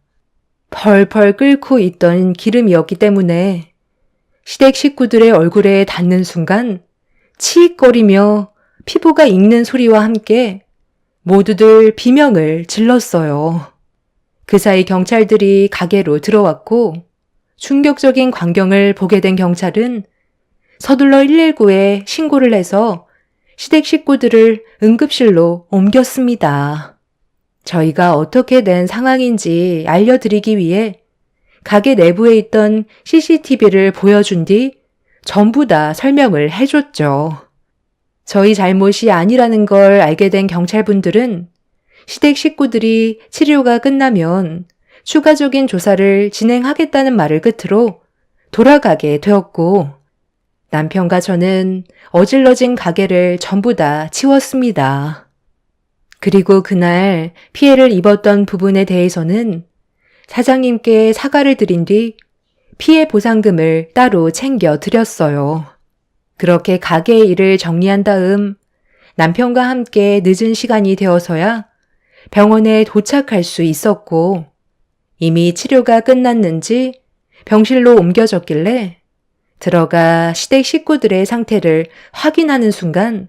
Speaker 1: 펄펄 끓고 있던 기름이었기 때문에 시댁 식구들의 얼굴에 닿는 순간 치익거리며 피부가 익는 소리와 함께 모두들 비명을 질렀어요. 그 사이 경찰들이 가게로 들어왔고 충격적인 광경을 보게 된 경찰은 서둘러 119에 신고를 해서 시댁 식구들을 응급실로 옮겼습니다. 저희가 어떻게 된 상황인지 알려드리기 위해 가게 내부에 있던 CCTV를 보여준 뒤 전부 다 설명을 해줬죠.
Speaker 3: 저희 잘못이 아니라는 걸 알게 된 경찰분들은 시댁 식구들이 치료가 끝나면 추가적인 조사를 진행하겠다는 말을 끝으로 돌아가게 되었고, 남편과 저는 어질러진 가게를 전부 다 치웠습니다. 그리고 그날 피해를 입었던 부분에 대해서는 사장님께 사과를 드린 뒤 피해 보상금을 따로 챙겨 드렸어요. 그렇게 가게 일을 정리한 다음 남편과 함께 늦은 시간이 되어서야 병원에 도착할 수 있었고, 이미 치료가 끝났는지 병실로 옮겨졌길래 들어가 시댁 식구들의 상태를 확인하는 순간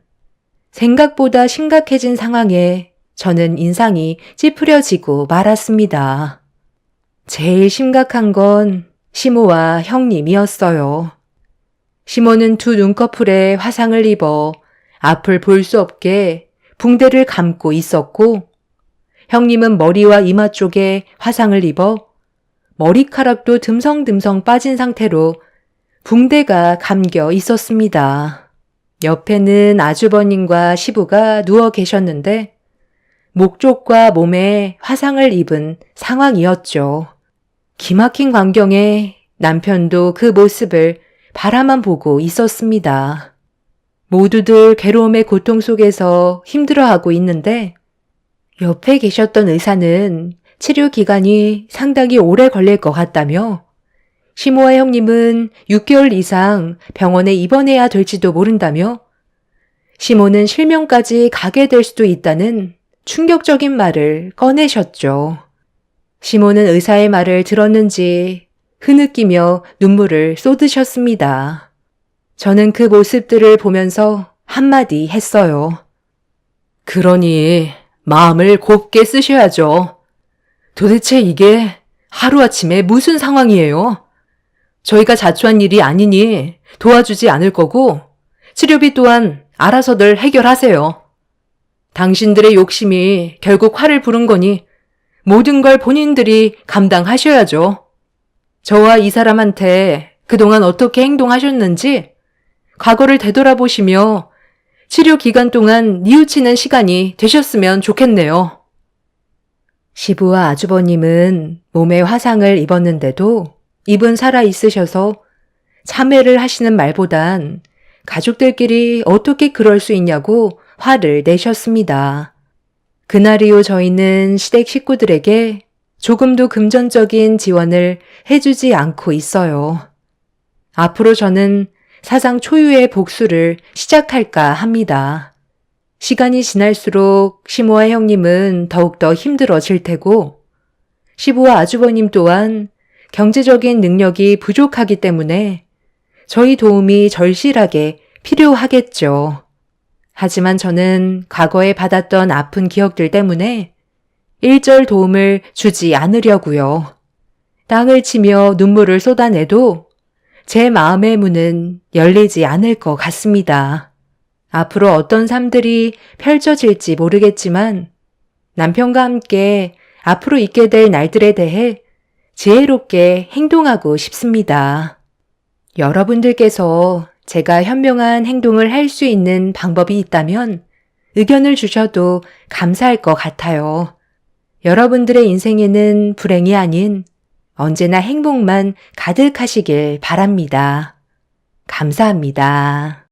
Speaker 3: 생각보다 심각해진 상황에 저는 인상이 찌푸려지고 말았습니다. 제일 심각한 건 시모와 형님이었어요. 시모는 두 눈꺼풀에 화상을 입어 앞을 볼 수 없게 붕대를 감고 있었고, 형님은 머리와 이마 쪽에 화상을 입어 머리카락도 듬성듬성 빠진 상태로 붕대가 감겨 있었습니다. 옆에는 아주버님과 시부가 누워 계셨는데 목 쪽과 몸에 화상을 입은 상황이었죠. 기막힌 광경에 남편도 그 모습을 바라만 보고 있었습니다. 모두들 괴로움의 고통 속에서 힘들어하고 있는데 옆에 계셨던 의사는 치료 기간이 상당히 오래 걸릴 것 같다며 시모와 형님은 6개월 이상 병원에 입원해야 될지도 모른다며 시모는 실명까지 가게 될 수도 있다는 충격적인 말을 꺼내셨죠. 시모는 의사의 말을 들었는지 흐느끼며 눈물을 쏟으셨습니다. 저는 그 모습들을 보면서 한마디 했어요.
Speaker 1: 그러니 마음을 곱게 쓰셔야죠. 도대체 이게 하루아침에 무슨 상황이에요? 저희가 자초한 일이 아니니 도와주지 않을 거고 치료비 또한 알아서들 해결하세요. 당신들의 욕심이 결국 화를 부른 거니 모든 걸 본인들이 감당하셔야죠. 저와 이 사람한테 그동안 어떻게 행동하셨는지 과거를 되돌아보시며 치료 기간 동안 뉘우치는 시간이 되셨으면 좋겠네요.
Speaker 3: 시부와 아주버님은 몸에 화상을 입었는데도 입은 살아 있으셔서 참회를 하시는 말보단 가족들끼리 어떻게 그럴 수 있냐고 화를 내셨습니다. 그날 이후 저희는 시댁 식구들에게 조금도 금전적인 지원을 해주지 않고 있어요. 앞으로 저는 사상 초유의 복수를 시작할까 합니다. 시간이 지날수록 시모와 형님은 더욱더 힘들어질 테고 시부와 아주버님 또한 경제적인 능력이 부족하기 때문에 저희 도움이 절실하게 필요하겠죠. 하지만 저는 과거에 받았던 아픈 기억들 때문에 일절 도움을 주지 않으려고요. 땅을 치며 눈물을 쏟아내도 제 마음의 문은 열리지 않을 것 같습니다. 앞으로 어떤 삶들이 펼쳐질지 모르겠지만 남편과 함께 앞으로 있게 될 날들에 대해 지혜롭게 행동하고 싶습니다. 여러분들께서 제가 현명한 행동을 할 수 있는 방법이 있다면 의견을 주셔도 감사할 것 같아요. 여러분들의 인생에는 불행이 아닌 언제나 행복만 가득하시길 바랍니다. 감사합니다.